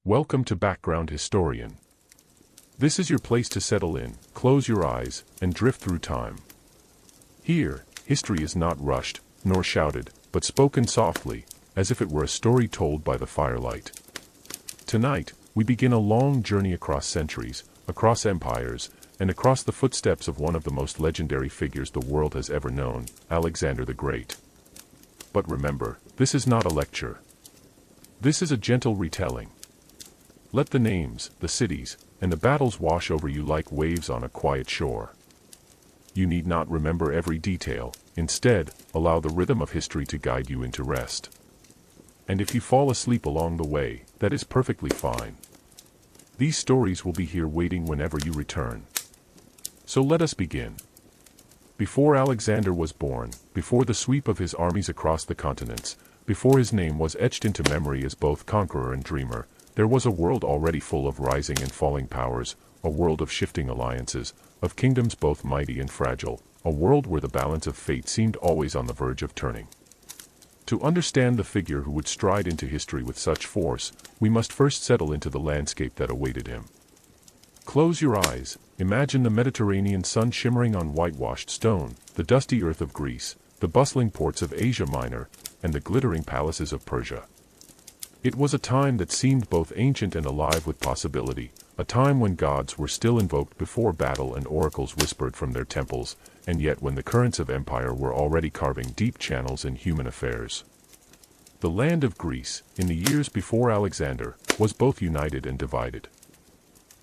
Welcome to Background Historian. This is your place to settle in, close your eyes, and drift through time. Here, history is not rushed, nor shouted, but spoken softly, as if it were a story told by the firelight. Tonight, we begin a long journey across centuries, across empires, and across the footsteps of one of the most legendary figures the world has ever known, Alexander the Great. But remember, this is not a lecture. This is a gentle retelling. Let the names, the cities, and the battles wash over you like waves on a quiet shore. You need not remember every detail, instead, allow the rhythm of history to guide you into rest. And if you fall asleep along the way, that is perfectly fine. These stories will be here waiting whenever you return. So let us begin. Before Alexander was born, before the sweep of his armies across the continents, before his name was etched into memory as both conqueror and dreamer, there was a world already full of rising and falling powers, a world of shifting alliances, of kingdoms both mighty and fragile, a world where the balance of fate seemed always on the verge of turning. To understand the figure who would stride into history with such force, we must first settle into the landscape that awaited him. Close your eyes, imagine the Mediterranean sun shimmering on whitewashed stone, the dusty earth of Greece, the bustling ports of Asia Minor, and the glittering palaces of Persia. It was a time that seemed both ancient and alive with possibility, a time when gods were still invoked before battle and oracles whispered from their temples, and yet when the currents of empire were already carving deep channels in human affairs. The land of Greece, in the years before Alexander, was both united and divided.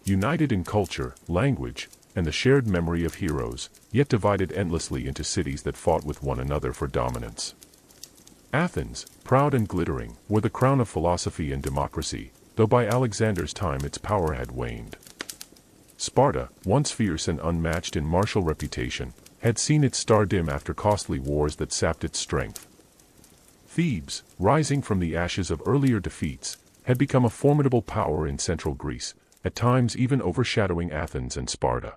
United in culture, language, and the shared memory of heroes, yet divided endlessly into cities that fought with one another for dominance. Athens, proud and glittering, were the crown of philosophy and democracy, though by Alexander's time its power had waned. Sparta, once fierce and unmatched in martial reputation, had seen its star dim after costly wars that sapped its strength. Thebes, rising from the ashes of earlier defeats, had become a formidable power in central Greece, at times even overshadowing Athens and Sparta.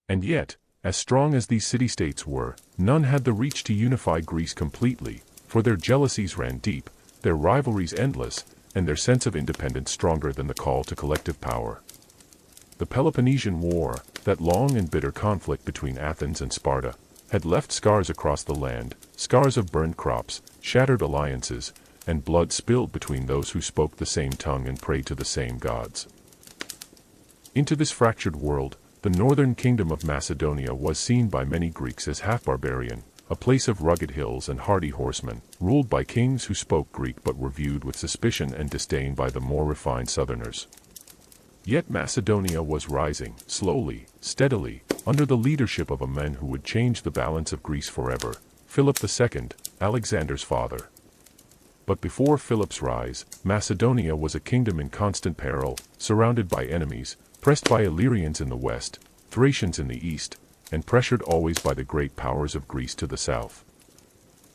And yet, as strong as these city-states were, none had the reach to unify Greece completely, for their jealousies ran deep, their rivalries endless, and their sense of independence stronger than the call to collective power. The Peloponnesian War, that long and bitter conflict between Athens and Sparta, had left scars across the land, scars of burned crops, shattered alliances, and blood spilled between those who spoke the same tongue and prayed to the same gods. Into this fractured world, the northern kingdom of Macedonia was seen by many Greeks as half-barbarian, a place of rugged hills and hardy horsemen, ruled by kings who spoke Greek but were viewed with suspicion and disdain by the more refined southerners. Yet Macedonia was rising, slowly, steadily, under the leadership of a man who would change the balance of Greece forever, Philip II, Alexander's father. But before Philip's rise, Macedonia was a kingdom in constant peril, surrounded by enemies, pressed by Illyrians in the west, Thracians in the east, and pressured always by the great powers of Greece to the south.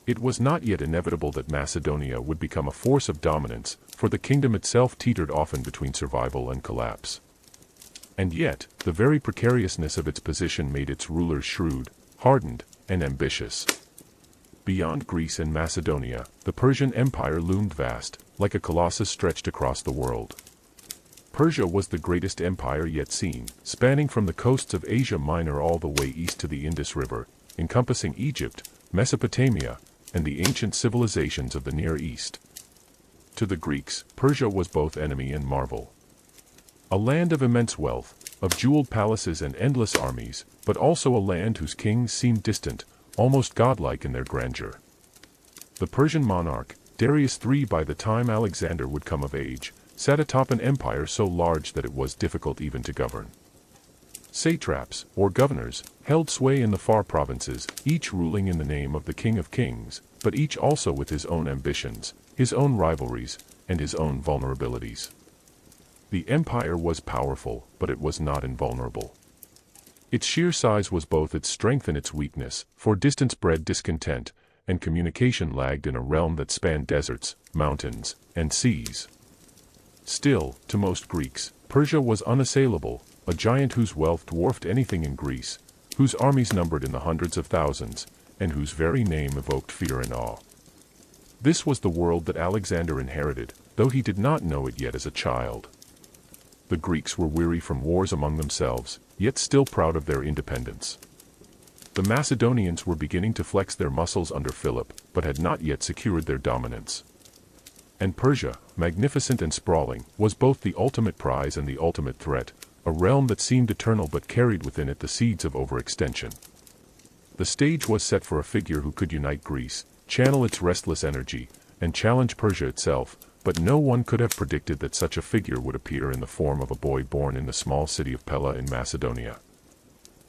It was not yet inevitable that Macedonia would become a force of dominance, for the kingdom itself teetered often between survival and collapse. And yet, the very precariousness of its position made its rulers shrewd, hardened, and ambitious. Beyond Greece and Macedonia, the Persian Empire loomed vast, like a colossus stretched across the world. Persia was the greatest empire yet seen, spanning from the coasts of Asia Minor all the way east to the Indus River, encompassing Egypt, Mesopotamia, and the ancient civilizations of the Near East. To the Greeks, Persia was both enemy and marvel. A land of immense wealth, of jeweled palaces and endless armies, but also a land whose kings seemed distant, almost godlike in their grandeur. The Persian monarch, Darius III, by the time Alexander would come of age, sat atop an empire so large that it was difficult even to govern. Satraps, or governors, held sway in the far provinces, each ruling in the name of the King of Kings, but each also with his own ambitions, his own rivalries, and his own vulnerabilities. The empire was powerful, but it was not invulnerable. Its sheer size was both its strength and its weakness, for distance bred discontent, and communication lagged in a realm that spanned deserts, mountains, and seas. Still, to most Greeks, Persia was unassailable, a giant whose wealth dwarfed anything in Greece, whose armies numbered in the hundreds of thousands, and whose very name evoked fear and awe. This was the world that Alexander inherited, though he did not know it yet as a child. The Greeks were weary from wars among themselves, yet still proud of their independence. The Macedonians were beginning to flex their muscles under Philip, but had not yet secured their dominance. And Persia, magnificent and sprawling, was both the ultimate prize and the ultimate threat, a realm that seemed eternal but carried within it the seeds of overextension. The stage was set for a figure who could unite Greece, channel its restless energy, and challenge Persia itself, but no one could have predicted that such a figure would appear in the form of a boy born in the small city of Pella in Macedonia.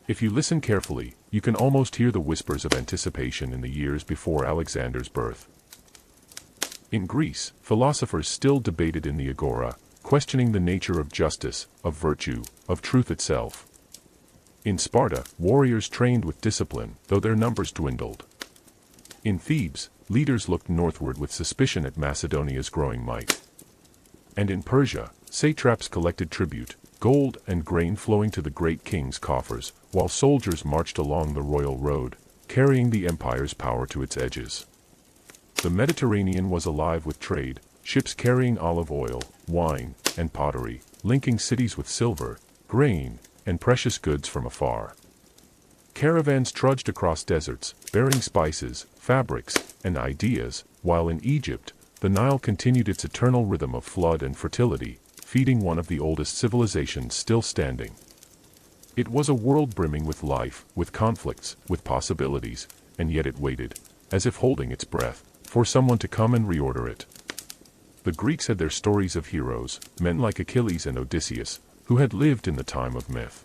If you listen carefully, you can almost hear the whispers of anticipation in the years before Alexander's birth. In Greece, philosophers still debated in the agora, questioning the nature of justice, of virtue, of truth itself. In Sparta, warriors trained with discipline, though their numbers dwindled. In Thebes, leaders looked northward with suspicion at Macedonia's growing might. And in Persia, satraps collected tribute, gold and grain flowing to the great king's coffers, while soldiers marched along the royal road, carrying the empire's power to its edges. The Mediterranean was alive with trade, ships carrying olive oil, wine, and pottery, linking cities with silver, grain, and precious goods from afar. Caravans trudged across deserts, bearing spices, fabrics, and ideas, while in Egypt, the Nile continued its eternal rhythm of flood and fertility, feeding one of the oldest civilizations still standing. It was a world brimming with life, with conflicts, with possibilities, and yet it waited, as if holding its breath, for someone to come and reorder it. The Greeks had their stories of heroes, men like Achilles and Odysseus, who had lived in the time of myth.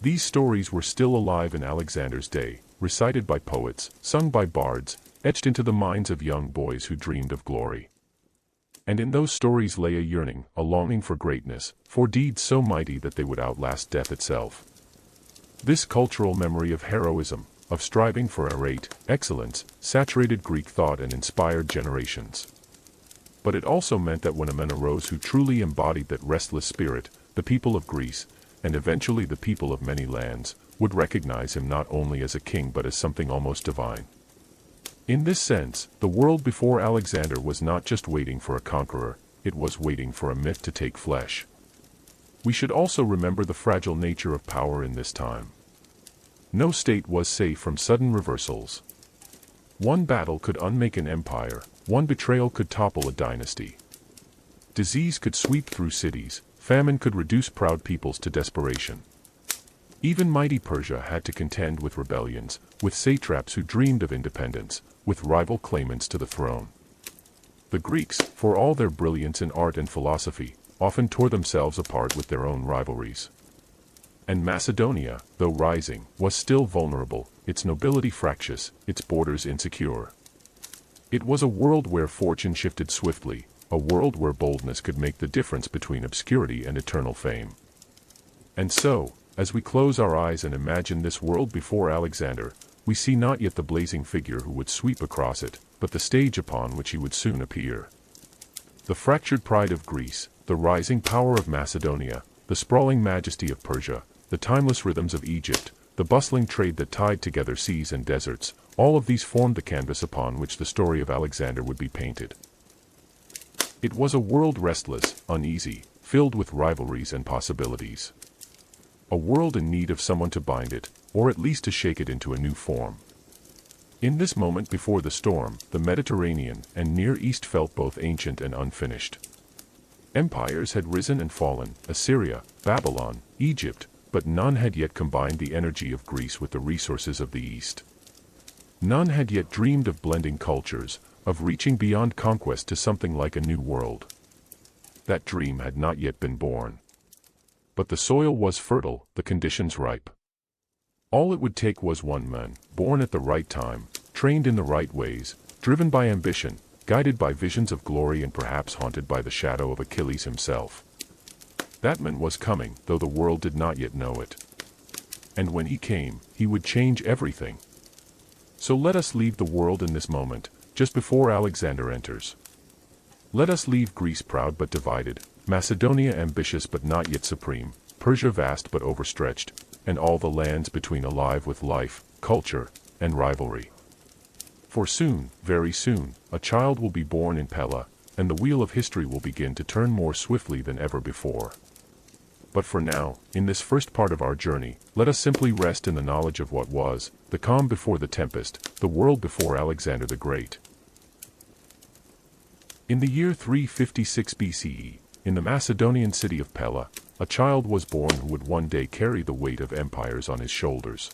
These stories were still alive in Alexander's day, recited by poets, sung by bards, etched into the minds of young boys who dreamed of glory. And in those stories lay a yearning, a longing for greatness, for deeds so mighty that they would outlast death itself. This cultural memory of heroism, of striving for arrate, excellence, saturated Greek thought and inspired generations. But it also meant that when a man arose who truly embodied that restless spirit, the people of Greece, and eventually the people of many lands, would recognize him not only as a king but as something almost divine. In this sense, the world before Alexander was not just waiting for a conqueror, it was waiting for a myth to take flesh. We should also remember the fragile nature of power in this time. No state was safe from sudden reversals. One battle could unmake an empire, one betrayal could topple a dynasty. Disease could sweep through cities, famine could reduce proud peoples to desperation. Even mighty Persia had to contend with rebellions, with satraps who dreamed of independence, with rival claimants to the throne. The Greeks, for all their brilliance in art and philosophy, often tore themselves apart with their own rivalries. And Macedonia, though rising, was still vulnerable, its nobility fractious, its borders insecure. It was a world where fortune shifted swiftly, a world where boldness could make the difference between obscurity and eternal fame. And so, as we close our eyes and imagine this world before Alexander, we see not yet the blazing figure who would sweep across it, but the stage upon which he would soon appear. The fractured pride of Greece, the rising power of Macedonia, the sprawling majesty of Persia, the timeless rhythms of Egypt, the bustling trade that tied together seas and deserts, all of these formed the canvas upon which the story of Alexander would be painted. It was a world restless, uneasy, filled with rivalries and possibilities. A world in need of someone to bind it, or at least to shake it into a new form. In this moment before the storm, the Mediterranean and Near East felt both ancient and unfinished. Empires had risen and fallen, Assyria, Babylon, Egypt, but none had yet combined the energy of Greece with the resources of the East. None had yet dreamed of blending cultures, of reaching beyond conquest to something like a new world. That dream had not yet been born. But the soil was fertile, the conditions ripe. All it would take was one man, born at the right time, trained in the right ways, driven by ambition, guided by visions of glory and perhaps haunted by the shadow of Achilles himself. That man was coming, though the world did not yet know it. And when he came, he would change everything. So let us leave the world in this moment, just before Alexander enters. Let us leave Greece proud but divided, Macedonia ambitious but not yet supreme, Persia vast but overstretched, and all the lands between alive with life, culture, and rivalry. For soon, very soon, a child will be born in Pella, and the wheel of history will begin to turn more swiftly than ever before. But for now, in this first part of our journey, let us simply rest in the knowledge of what was, the calm before the tempest, the world before Alexander the Great. In the year 356 BCE, in the Macedonian city of Pella, a child was born who would one day carry the weight of empires on his shoulders.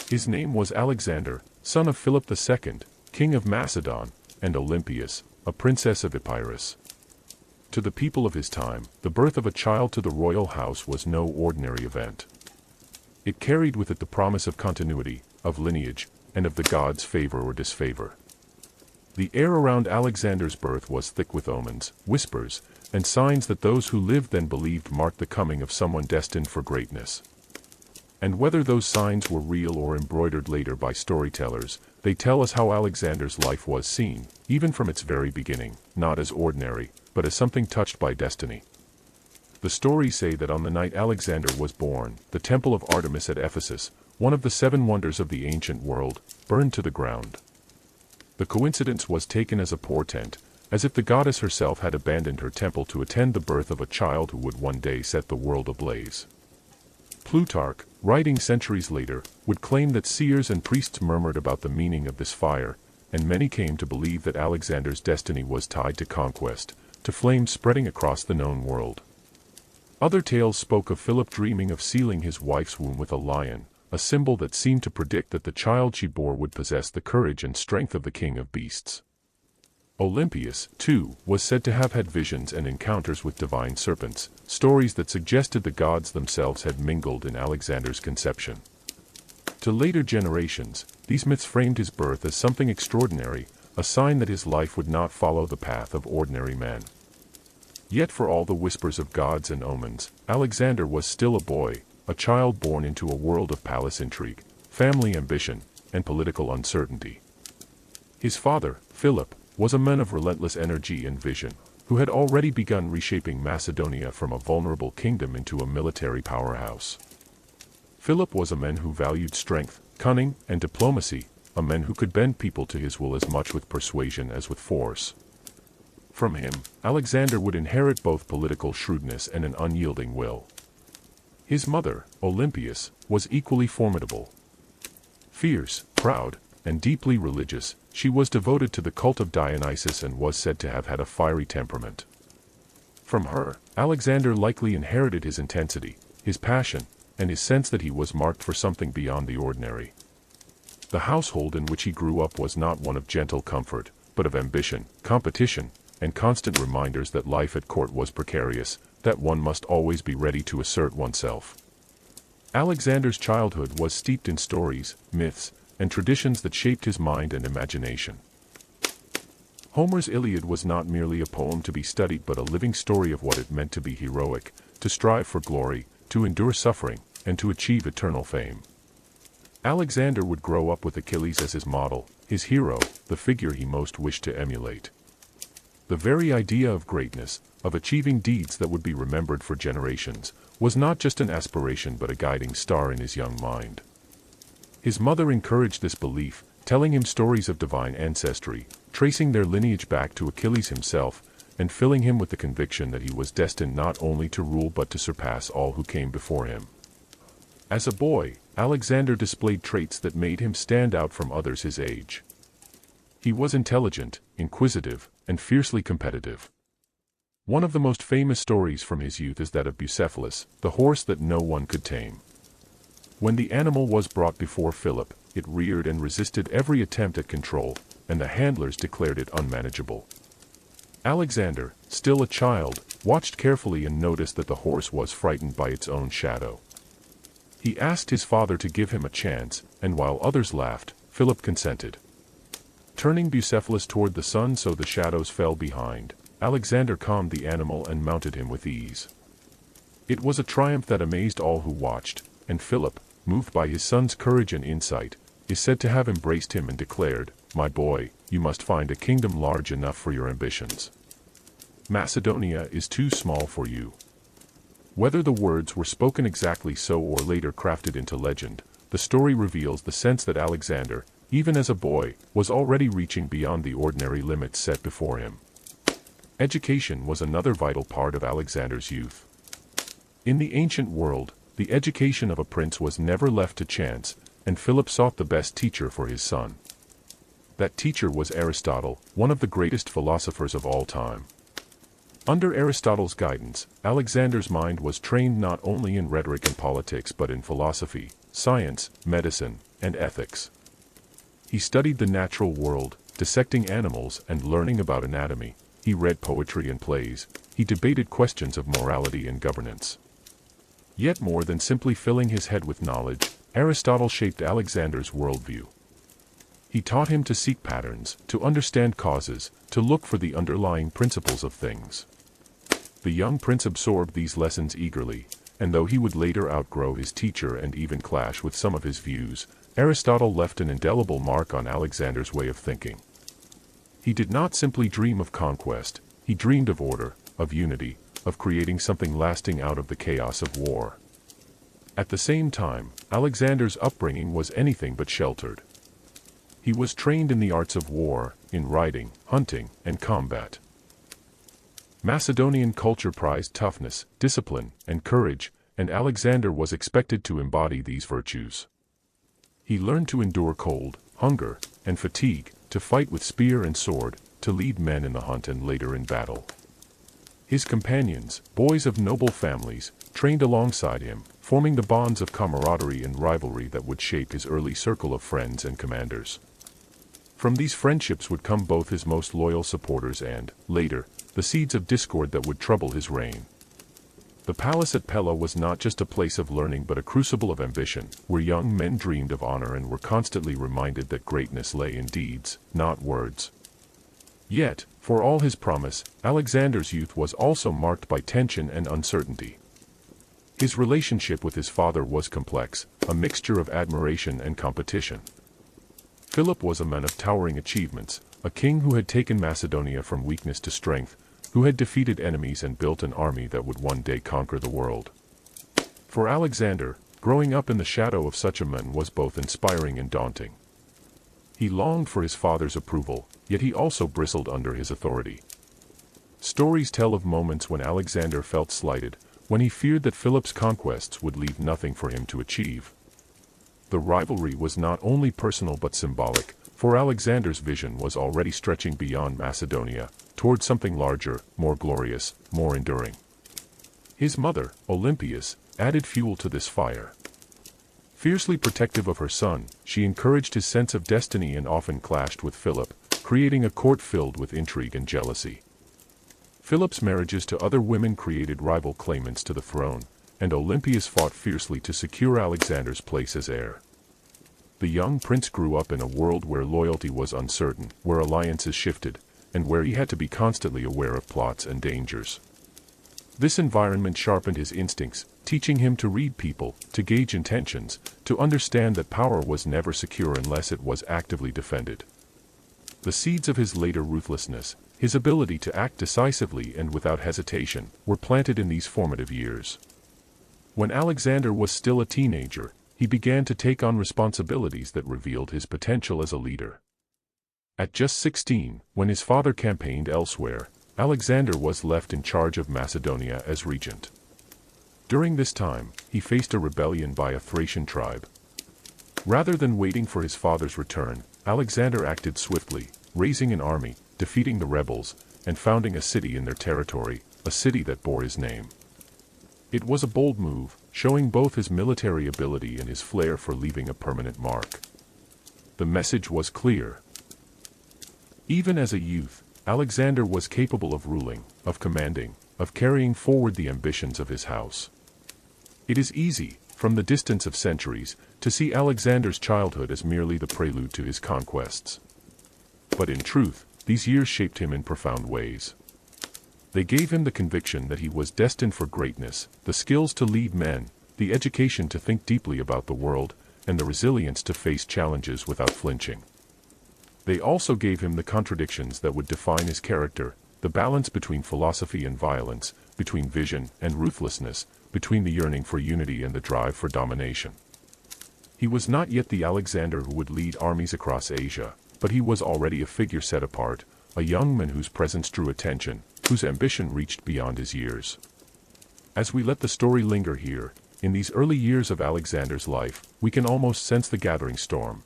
His name was Alexander, son of Philip II, king of Macedon, and Olympias, a princess of Epirus. To the people of his time, the birth of a child to the royal house was no ordinary event. It carried with it the promise of continuity, of lineage, and of the gods' favor or disfavor. The air around Alexander's birth was thick with omens, whispers, and signs that those who lived then believed marked the coming of someone destined for greatness. And whether those signs were real or embroidered later by storytellers, they tell us how Alexander's life was seen, even from its very beginning, not as ordinary, but as something touched by destiny. The stories say that on the night Alexander was born, the temple of Artemis at Ephesus, one of the 7 wonders of the ancient world, burned to the ground. The coincidence was taken as a portent, as if the goddess herself had abandoned her temple to attend the birth of a child who would one day set the world ablaze. Plutarch, writing centuries later, would claim that seers and priests murmured about the meaning of this fire, and many came to believe that Alexander's destiny was tied to conquest, to flames spreading across the known world. Other tales spoke of Philip dreaming of sealing his wife's womb with a lion, a symbol that seemed to predict that the child she bore would possess the courage and strength of the king of beasts. Olympias, too, was said to have had visions and encounters with divine serpents, stories that suggested the gods themselves had mingled in Alexander's conception. To later generations, these myths framed his birth as something extraordinary, a sign that his life would not follow the path of ordinary men. Yet for all the whispers of gods and omens, Alexander was still a boy, a child born into a world of palace intrigue, family ambition, and political uncertainty. His father, Philip, was a man of relentless energy and vision, who had already begun reshaping Macedonia from a vulnerable kingdom into a military powerhouse. Philip was a man who valued strength, cunning, and diplomacy, a man who could bend people to his will as much with persuasion as with force. From him, Alexander would inherit both political shrewdness and an unyielding will. His mother, Olympias, was equally formidable. Fierce, proud, and deeply religious, she was devoted to the cult of Dionysus and was said to have had a fiery temperament. From her, Alexander likely inherited his intensity, his passion, and his sense that he was marked for something beyond the ordinary. The household in which he grew up was not one of gentle comfort, but of ambition, competition, and constant reminders that life at court was precarious, that one must always be ready to assert oneself. Alexander's childhood was steeped in stories, myths, and traditions that shaped his mind and imagination. Homer's Iliad was not merely a poem to be studied but a living story of what it meant to be heroic, to strive for glory, to endure suffering, and to achieve eternal fame. Alexander would grow up with Achilles as his model, his hero, the figure he most wished to emulate. The very idea of greatness, of achieving deeds that would be remembered for generations, was not just an aspiration but a guiding star in his young mind. His mother encouraged this belief, telling him stories of divine ancestry, tracing their lineage back to Achilles himself, and filling him with the conviction that he was destined not only to rule but to surpass all who came before him. As a boy, Alexander displayed traits that made him stand out from others his age. He was intelligent, inquisitive, and fiercely competitive. One of the most famous stories from his youth is that of Bucephalus, the horse that no one could tame. When the animal was brought before Philip, it reared and resisted every attempt at control, and the handlers declared it unmanageable. Alexander, still a child, watched carefully and noticed that the horse was frightened by its own shadow. He asked his father to give him a chance, and while others laughed, Philip consented. Turning Bucephalus toward the sun so the shadows fell behind, Alexander calmed the animal and mounted him with ease. It was a triumph that amazed all who watched, and Philip, moved by his son's courage and insight, is said to have embraced him and declared, "My boy, you must find a kingdom large enough for your ambitions. Macedonia is too small for you." Whether the words were spoken exactly so or later crafted into legend, the story reveals the sense that Alexander, even as a boy, was already reaching beyond the ordinary limits set before him. Education was another vital part of Alexander's youth. In the ancient world, the education of a prince was never left to chance, and Philip sought the best teacher for his son. That teacher was Aristotle, one of the greatest philosophers of all time. Under Aristotle's guidance, Alexander's mind was trained not only in rhetoric and politics but in philosophy, science, medicine, and ethics. He studied the natural world, dissecting animals and learning about anatomy. He read poetry and plays. He debated questions of morality and governance. Yet more than simply filling his head with knowledge, Aristotle shaped Alexander's worldview. He taught him to seek patterns, to understand causes, to look for the underlying principles of things. The young prince absorbed these lessons eagerly, and though he would later outgrow his teacher and even clash with some of his views, Aristotle left an indelible mark on Alexander's way of thinking. He did not simply dream of conquest, he dreamed of order, of unity, of creating something lasting out of the chaos of war. At the same time, Alexander's upbringing was anything but sheltered. He was trained in the arts of war, in riding, hunting, and combat. Macedonian culture prized toughness, discipline, and courage, and Alexander was expected to embody these virtues. He learned to endure cold, hunger, and fatigue, to fight with spear and sword, to lead men in the hunt and later in battle. His companions, boys of noble families, trained alongside him, forming the bonds of camaraderie and rivalry that would shape his early circle of friends and commanders. From these friendships would come both his most loyal supporters and, later, the seeds of discord that would trouble his reign. The palace at Pella was not just a place of learning but a crucible of ambition, where young men dreamed of honor and were constantly reminded that greatness lay in deeds, not words. Yet, for all his promise, Alexander's youth was also marked by tension and uncertainty. His relationship with his father was complex, a mixture of admiration and competition. Philip was a man of towering achievements, a king who had taken Macedonia from weakness to strength, who had defeated enemies and built an army that would one day conquer the world. For Alexander, growing up in the shadow of such a man was both inspiring and daunting. He longed for his father's approval, yet he also bristled under his authority. Stories tell of moments when Alexander felt slighted, when he feared that Philip's conquests would leave nothing for him to achieve. The rivalry was not only personal but symbolic, for Alexander's vision was already stretching beyond Macedonia, toward something larger, more glorious, more enduring. His mother, Olympias, added fuel to this fire. Fiercely protective of her son, she encouraged his sense of destiny and often clashed with Philip, creating a court filled with intrigue and jealousy. Philip's marriages to other women created rival claimants to the throne, and Olympias fought fiercely to secure Alexander's place as heir. The young prince grew up in a world where loyalty was uncertain, where alliances shifted, and where he had to be constantly aware of plots and dangers. This environment sharpened his instincts, teaching him to read people, to gauge intentions, to understand that power was never secure unless it was actively defended. The seeds of his later ruthlessness, his ability to act decisively and without hesitation, were planted in these formative years. When Alexander was still a teenager, he began to take on responsibilities that revealed his potential as a leader. At just 16, when his father campaigned elsewhere, Alexander was left in charge of Macedonia as regent. During this time, he faced a rebellion by a Thracian tribe. Rather than waiting for his father's return, Alexander acted swiftly, raising an army, defeating the rebels, and founding a city in their territory, a city that bore his name. It was a bold move, showing both his military ability and his flair for leaving a permanent mark. The message was clear. Even as a youth, Alexander was capable of ruling, of commanding, of carrying forward the ambitions of his house. It is easy, from the distance of centuries, to see Alexander's childhood as merely the prelude to his conquests. But in truth, these years shaped him in profound ways. They gave him the conviction that he was destined for greatness, the skills to lead men, the education to think deeply about the world, and the resilience to face challenges without flinching. They also gave him the contradictions that would define his character, the balance between philosophy and violence, between vision and ruthlessness, between the yearning for unity and the drive for domination. He was not yet the Alexander who would lead armies across Asia, but he was already a figure set apart, a young man whose presence drew attention, whose ambition reached beyond his years. As we let the story linger here, in these early years of Alexander's life, we can almost sense the gathering storm.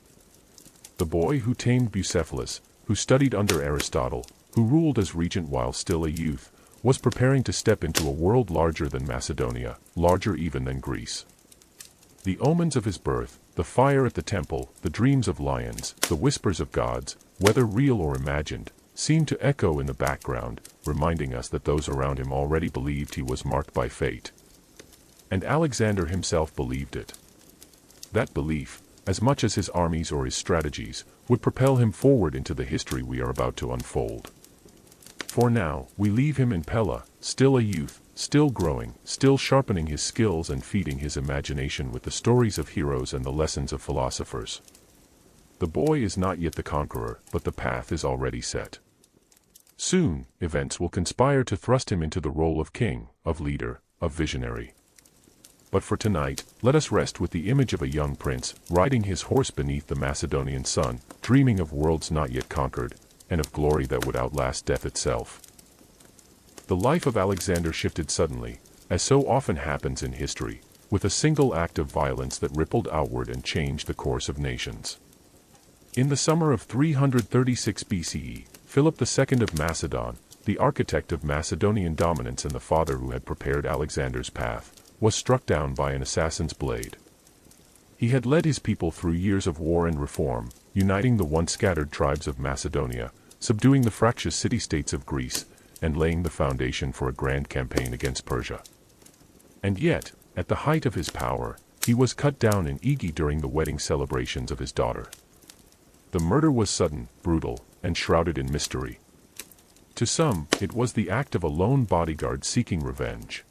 The boy who tamed Bucephalus, who studied under Aristotle, who ruled as regent while still a youth, was preparing to step into a world larger than Macedonia, larger even than Greece. The omens of his birth, the fire at the temple, the dreams of lions, the whispers of gods, whether real or imagined, seemed to echo in the background, reminding us that those around him already believed he was marked by fate. And Alexander himself believed it. That belief, as much as his armies or his strategies, would propel him forward into the history we are about to unfold. For now, we leave him in Pella, still a youth, still growing, still sharpening his skills and feeding his imagination with the stories of heroes and the lessons of philosophers. The boy is not yet the conqueror, but the path is already set. Soon, events will conspire to thrust him into the role of king, of leader, of visionary. But for tonight, let us rest with the image of a young prince, riding his horse beneath the Macedonian sun, dreaming of worlds not yet conquered, and of glory that would outlast death itself. The life of Alexander shifted suddenly, as so often happens in history, with a single act of violence that rippled outward and changed the course of nations. In the summer of 336 BCE, Philip II of Macedon, the architect of Macedonian dominance and the father who had prepared Alexander's path, was struck down by an assassin's blade. He had led his people through years of war and reform, uniting the once scattered tribes of Macedonia, subduing the fractious city-states of Greece, and laying the foundation for a grand campaign against Persia. And yet, at the height of his power, he was cut down in Aegae during the wedding celebrations of his daughter. The murder was sudden, brutal, and shrouded in mystery. To some, it was the act of a lone bodyguard seeking revenge.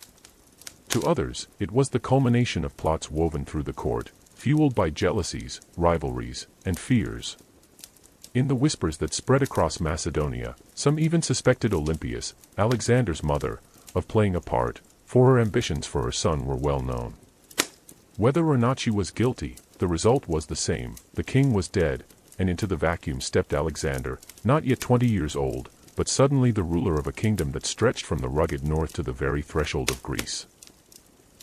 To others, it was the culmination of plots woven through the court, fueled by jealousies, rivalries, and fears. In the whispers that spread across Macedonia, some even suspected Olympias, Alexander's mother, of playing a part, for her ambitions for her son were well known. Whether or not she was guilty, the result was the same: the king was dead, and into the vacuum stepped Alexander, not yet 20 years old, but suddenly the ruler of a kingdom that stretched from the rugged north to the very threshold of Greece.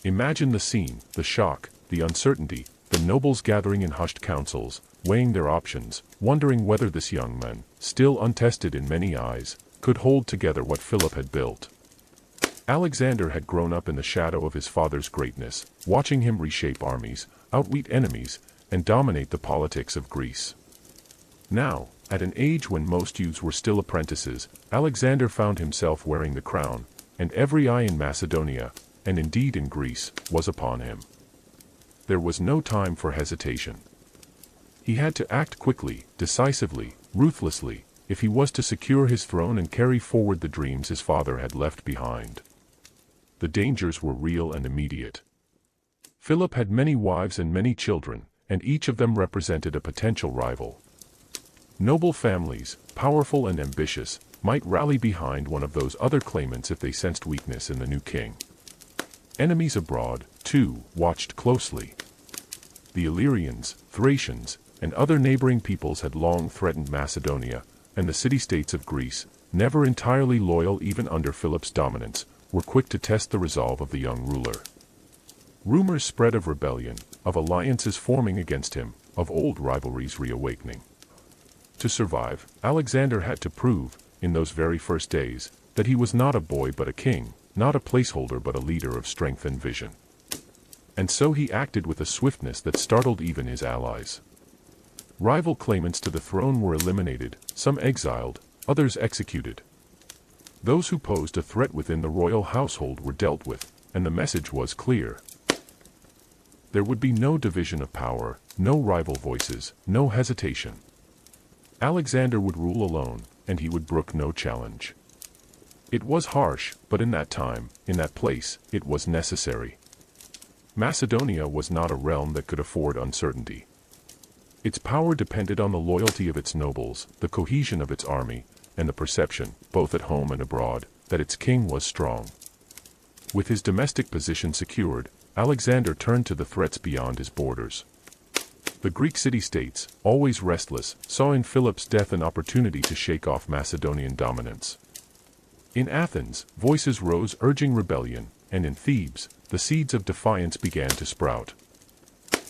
Imagine the scene, the shock, the uncertainty, the nobles gathering in hushed councils, weighing their options, wondering whether this young man, still untested in many eyes, could hold together what Philip had built. Alexander had grown up in the shadow of his father's greatness, watching him reshape armies, outwit enemies, and dominate the politics of Greece. Now, at an age when most youths were still apprentices, Alexander found himself wearing the crown, and every eye in Macedonia, and indeed in Greece, was upon him. There was no time for hesitation. He had to act quickly, decisively, ruthlessly, if he was to secure his throne and carry forward the dreams his father had left behind. The dangers were real and immediate. Philip had many wives and many children, and each of them represented a potential rival. Noble families, powerful and ambitious, might rally behind one of those other claimants if they sensed weakness in the new king. Enemies abroad, too, watched closely. The Illyrians, Thracians, and other neighboring peoples had long threatened Macedonia, and the city-states of Greece, never entirely loyal even under Philip's dominance, were quick to test the resolve of the young ruler. Rumors spread of rebellion, of alliances forming against him, of old rivalries reawakening. To survive, Alexander had to prove, in those very first days, that he was not a boy but a king, not a placeholder but a leader of strength and vision. And so he acted with a swiftness that startled even his allies. Rival claimants to the throne were eliminated, some exiled, others executed. Those who posed a threat within the royal household were dealt with, and the message was clear. There would be no division of power, no rival voices, no hesitation. Alexander would rule alone, and he would brook no challenge. It was harsh, but in that time, in that place, it was necessary. Macedonia was not a realm that could afford uncertainty. Its power depended on the loyalty of its nobles, the cohesion of its army, and the perception, both at home and abroad, that its king was strong. With his domestic position secured, Alexander turned to the threats beyond his borders. The Greek city-states, always restless, saw in Philip's death an opportunity to shake off Macedonian dominance. In Athens, voices rose urging rebellion, and in Thebes, the seeds of defiance began to sprout.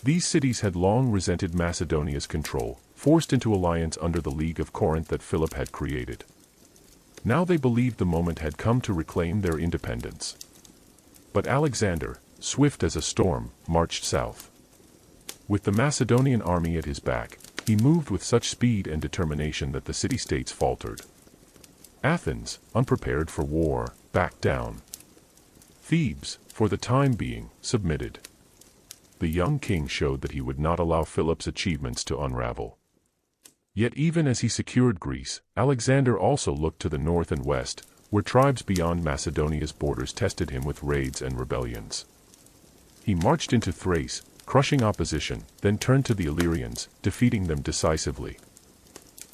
These cities had long resented Macedonia's control, forced into alliance under the League of Corinth that Philip had created. Now they believed the moment had come to reclaim their independence. But Alexander, swift as a storm, marched south. With the Macedonian army at his back, he moved with such speed and determination that the city-states faltered. Athens, unprepared for war, backed down. Thebes, for the time being, submitted. The young king showed that he would not allow Philip's achievements to unravel. Yet even as he secured Greece, Alexander also looked to the north and west, where tribes beyond Macedonia's borders tested him with raids and rebellions. He marched into Thrace, crushing opposition, then turned to the Illyrians, defeating them decisively.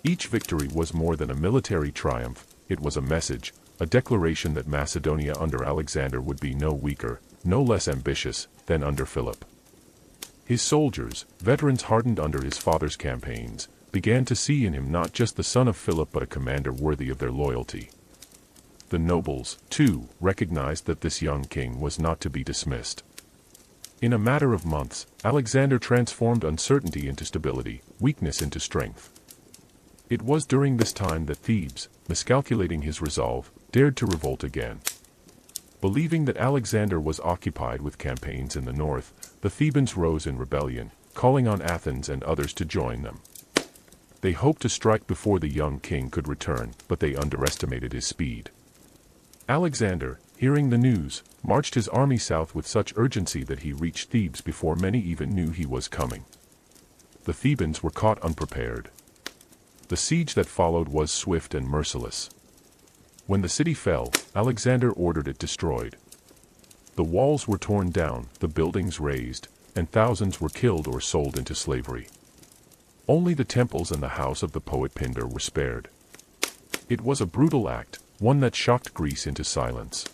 Each victory was more than a military triumph, it was a message, a declaration that Macedonia under Alexander would be no weaker, no less ambitious, than under Philip. His soldiers, veterans hardened under his father's campaigns, began to see in him not just the son of Philip but a commander worthy of their loyalty. The nobles, too, recognized that this young king was not to be dismissed. In a matter of months, Alexander transformed uncertainty into stability, weakness into strength. It was during this time that Thebes, miscalculating his resolve, dared to revolt again. Believing that Alexander was occupied with campaigns in the north, the Thebans rose in rebellion, calling on Athens and others to join them. They hoped to strike before the young king could return, but they underestimated his speed. Alexander, hearing the news, marched his army south with such urgency that he reached Thebes before many even knew he was coming. The Thebans were caught unprepared. The siege that followed was swift and merciless. When the city fell, Alexander ordered it destroyed. The walls were torn down, the buildings razed, and thousands were killed or sold into slavery. Only the temples and the house of the poet Pindar were spared. It was a brutal act, one that shocked Greece into silence.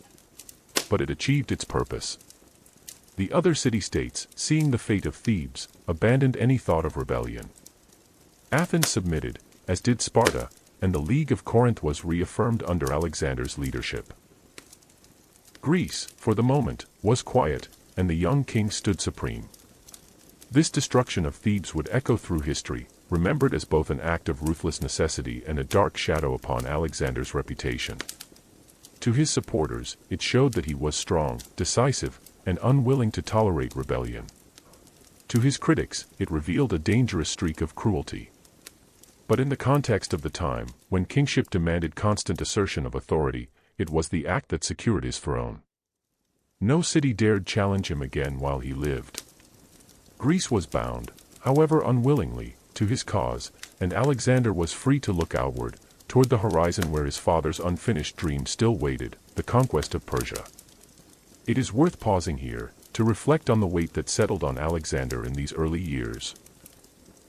But it achieved its purpose. The other city-states, seeing the fate of Thebes, abandoned any thought of rebellion. Athens submitted, as did Sparta, and the League of Corinth was reaffirmed under Alexander's leadership. Greece, for the moment, was quiet, and the young king stood supreme. This destruction of Thebes would echo through history, remembered as both an act of ruthless necessity and a dark shadow upon Alexander's reputation. To his supporters, it showed that he was strong, decisive, and unwilling to tolerate rebellion. To his critics, it revealed a dangerous streak of cruelty. But in the context of the time, when kingship demanded constant assertion of authority, it was the act that secured his throne. No city dared challenge him again while he lived. Greece was bound, however unwillingly, to his cause, and Alexander was free to look outward, toward the horizon where his father's unfinished dream still waited, the conquest of Persia. It is worth pausing here, to reflect on the weight that settled on Alexander in these early years.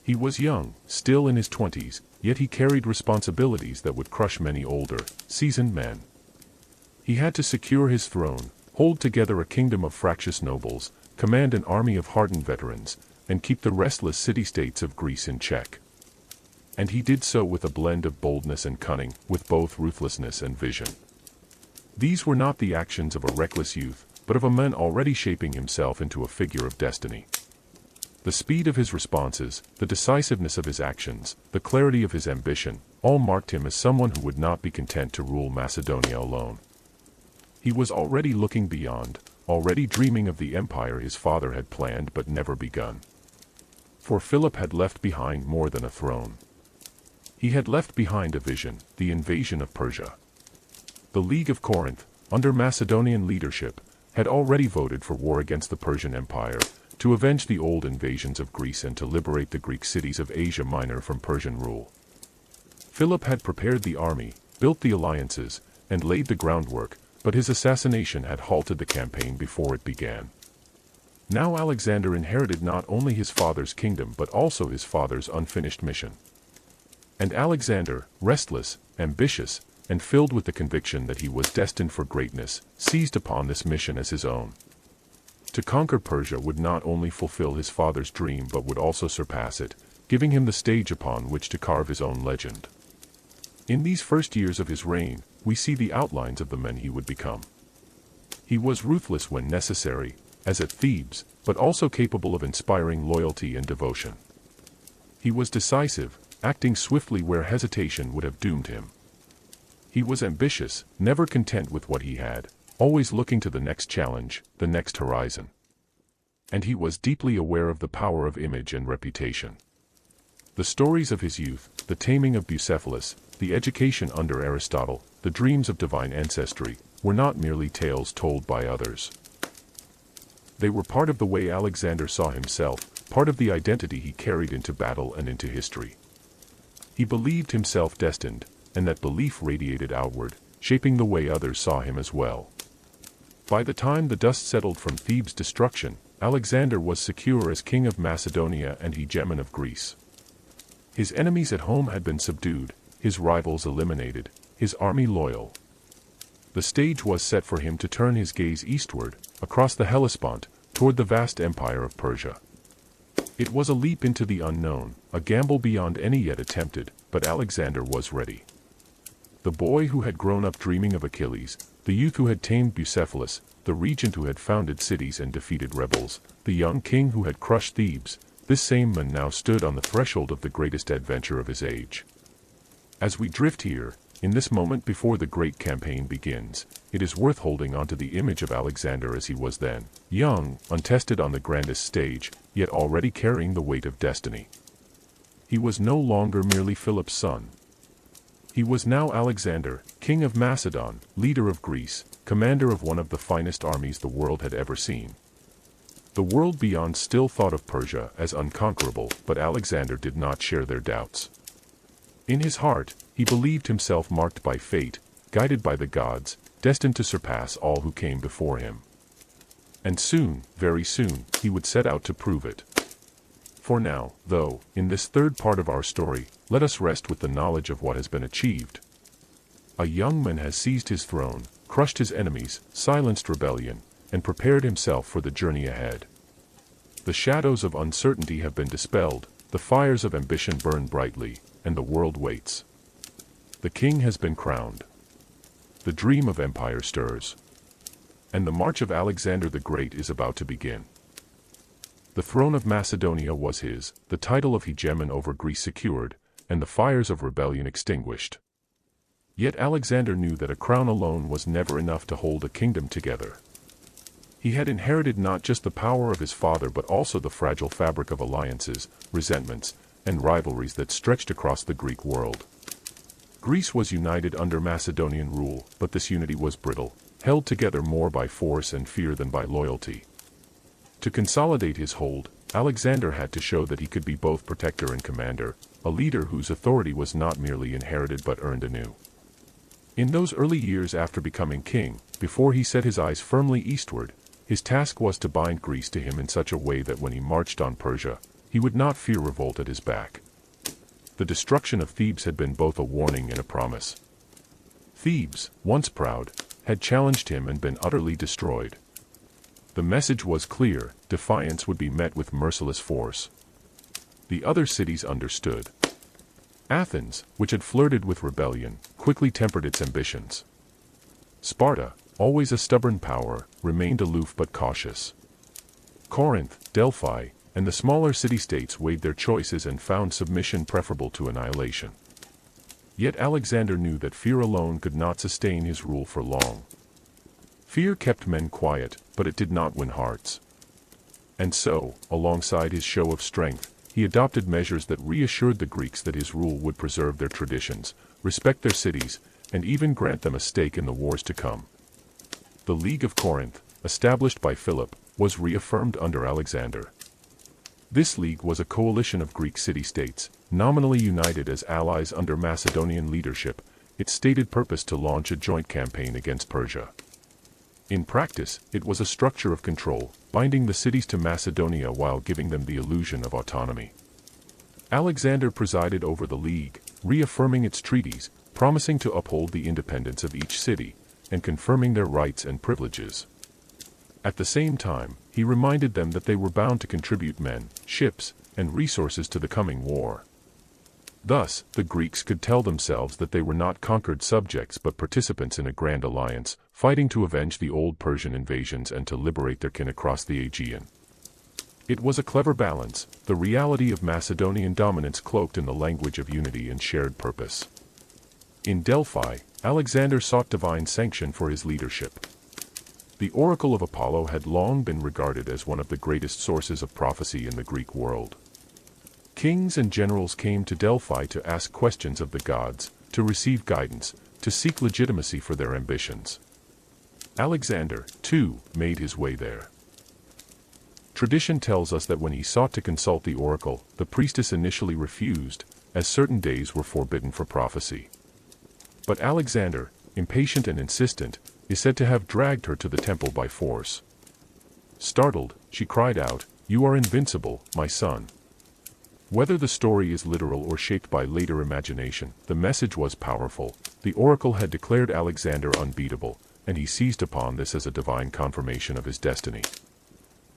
He was young, still in his 20s, yet he carried responsibilities that would crush many older, seasoned men. He had to secure his throne, hold together a kingdom of fractious nobles, command an army of hardened veterans, and keep the restless city-states of Greece in check. And he did so with a blend of boldness and cunning, with both ruthlessness and vision. These were not the actions of a reckless youth, but of a man already shaping himself into a figure of destiny. The speed of his responses, the decisiveness of his actions, the clarity of his ambition, all marked him as someone who would not be content to rule Macedonia alone. He was already looking beyond, already dreaming of the empire his father had planned but never begun. For Philip had left behind more than a throne. He had left behind a vision, the invasion of Persia. The League of Corinth, under Macedonian leadership, had already voted for war against the Persian Empire, to avenge the old invasions of Greece and to liberate the Greek cities of Asia Minor from Persian rule. Philip had prepared the army, built the alliances, and laid the groundwork, but his assassination had halted the campaign before it began. Now Alexander inherited not only his father's kingdom but also his father's unfinished mission. And Alexander, restless, ambitious, and filled with the conviction that he was destined for greatness, seized upon this mission as his own. To conquer Persia would not only fulfill his father's dream but would also surpass it, giving him the stage upon which to carve his own legend. In these first years of his reign, we see the outlines of the men he would become. He was ruthless when necessary, as at Thebes, but also capable of inspiring loyalty and devotion. He was decisive, acting swiftly where hesitation would have doomed him. He was ambitious, never content with what he had, always looking to the next challenge, the next horizon. And he was deeply aware of the power of image and reputation. The stories of his youth, the taming of Bucephalus, the education under Aristotle, the dreams of divine ancestry, were not merely tales told by others. They were part of the way Alexander saw himself, part of the identity he carried into battle and into history. He believed himself destined, and that belief radiated outward, shaping the way others saw him as well. By the time the dust settled from Thebes' destruction, Alexander was secure as king of Macedonia and hegemon of Greece. His enemies at home had been subdued, his rivals eliminated, his army loyal. The stage was set for him to turn his gaze eastward, across the Hellespont, toward the vast empire of Persia. It was a leap into the unknown, a gamble beyond any yet attempted, but Alexander was ready. The boy who had grown up dreaming of Achilles, the youth who had tamed Bucephalus, the regent who had founded cities and defeated rebels, the young king who had crushed Thebes, this same man now stood on the threshold of the greatest adventure of his age. As we drift here, in this moment before the great campaign begins, it is worth holding on to the image of Alexander as he was then, young, untested on the grandest stage, yet already carrying the weight of destiny. He was no longer merely Philip's son. He was now Alexander, king of Macedon, leader of Greece, commander of one of the finest armies the world had ever seen. The world beyond still thought of Persia as unconquerable, but Alexander did not share their doubts. In his heart, he believed himself marked by fate, guided by the gods, destined to surpass all who came before him. And soon, very soon, he would set out to prove it. For now, though, in this third part of our story, let us rest with the knowledge of what has been achieved. A young man has seized his throne, crushed his enemies, silenced rebellion, and prepared himself for the journey ahead. The shadows of uncertainty have been dispelled, the fires of ambition burn brightly, and the world waits. The king has been crowned. The dream of empire stirs. And the march of Alexander the Great is about to begin. The throne of Macedonia was his, the title of hegemon over Greece secured, and the fires of rebellion extinguished. Yet Alexander knew that a crown alone was never enough to hold a kingdom together. He had inherited not just the power of his father but also the fragile fabric of alliances, resentments, and rivalries that stretched across the Greek world. Greece was united under Macedonian rule, but this unity was brittle, held together more by force and fear than by loyalty. To consolidate his hold, Alexander had to show that he could be both protector and commander, a leader whose authority was not merely inherited but earned anew. In those early years after becoming king, before he set his eyes firmly eastward, his task was to bind Greece to him in such a way that when he marched on Persia, he would not fear revolt at his back. The destruction of Thebes had been both a warning and a promise. Thebes, once proud, had challenged him and been utterly destroyed. The message was clear: defiance would be met with merciless force. The other cities understood. Athens, which had flirted with rebellion, quickly tempered its ambitions. Sparta, always a stubborn power, remained aloof but cautious. Corinth, Delphi, and the smaller city-states weighed their choices and found submission preferable to annihilation. Yet Alexander knew that fear alone could not sustain his rule for long. Fear kept men quiet, but it did not win hearts. And so, alongside his show of strength, he adopted measures that reassured the Greeks that his rule would preserve their traditions, respect their cities, and even grant them a stake in the wars to come. The League of Corinth, established by Philip, was reaffirmed under Alexander. This league was a coalition of Greek city-states, nominally united as allies under Macedonian leadership, its stated purpose to launch a joint campaign against Persia. In practice, it was a structure of control, binding the cities to Macedonia while giving them the illusion of autonomy. Alexander presided over the league, reaffirming its treaties, promising to uphold the independence of each city, and confirming their rights and privileges. At the same time, he reminded them that they were bound to contribute men, ships, and resources to the coming war. Thus, the Greeks could tell themselves that they were not conquered subjects but participants in a grand alliance, fighting to avenge the old Persian invasions and to liberate their kin across the Aegean. It was a clever balance, the reality of Macedonian dominance cloaked in the language of unity and shared purpose. In Delphi, Alexander sought divine sanction for his leadership. The oracle of Apollo had long been regarded as one of the greatest sources of prophecy in the Greek world. Kings and generals came to Delphi to ask questions of the gods, to receive guidance, to seek legitimacy for their ambitions. Alexander, too, made his way there. Tradition tells us that when he sought to consult the oracle, the priestess initially refused, as certain days were forbidden for prophecy. But Alexander, impatient and insistent, is said to have dragged her to the temple by force. Startled, she cried out, "You are invincible, my son." Whether the story is literal or shaped by later imagination, the message was powerful. The oracle had declared Alexander unbeatable, and he seized upon this as a divine confirmation of his destiny.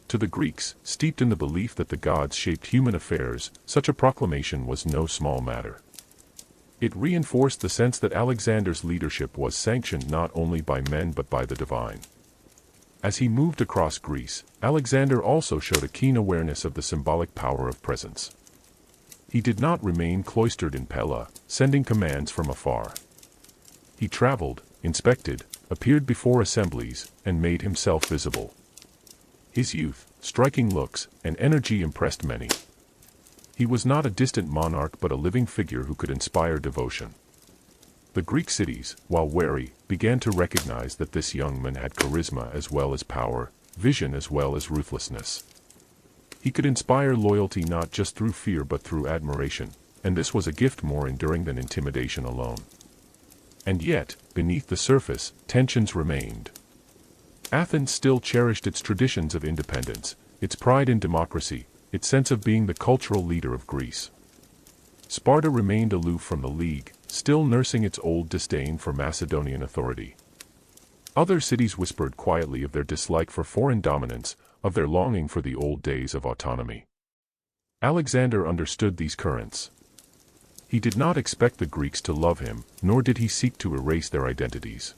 To the Greeks, steeped in the belief that the gods shaped human affairs, such a proclamation was no small matter. It reinforced the sense that Alexander's leadership was sanctioned not only by men but by the divine. As he moved across Greece, Alexander also showed a keen awareness of the symbolic power of presence. He did not remain cloistered in Pella, sending commands from afar. He traveled, inspected, appeared before assemblies, and made himself visible. His youth, striking looks, and energy impressed many. He was not a distant monarch but a living figure who could inspire devotion. The Greek cities, while wary, began to recognize that this young man had charisma as well as power, vision as well as ruthlessness. He could inspire loyalty not just through fear but through admiration, and this was a gift more enduring than intimidation alone. And yet, beneath the surface, tensions remained. Athens still cherished its traditions of independence, its pride in democracy, its sense of being the cultural leader of Greece. Sparta remained aloof from the League, still nursing its old disdain for Macedonian authority. Other cities whispered quietly of their dislike for foreign dominance, of their longing for the old days of autonomy. Alexander understood these currents. He did not expect the Greeks to love him, nor did he seek to erase their identities.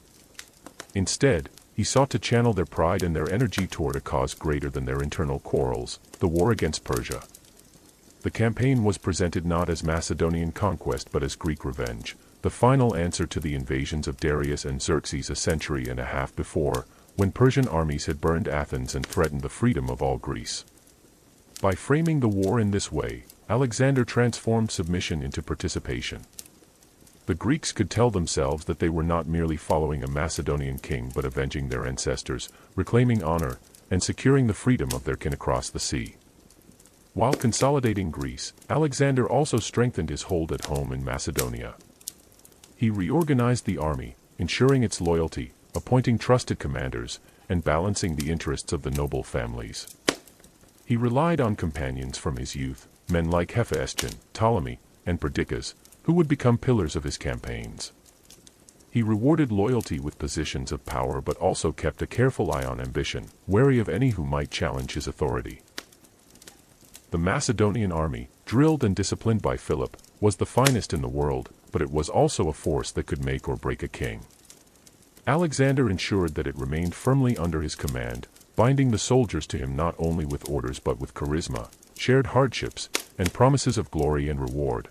Instead, he sought to channel their pride and their energy toward a cause greater than their internal quarrels, the war against Persia. The campaign was presented not as Macedonian conquest but as Greek revenge, the final answer to the invasions of Darius and Xerxes a century and a half before, when Persian armies had burned Athens and threatened the freedom of all Greece. By framing the war in this way, Alexander transformed submission into participation. The Greeks could tell themselves that they were not merely following a Macedonian king but avenging their ancestors, reclaiming honor, and securing the freedom of their kin across the sea. While consolidating Greece, Alexander also strengthened his hold at home in Macedonia. He reorganized the army, ensuring its loyalty, appointing trusted commanders, and balancing the interests of the noble families. He relied on companions from his youth, men like Hephaestion, Ptolemy, and Perdiccas, who would become pillars of his campaigns. He rewarded loyalty with positions of power but also kept a careful eye on ambition, wary of any who might challenge his authority. The Macedonian army, drilled and disciplined by Philip, was the finest in the world, but it was also a force that could make or break a king. Alexander ensured that it remained firmly under his command, binding the soldiers to him not only with orders but with charisma, shared hardships, and promises of glory and reward.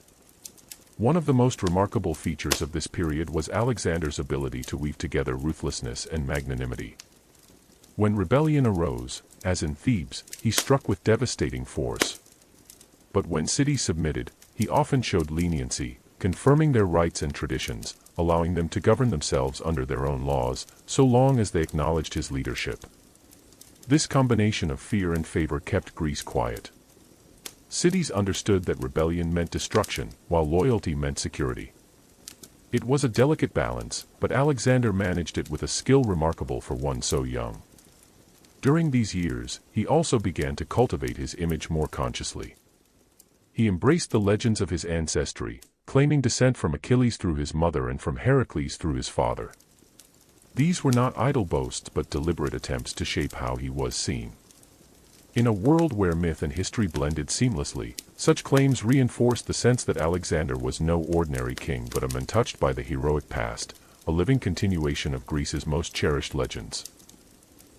One of the most remarkable features of this period was Alexander's ability to weave together ruthlessness and magnanimity. When rebellion arose, as in Thebes, he struck with devastating force. But when cities submitted, he often showed leniency, confirming their rights and traditions, allowing them to govern themselves under their own laws, so long as they acknowledged his leadership. This combination of fear and favor kept Greece quiet. Cities understood that rebellion meant destruction, while loyalty meant security. It was a delicate balance, but Alexander managed it with a skill remarkable for one so young. During these years, he also began to cultivate his image more consciously. He embraced the legends of his ancestry, claiming descent from Achilles through his mother and from Heracles through his father. These were not idle boasts but deliberate attempts to shape how he was seen. In a world where myth and history blended seamlessly, Such claims reinforced the sense that Alexander was no ordinary king but a man touched by the heroic past, a living continuation of Greece's most cherished legends.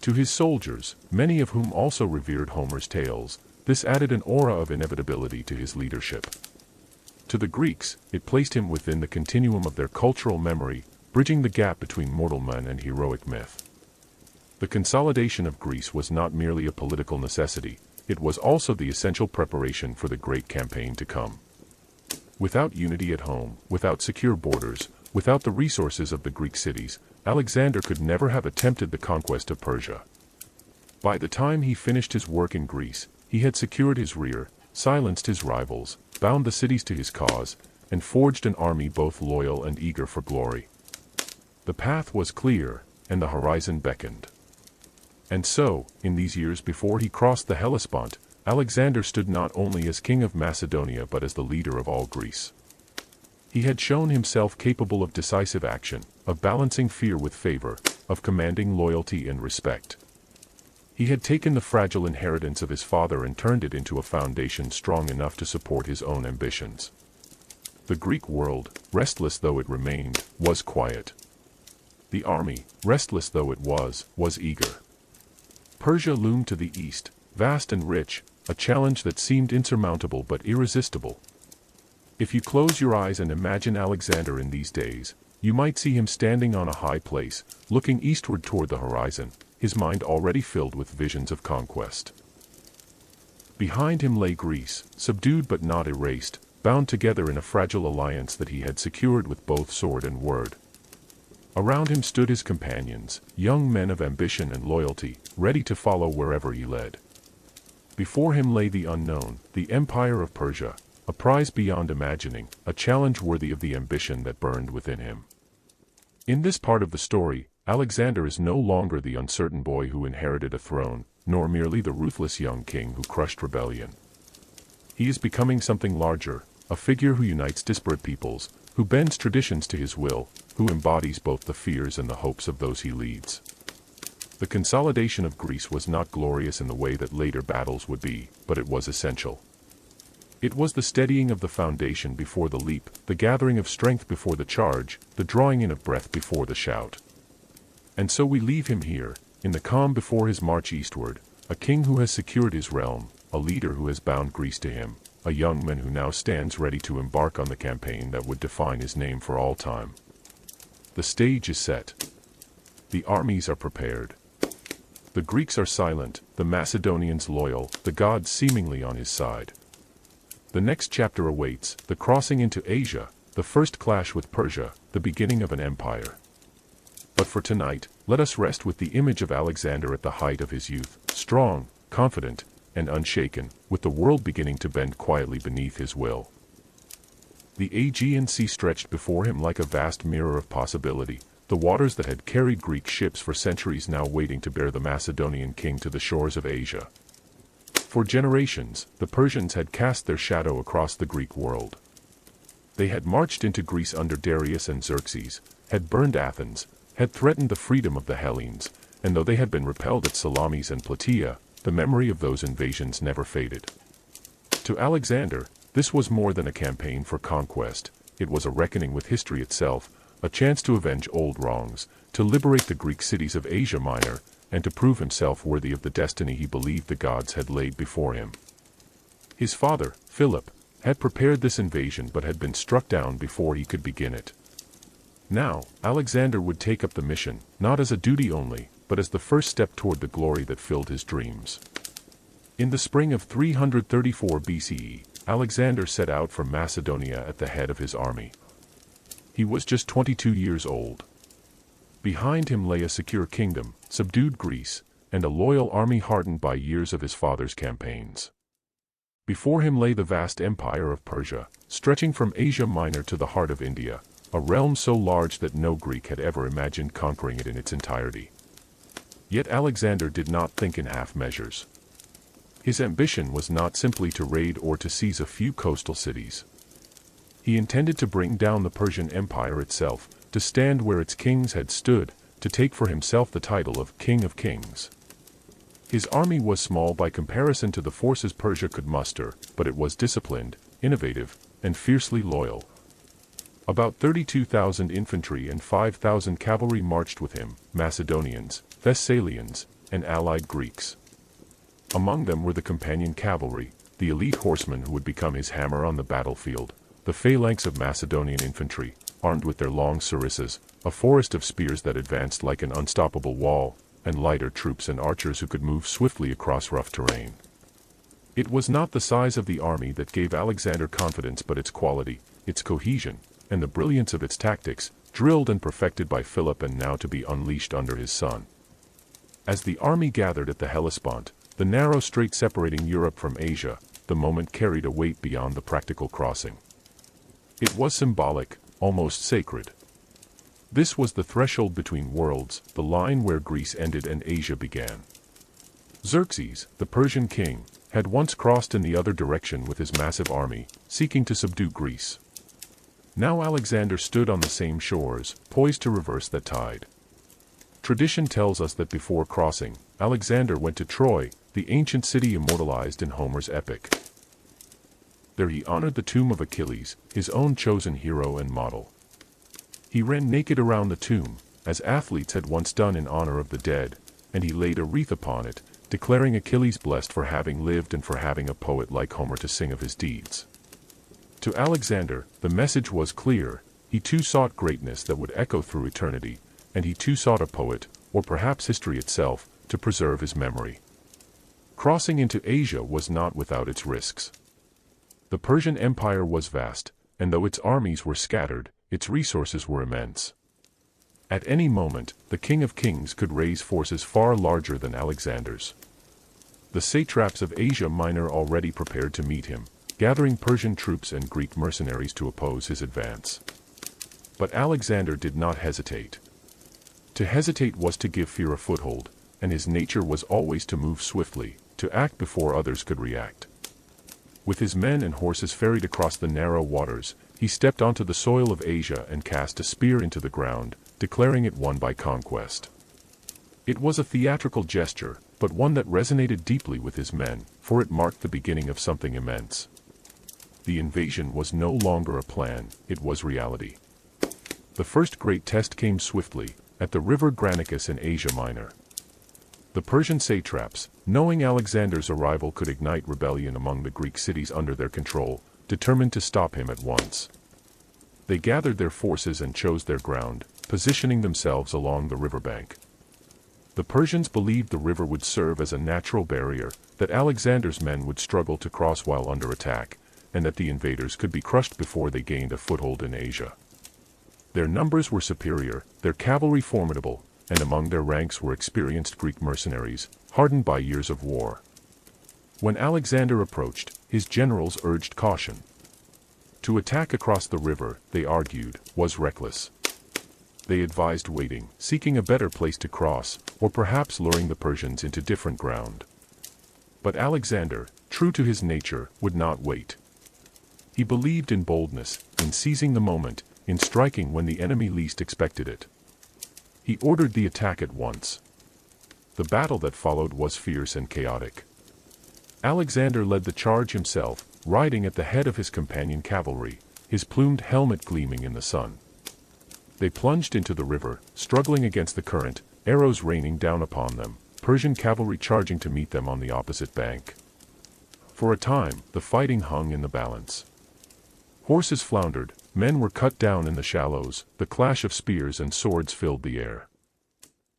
To his soldiers, many of whom also revered Homer's tales, this added an aura of inevitability to his leadership. To the Greeks, it placed him within the continuum of their cultural memory, bridging the gap between mortal man and heroic myth. The consolidation of Greece was not merely a political necessity, it was also the essential preparation for the great campaign to come. Without unity at home, without secure borders, without the resources of the Greek cities, Alexander could never have attempted the conquest of Persia. By the time he finished his work in Greece, he had secured his rear, silenced his rivals, bound the cities to his cause, and forged an army both loyal and eager for glory. The path was clear, and the horizon beckoned. And so, in these years before he crossed the Hellespont, Alexander stood not only as king of Macedonia but as the leader of all Greece. He had shown himself capable of decisive action, of balancing fear with favor, of commanding loyalty and respect. He had taken the fragile inheritance of his father and turned it into a foundation strong enough to support his own ambitions. The Greek world, restless though it remained, was quiet. The army, restless though it was eager. Persia loomed to the east, vast and rich, a challenge that seemed insurmountable but irresistible. If you close your eyes and imagine Alexander in these days, you might see him standing on a high place, looking eastward toward the horizon, his mind already filled with visions of conquest. Behind him lay Greece, subdued but not erased, bound together in a fragile alliance that he had secured with both sword and word. Around him stood his companions, young men of ambition and loyalty, ready to follow wherever he led. Before him lay the unknown, the empire of Persia, a prize beyond imagining, a challenge worthy of the ambition that burned within him. In this part of the story, Alexander is no longer the uncertain boy who inherited a throne, nor merely the ruthless young king who crushed rebellion. He is becoming something larger, a figure who unites disparate peoples, who bends traditions to his will, who embodies both the fears and the hopes of those he leads. The consolidation of Greece was not glorious in the way that later battles would be, but it was essential. It was the steadying of the foundation before the leap, the gathering of strength before the charge, the drawing in of breath before the shout. And so we leave him here, in the calm before his march eastward, a king who has secured his realm, a leader who has bound Greece to him, a young man who now stands ready to embark on the campaign that would define his name for all time. The stage is set. The armies are prepared. The Greeks are silent, the Macedonians loyal, the gods seemingly on his side. The next chapter awaits, the crossing into Asia, the first clash with Persia, the beginning of an empire. But for tonight, let us rest with the image of Alexander at the height of his youth, strong, confident, and unshaken, with the world beginning to bend quietly beneath his will. The Aegean Sea stretched before him like a vast mirror of possibility, the waters that had carried Greek ships for centuries now waiting to bear the Macedonian king to the shores of Asia. For generations, the Persians had cast their shadow across the Greek world. They had marched into Greece under Darius and Xerxes, had burned Athens, had threatened the freedom of the Hellenes, and though they had been repelled at Salamis and Plataea, the memory of those invasions never faded. To Alexander, this was more than a campaign for conquest, it was a reckoning with history itself, a chance to avenge old wrongs, to liberate the Greek cities of Asia Minor, and to prove himself worthy of the destiny he believed the gods had laid before him. His father, Philip, had prepared this invasion but had been struck down before he could begin it. Now, Alexander would take up the mission, not as a duty only, but as the first step toward the glory that filled his dreams. In the spring of 334 BCE, Alexander set out from Macedonia at the head of his army. He was just 22 years old. Behind him lay a secure kingdom, subdued Greece, and a loyal army hardened by years of his father's campaigns. Before him lay the vast empire of Persia, stretching from Asia Minor to the heart of India, a realm so large that no Greek had ever imagined conquering it in its entirety. Yet Alexander did not think in half measures. His ambition was not simply to raid or to seize a few coastal cities. He intended to bring down the Persian Empire itself, to stand where its kings had stood, to take for himself the title of King of Kings. His army was small by comparison to the forces Persia could muster, but it was disciplined, innovative, and fiercely loyal. About 32,000 infantry and 5,000 cavalry marched with him, Macedonians, Thessalians, and allied Greeks. Among them were the companion cavalry, the elite horsemen who would become his hammer on the battlefield, the phalanx of Macedonian infantry, armed with their long sarissas, a forest of spears that advanced like an unstoppable wall, and lighter troops and archers who could move swiftly across rough terrain. It was not the size of the army that gave Alexander confidence but its quality, its cohesion, and the brilliance of its tactics, drilled and perfected by Philip and now to be unleashed under his son. As the army gathered at the Hellespont, the narrow strait separating Europe from Asia, the moment carried a weight beyond the practical crossing. It was symbolic, almost sacred. This was the threshold between worlds, the line where Greece ended and Asia began. Xerxes, the Persian king, had once crossed in the other direction with his massive army, seeking to subdue Greece. Now Alexander stood on the same shores, poised to reverse that tide. Tradition tells us that before crossing, Alexander went to Troy, the ancient city immortalized in Homer's epic. There he honored the tomb of Achilles, his own chosen hero and model. He ran naked around the tomb, as athletes had once done in honor of the dead, and he laid a wreath upon it, declaring Achilles blessed for having lived and for having a poet like Homer to sing of his deeds. To Alexander, the message was clear: he too sought greatness that would echo through eternity, and he too sought a poet, or perhaps history itself, to preserve his memory. Crossing into Asia was not without its risks. The Persian Empire was vast, and though its armies were scattered, its resources were immense. At any moment, the King of Kings could raise forces far larger than Alexander's. The satraps of Asia Minor already prepared to meet him, gathering Persian troops and Greek mercenaries to oppose his advance. But Alexander did not hesitate. To hesitate was to give fear a foothold, and his nature was always to move swiftly, to act before others could react. With his men and horses ferried across the narrow waters, he stepped onto the soil of Asia and cast a spear into the ground, declaring it won by conquest. It was a theatrical gesture, but one that resonated deeply with his men, for it marked the beginning of something immense. The invasion was no longer a plan, it was reality. The first great test came swiftly, at the river Granicus in Asia Minor. The Persian satraps, knowing Alexander's arrival could ignite rebellion among the Greek cities under their control, determined to stop him at once. They gathered their forces and chose their ground, positioning themselves along the riverbank. The Persians believed the river would serve as a natural barrier, that Alexander's men would struggle to cross while under attack, and that the invaders could be crushed before they gained a foothold in Asia. Their numbers were superior, their cavalry formidable, and among their ranks were experienced Greek mercenaries, hardened by years of war. When Alexander approached, his generals urged caution. To attack across the river, they argued, was reckless. They advised waiting, seeking a better place to cross, or perhaps luring the Persians into different ground. But Alexander, true to his nature, would not wait. He believed in boldness, in seizing the moment, in striking when the enemy least expected it. He ordered the attack at once. The battle that followed was fierce and chaotic. Alexander led the charge himself, riding at the head of his companion cavalry, his plumed helmet gleaming in the sun. They plunged into the river, struggling against the current, arrows raining down upon them, Persian cavalry charging to meet them on the opposite bank. For a time, the fighting hung in the balance. Horses floundered, men were cut down in the shallows, the clash of spears and swords filled the air.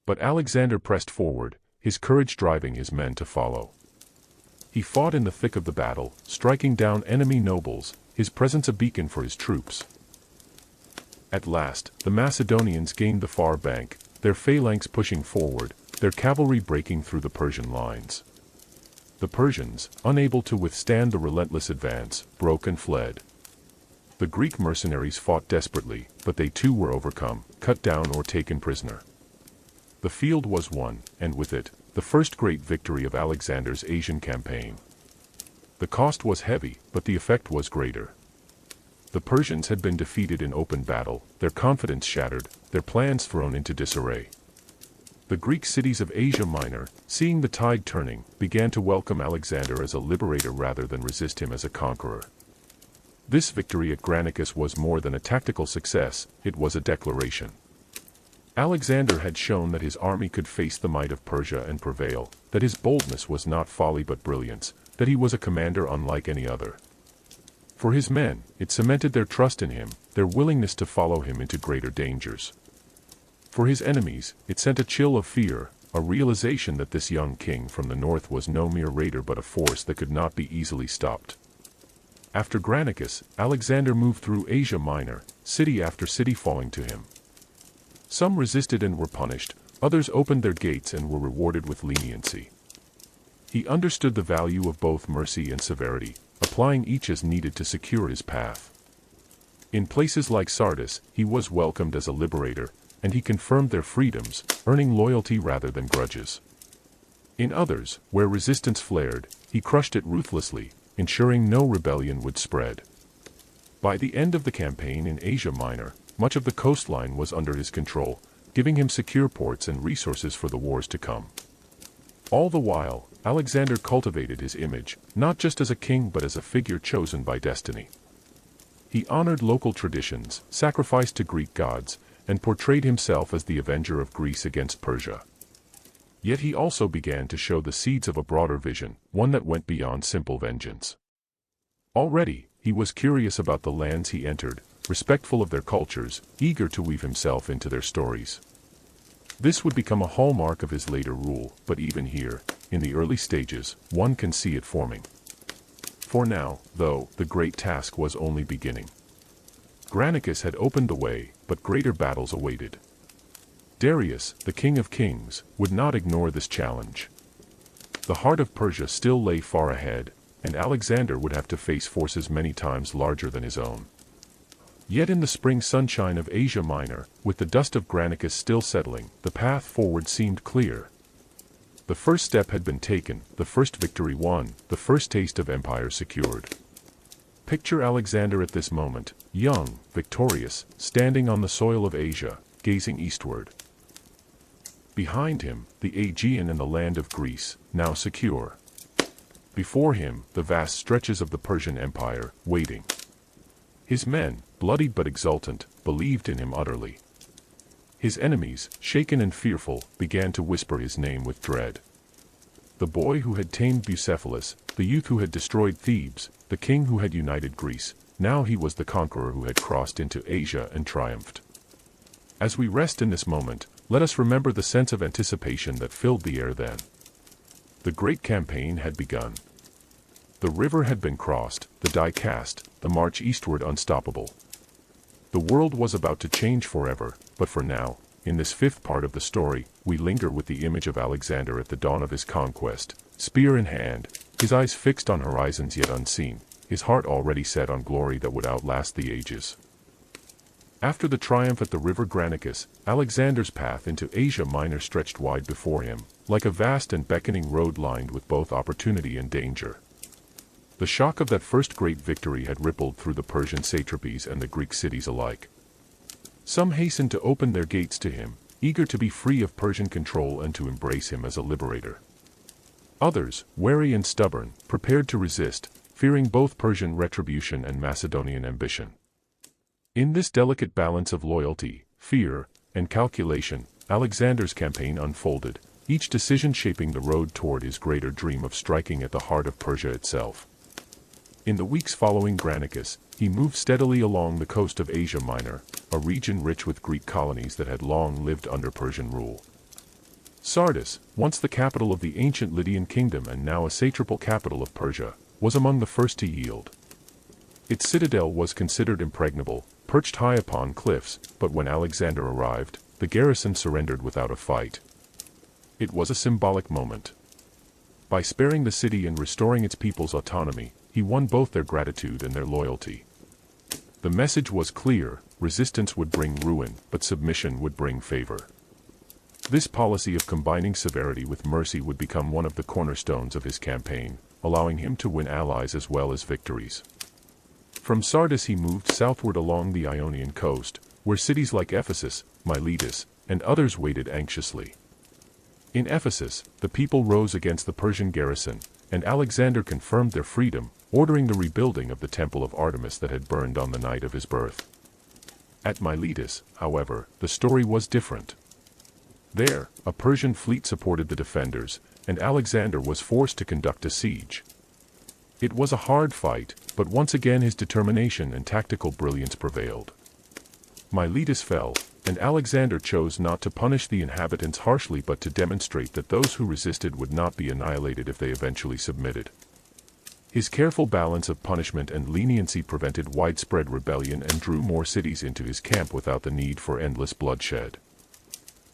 But Alexander pressed forward, his courage driving his men to follow. He fought in the thick of the battle, striking down enemy nobles, his presence a beacon for his troops. At last, the Macedonians gained the far bank, their phalanx pushing forward, their cavalry breaking through the Persian lines. The Persians, unable to withstand the relentless advance, broke and fled. The Greek mercenaries fought desperately, but they too were overcome, cut down or taken prisoner. The field was won, and with it, the first great victory of Alexander's Asian campaign. The cost was heavy, but the effect was greater. The Persians had been defeated in open battle, their confidence shattered, their plans thrown into disarray. The Greek cities of Asia Minor, seeing the tide turning, began to welcome Alexander as a liberator rather than resist him as a conqueror. This victory at Granicus was more than a tactical success, it was a declaration. Alexander had shown that his army could face the might of Persia and prevail, that his boldness was not folly but brilliance, that he was a commander unlike any other. For his men, it cemented their trust in him, their willingness to follow him into greater dangers. For his enemies, it sent a chill of fear, a realization that this young king from the north was no mere raider but a force that could not be easily stopped. After Granicus, Alexander moved through Asia Minor, city after city falling to him. Some resisted and were punished, others opened their gates and were rewarded with leniency. He understood the value of both mercy and severity, applying each as needed to secure his path. In places like Sardis, he was welcomed as a liberator, and he confirmed their freedoms, earning loyalty rather than grudges. In others, where resistance flared, he crushed it ruthlessly, ensuring no rebellion would spread. By the end of the campaign in Asia Minor, much of the coastline was under his control, giving him secure ports and resources for the wars to come. All the while, Alexander cultivated his image, not just as a king but as a figure chosen by destiny. He honored local traditions, sacrificed to Greek gods, and portrayed himself as the avenger of Greece against Persia. Yet he also began to show the seeds of a broader vision, one that went beyond simple vengeance. Already, he was curious about the lands he entered, respectful of their cultures, eager to weave himself into their stories. This would become a hallmark of his later rule, but even here, in the early stages, one can see it forming. For now, though, the great task was only beginning. Granicus had opened the way, but greater battles awaited. Darius, the king of kings, would not ignore this challenge. The heart of Persia still lay far ahead, and Alexander would have to face forces many times larger than his own. Yet in the spring sunshine of Asia Minor, with the dust of Granicus still settling, the path forward seemed clear. The first step had been taken, the first victory won, the first taste of empire secured. Picture Alexander at this moment, young, victorious, standing on the soil of Asia, gazing eastward. Behind him, the Aegean and the land of Greece, now secure. Before him, the vast stretches of the Persian Empire, waiting. His men, bloodied but exultant, believed in him utterly. His enemies, shaken and fearful, began to whisper his name with dread. The boy who had tamed Bucephalus, the youth who had destroyed Thebes, the king who had united Greece, now he was the conqueror who had crossed into Asia and triumphed. As we rest in this moment, let us remember the sense of anticipation that filled the air then. The great campaign had begun. The river had been crossed, the die cast, the march eastward unstoppable. The world was about to change forever, but for now, in this fifth part of the story, we linger with the image of Alexander at the dawn of his conquest, spear in hand, his eyes fixed on horizons yet unseen, his heart already set on glory that would outlast the ages. After the triumph at the river Granicus, Alexander's path into Asia Minor stretched wide before him, like a vast and beckoning road lined with both opportunity and danger. The shock of that first great victory had rippled through the Persian satrapies and the Greek cities alike. Some hastened to open their gates to him, eager to be free of Persian control and to embrace him as a liberator. Others, wary and stubborn, prepared to resist, fearing both Persian retribution and Macedonian ambition. In this delicate balance of loyalty, fear, and calculation, Alexander's campaign unfolded, each decision shaping the road toward his greater dream of striking at the heart of Persia itself. In the weeks following Granicus, he moved steadily along the coast of Asia Minor, a region rich with Greek colonies that had long lived under Persian rule. Sardis, once the capital of the ancient Lydian kingdom and now a satrapal capital of Persia, was among the first to yield. Its citadel was considered impregnable, perched high upon cliffs, but when Alexander arrived, the garrison surrendered without a fight. It was a symbolic moment. By sparing the city and restoring its people's autonomy, he won both their gratitude and their loyalty. The message was clear: resistance would bring ruin, but submission would bring favor. This policy of combining severity with mercy would become one of the cornerstones of his campaign, allowing him to win allies as well as victories. From Sardis he moved southward along the Ionian coast, where cities like Ephesus, Miletus, and others waited anxiously. In Ephesus, the people rose against the Persian garrison, and Alexander confirmed their freedom, ordering the rebuilding of the temple of Artemis that had burned on the night of his birth. At Miletus, however, the story was different. There, a Persian fleet supported the defenders, and Alexander was forced to conduct a siege. It was a hard fight, but once again his determination and tactical brilliance prevailed. Miletus fell, and Alexander chose not to punish the inhabitants harshly but to demonstrate that those who resisted would not be annihilated if they eventually submitted. His careful balance of punishment and leniency prevented widespread rebellion and drew more cities into his camp without the need for endless bloodshed.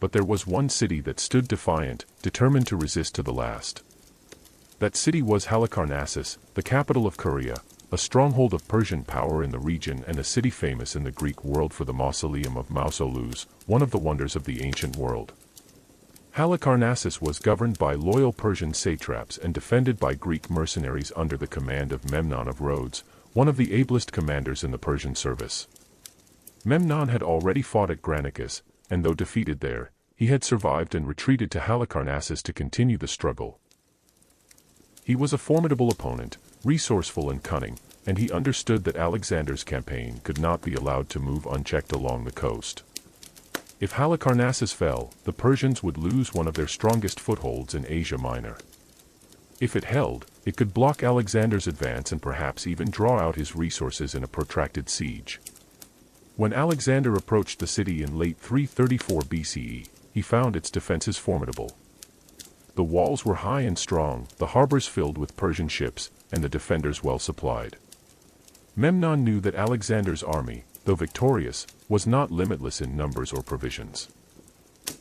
But there was one city that stood defiant, determined to resist to the last. That city was Halicarnassus, the capital of Caria, a stronghold of Persian power in the region and a city famous in the Greek world for the mausoleum of Mausolus, one of the wonders of the ancient world. Halicarnassus was governed by loyal Persian satraps and defended by Greek mercenaries under the command of Memnon of Rhodes, one of the ablest commanders in the Persian service. Memnon had already fought at Granicus, and though defeated there, he had survived and retreated to Halicarnassus to continue the struggle. He was a formidable opponent, resourceful and cunning, and he understood that Alexander's campaign could not be allowed to move unchecked along the coast. If Halicarnassus fell, the Persians would lose one of their strongest footholds in Asia Minor. If it held, it could block Alexander's advance and perhaps even draw out his resources in a protracted siege. When Alexander approached the city in late 334 BCE, he found its defenses formidable. The walls were high and strong, the harbors filled with Persian ships, and the defenders well supplied. Memnon knew that Alexander's army, though victorious, was not limitless in numbers or provisions.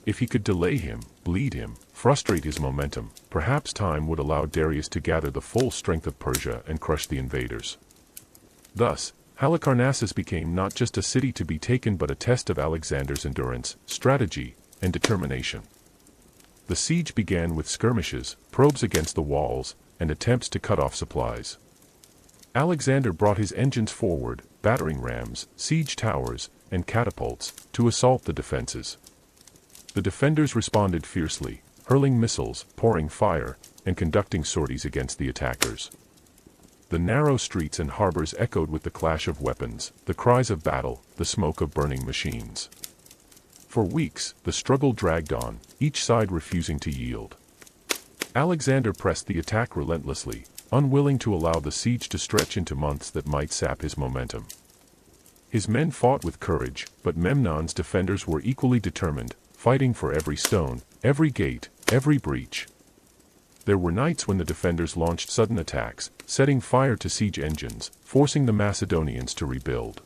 If he could delay him, bleed him, frustrate his momentum, perhaps time would allow Darius to gather the full strength of Persia and crush the invaders. Thus, Halicarnassus became not just a city to be taken but a test of Alexander's endurance, strategy, and determination. The siege began with skirmishes, probes against the walls, and attempts to cut off supplies. Alexander brought his engines forward, battering rams, siege towers, and catapults, to assault the defenses. The defenders responded fiercely, hurling missiles, pouring fire, and conducting sorties against the attackers. The narrow streets and harbors echoed with the clash of weapons, the cries of battle, the smoke of burning machines. For weeks, the struggle dragged on, each side refusing to yield. Alexander pressed the attack relentlessly, unwilling to allow the siege to stretch into months that might sap his momentum. His men fought with courage, but Memnon's defenders were equally determined, fighting for every stone, every gate, every breach. There were nights when the defenders launched sudden attacks, setting fire to siege engines, forcing the Macedonians to rebuild.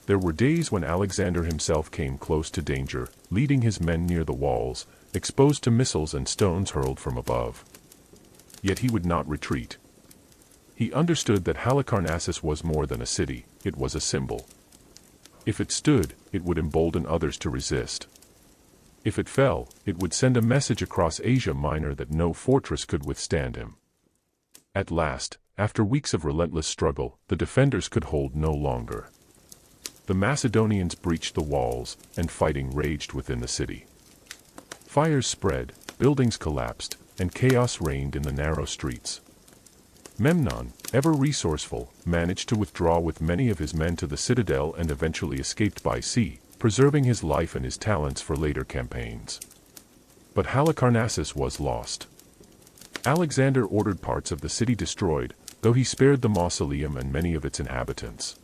There were days when Alexander himself came close to danger, leading his men near the walls, exposed to missiles and stones hurled from above. Yet he would not retreat. He understood that Halicarnassus was more than a city, it was a symbol. If it stood, it would embolden others to resist. If it fell, it would send a message across Asia Minor that no fortress could withstand him. At last, after weeks of relentless struggle, the defenders could hold no longer. The Macedonians breached the walls, and fighting raged within the city. Fires spread, buildings collapsed, and chaos reigned in the narrow streets. Memnon, ever resourceful, managed to withdraw with many of his men to the citadel and eventually escaped by sea, preserving his life and his talents for later campaigns. But Halicarnassus was lost. Alexander ordered parts of the city destroyed, though he spared the mausoleum and many of its inhabitants.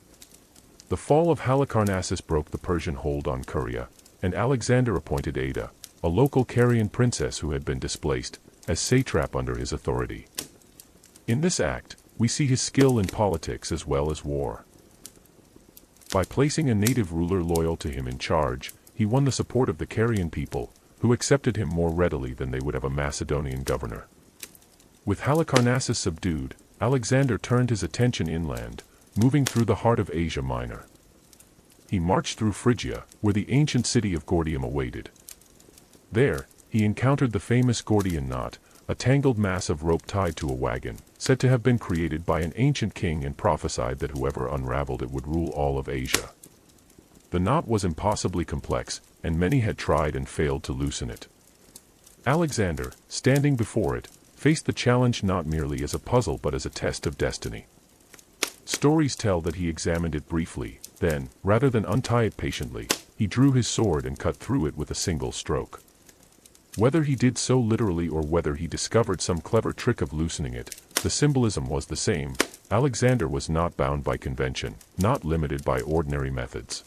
The fall of Halicarnassus broke the Persian hold on Caria, and Alexander appointed Ada, a local Carian princess who had been displaced, as satrap under his authority. In this act, we see his skill in politics as well as war. By placing a native ruler loyal to him in charge, he won the support of the Carian people, who accepted him more readily than they would have a Macedonian governor. With Halicarnassus subdued, Alexander turned his attention inland, moving through the heart of Asia Minor. He marched through Phrygia, where the ancient city of Gordium awaited. There, he encountered the famous Gordian knot, a tangled mass of rope tied to a wagon, said to have been created by an ancient king and prophesied that whoever unraveled it would rule all of Asia. The knot was impossibly complex, and many had tried and failed to loosen it. Alexander, standing before it, faced the challenge not merely as a puzzle but as a test of destiny. Stories tell that he examined it briefly, then, rather than untie it patiently, he drew his sword and cut through it with a single stroke. Whether he did so literally or whether he discovered some clever trick of loosening it, the symbolism was the same. Alexander was not bound by convention, not limited by ordinary methods.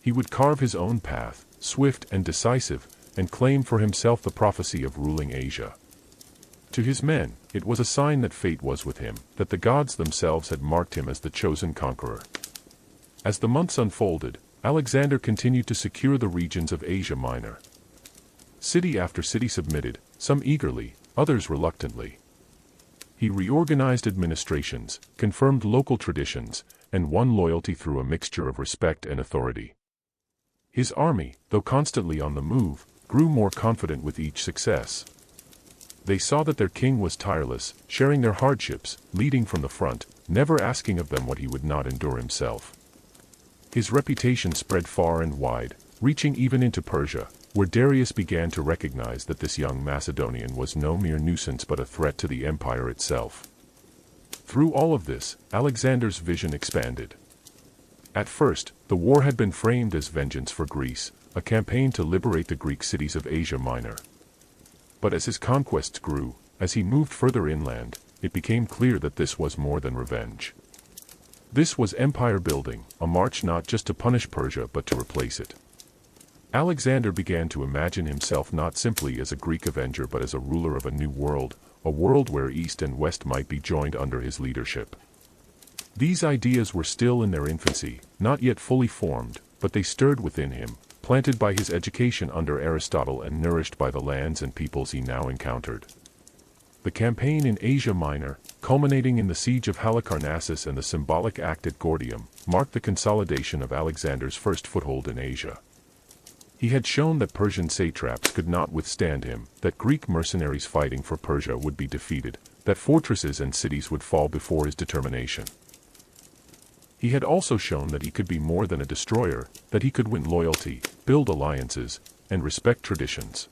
He would carve his own path, swift and decisive, and claim for himself the prophecy of ruling Asia. To his men, it was a sign that fate was with him, that the gods themselves had marked him as the chosen conqueror. As the months unfolded, Alexander continued to secure the regions of Asia Minor. City after city submitted, some eagerly, others reluctantly. He reorganized administrations, confirmed local traditions, and won loyalty through a mixture of respect and authority. His army, though constantly on the move, grew more confident with each success. They saw that their king was tireless, sharing their hardships, leading from the front, never asking of them what he would not endure himself. His reputation spread far and wide, reaching even into Persia, where Darius began to recognize that this young Macedonian was no mere nuisance but a threat to the empire itself. Through all of this, Alexander's vision expanded. At first, the war had been framed as vengeance for Greece, a campaign to liberate the Greek cities of Asia Minor. But as his conquests grew, as he moved further inland, it became clear that this was more than revenge. This was empire building, a march not just to punish Persia but to replace it. Alexander began to imagine himself not simply as a Greek avenger but as a ruler of a new world, a world where East and West might be joined under his leadership. These ideas were still in their infancy, not yet fully formed, but they stirred within him, planted by his education under Aristotle and nourished by the lands and peoples he now encountered. The campaign in Asia Minor, culminating in the siege of Halicarnassus and the symbolic act at Gordium, marked the consolidation of Alexander's first foothold in Asia. He had shown that Persian satraps could not withstand him, that Greek mercenaries fighting for Persia would be defeated, that fortresses and cities would fall before his determination. He had also shown that he could be more than a destroyer, that he could win loyalty, build alliances, and respect traditions.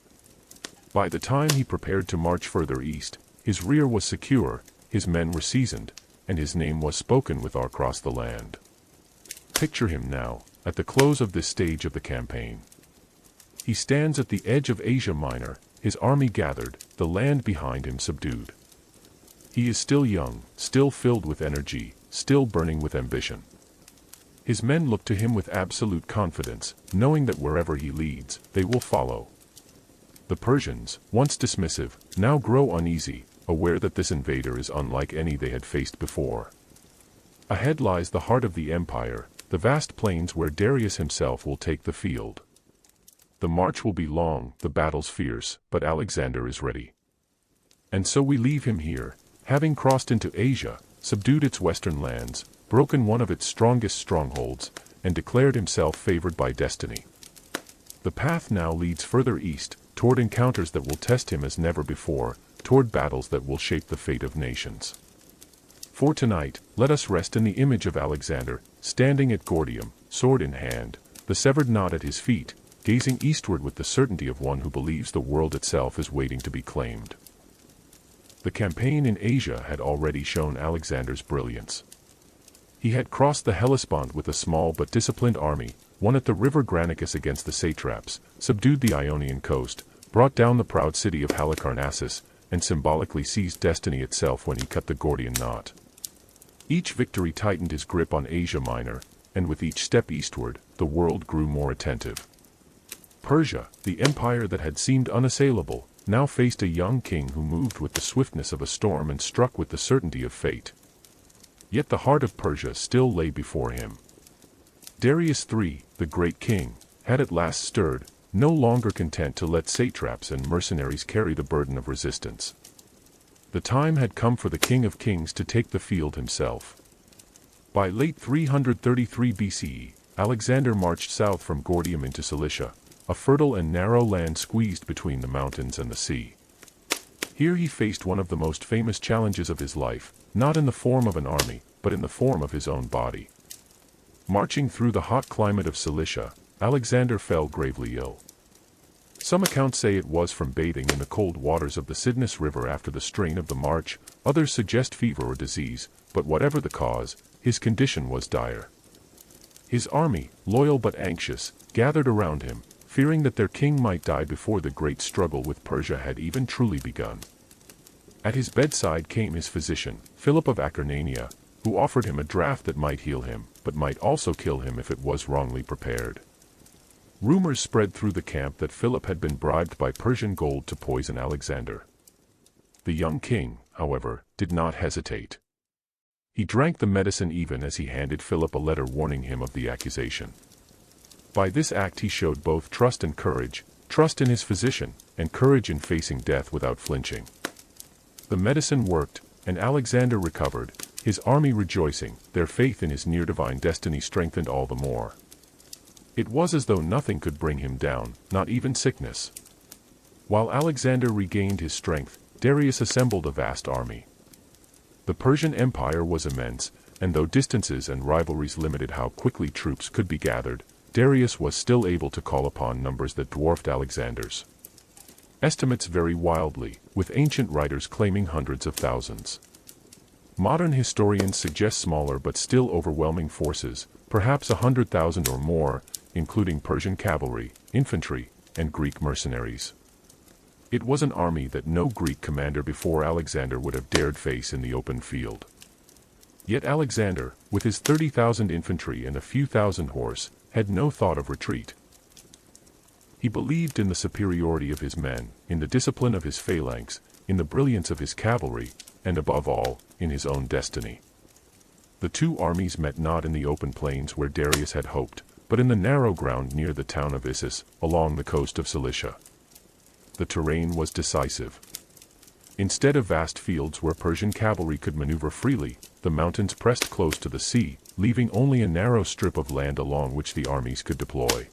By the time he prepared to march further east, his rear was secure, his men were seasoned, and his name was spoken with across the land. Picture him now, at the close of this stage of the campaign. He stands at the edge of Asia Minor, his army gathered, the land behind him subdued. He is still young, still filled with energy, still burning with ambition. His men look to him with absolute confidence, knowing that wherever he leads, they will follow. The Persians, once dismissive, now grow uneasy, aware that this invader is unlike any they had faced before. Ahead lies the heart of the empire, the vast plains where Darius himself will take the field. The march will be long, the battles fierce, but Alexander is ready. And so we leave him here, having crossed into Asia, subdued its western lands, broken one of its strongest strongholds, and declared himself favored by destiny. The path now leads further east, toward encounters that will test him as never before, toward battles that will shape the fate of nations. For tonight, let us rest in the image of Alexander, standing at Gordium, sword in hand, the severed knot at his feet, gazing eastward with the certainty of one who believes the world itself is waiting to be claimed. The campaign in Asia had already shown Alexander's brilliance. He had crossed the Hellespont with a small but disciplined army, won at the river Granicus against the satraps, subdued the Ionian coast, brought down the proud city of Halicarnassus, and symbolically seized destiny itself when he cut the Gordian knot. Each victory tightened his grip on Asia Minor, and with each step eastward, the world grew more attentive. Persia, the empire that had seemed unassailable, now faced a young king who moved with the swiftness of a storm and struck with the certainty of fate. Yet the heart of Persia still lay before him. Darius III, the great king, had at last stirred, no longer content to let satraps and mercenaries carry the burden of resistance. The time had come for the King of Kings to take the field himself. By late 333 BCE, Alexander marched south from Gordium into Cilicia, a fertile and narrow land squeezed between the mountains and the sea. Here he faced one of the most famous challenges of his life, not in the form of an army, but in the form of his own body. Marching through the hot climate of Cilicia, Alexander fell gravely ill. Some accounts say it was from bathing in the cold waters of the Cydnus River after the strain of the march, others suggest fever or disease, but whatever the cause, his condition was dire. His army, loyal but anxious, gathered around him, fearing that their king might die before the great struggle with Persia had even truly begun. At his bedside came his physician, Philip of Acarnania, who offered him a draught that might heal him, but might also kill him if it was wrongly prepared. Rumors spread through the camp that Philip had been bribed by Persian gold to poison Alexander. The young king, however, did not hesitate. He drank the medicine even as he handed Philip a letter warning him of the accusation. By this act he showed both trust and courage, trust in his physician, and courage in facing death without flinching. The medicine worked, and Alexander recovered, his army rejoicing, their faith in his near-divine destiny strengthened all the more. It was as though nothing could bring him down, not even sickness. While Alexander regained his strength, Darius assembled a vast army. The Persian Empire was immense, and though distances and rivalries limited how quickly troops could be gathered, Darius was still able to call upon numbers that dwarfed Alexander's. Estimates vary wildly, with ancient writers claiming hundreds of thousands. Modern historians suggest smaller but still overwhelming forces, perhaps 100,000 or more, including Persian cavalry, infantry, and Greek mercenaries. It was an army that no Greek commander before Alexander would have dared face in the open field. Yet Alexander, with his 30,000 infantry and a few thousand horse, had no thought of retreat. He believed in the superiority of his men, in the discipline of his phalanx, in the brilliance of his cavalry, and above all, in his own destiny. The two armies met not in the open plains where Darius had hoped, but in the narrow ground near the town of Issus, along the coast of Cilicia. The terrain was decisive. Instead of vast fields where Persian cavalry could maneuver freely, the mountains pressed close to the sea, leaving only a narrow strip of land along which the armies could deploy.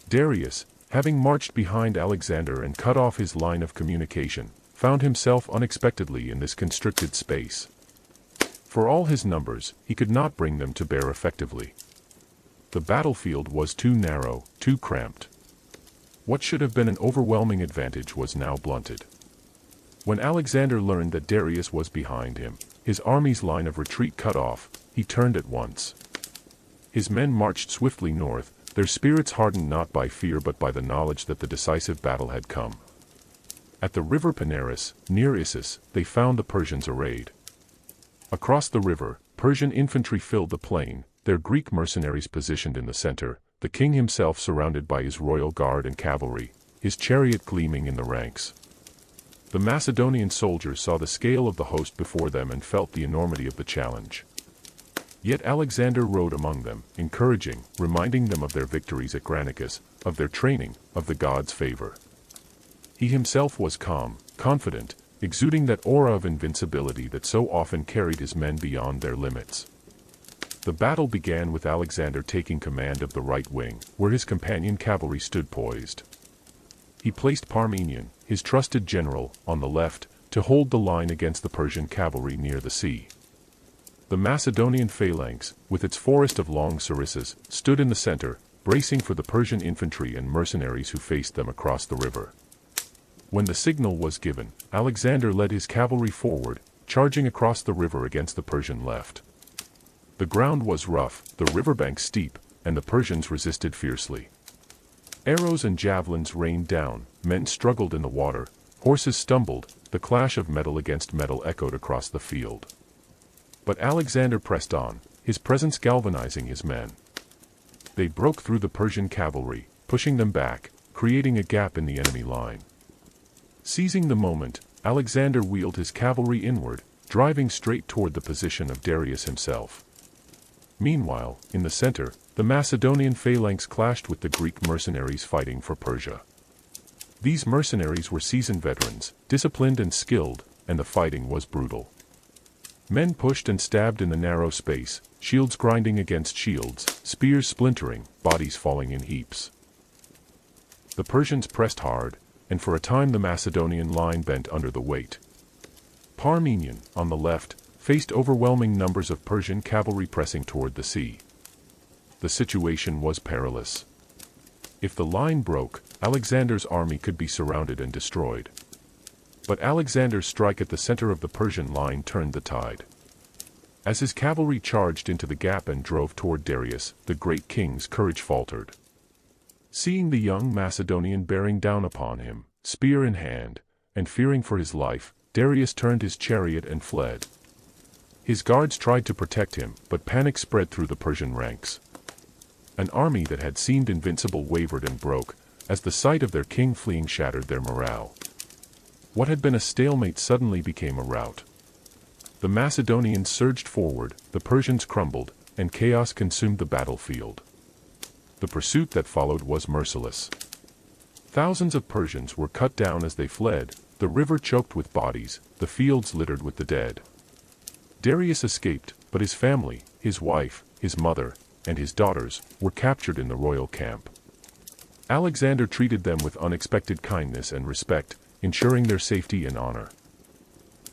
Darius, having marched behind Alexander and cut off his line of communication, found himself unexpectedly in this constricted space. For all his numbers, he could not bring them to bear effectively. The battlefield was too narrow, too cramped. What should have been an overwhelming advantage was now blunted. When Alexander learned that Darius was behind him, his army's line of retreat cut off, he turned at once. His men marched swiftly north, their spirits hardened not by fear but by the knowledge that the decisive battle had come. At the river Paneris, near Issus, they found the Persians arrayed. Across the river, Persian infantry filled the plain, their Greek mercenaries positioned in the center, the king himself surrounded by his royal guard and cavalry, his chariot gleaming in the ranks. The Macedonian soldiers saw the scale of the host before them and felt the enormity of the challenge. Yet Alexander rode among them, encouraging, reminding them of their victories at Granicus, of their training, of the gods' favor. He himself was calm, confident, exuding that aura of invincibility that so often carried his men beyond their limits. The battle began with Alexander taking command of the right wing, where his companion cavalry stood poised. He placed Parmenion, his trusted general, on the left, to hold the line against the Persian cavalry near the sea. The Macedonian phalanx, with its forest of long sarissas, stood in the center, bracing for the Persian infantry and mercenaries who faced them across the river. When the signal was given, Alexander led his cavalry forward, charging across the river against the Persian left. The ground was rough, the riverbank steep, and the Persians resisted fiercely. Arrows and javelins rained down, men struggled in the water, horses stumbled, the clash of metal against metal echoed across the field. But Alexander pressed on, his presence galvanizing his men. They broke through the Persian cavalry, pushing them back, creating a gap in the enemy line. Seizing the moment, Alexander wheeled his cavalry inward, driving straight toward the position of Darius himself. Meanwhile, in the center, the Macedonian phalanx clashed with the Greek mercenaries fighting for Persia. These mercenaries were seasoned veterans, disciplined and skilled, and the fighting was brutal. Men pushed and stabbed in the narrow space, shields grinding against shields, spears splintering, bodies falling in heaps. The Persians pressed hard, and for a time the Macedonian line bent under the weight. Parmenion, on the left, faced overwhelming numbers of Persian cavalry pressing toward the sea. The situation was perilous. If the line broke, Alexander's army could be surrounded and destroyed. But Alexander's strike at the center of the Persian line turned the tide. As his cavalry charged into the gap and drove toward Darius, the great king's courage faltered. Seeing the young Macedonian bearing down upon him, spear in hand, and fearing for his life, Darius turned his chariot and fled. His guards tried to protect him, but panic spread through the Persian ranks. An army that had seemed invincible wavered and broke, as the sight of their king fleeing shattered their morale. What had been a stalemate suddenly became a rout. The Macedonians surged forward, the Persians crumbled, and chaos consumed the battlefield. The pursuit that followed was merciless. Thousands of Persians were cut down as they fled, the river choked with bodies, the fields littered with the dead. Darius escaped, but his family, his wife, his mother, and his daughters, were captured in the royal camp. Alexander treated them with unexpected kindness and respect, ensuring their safety and honor.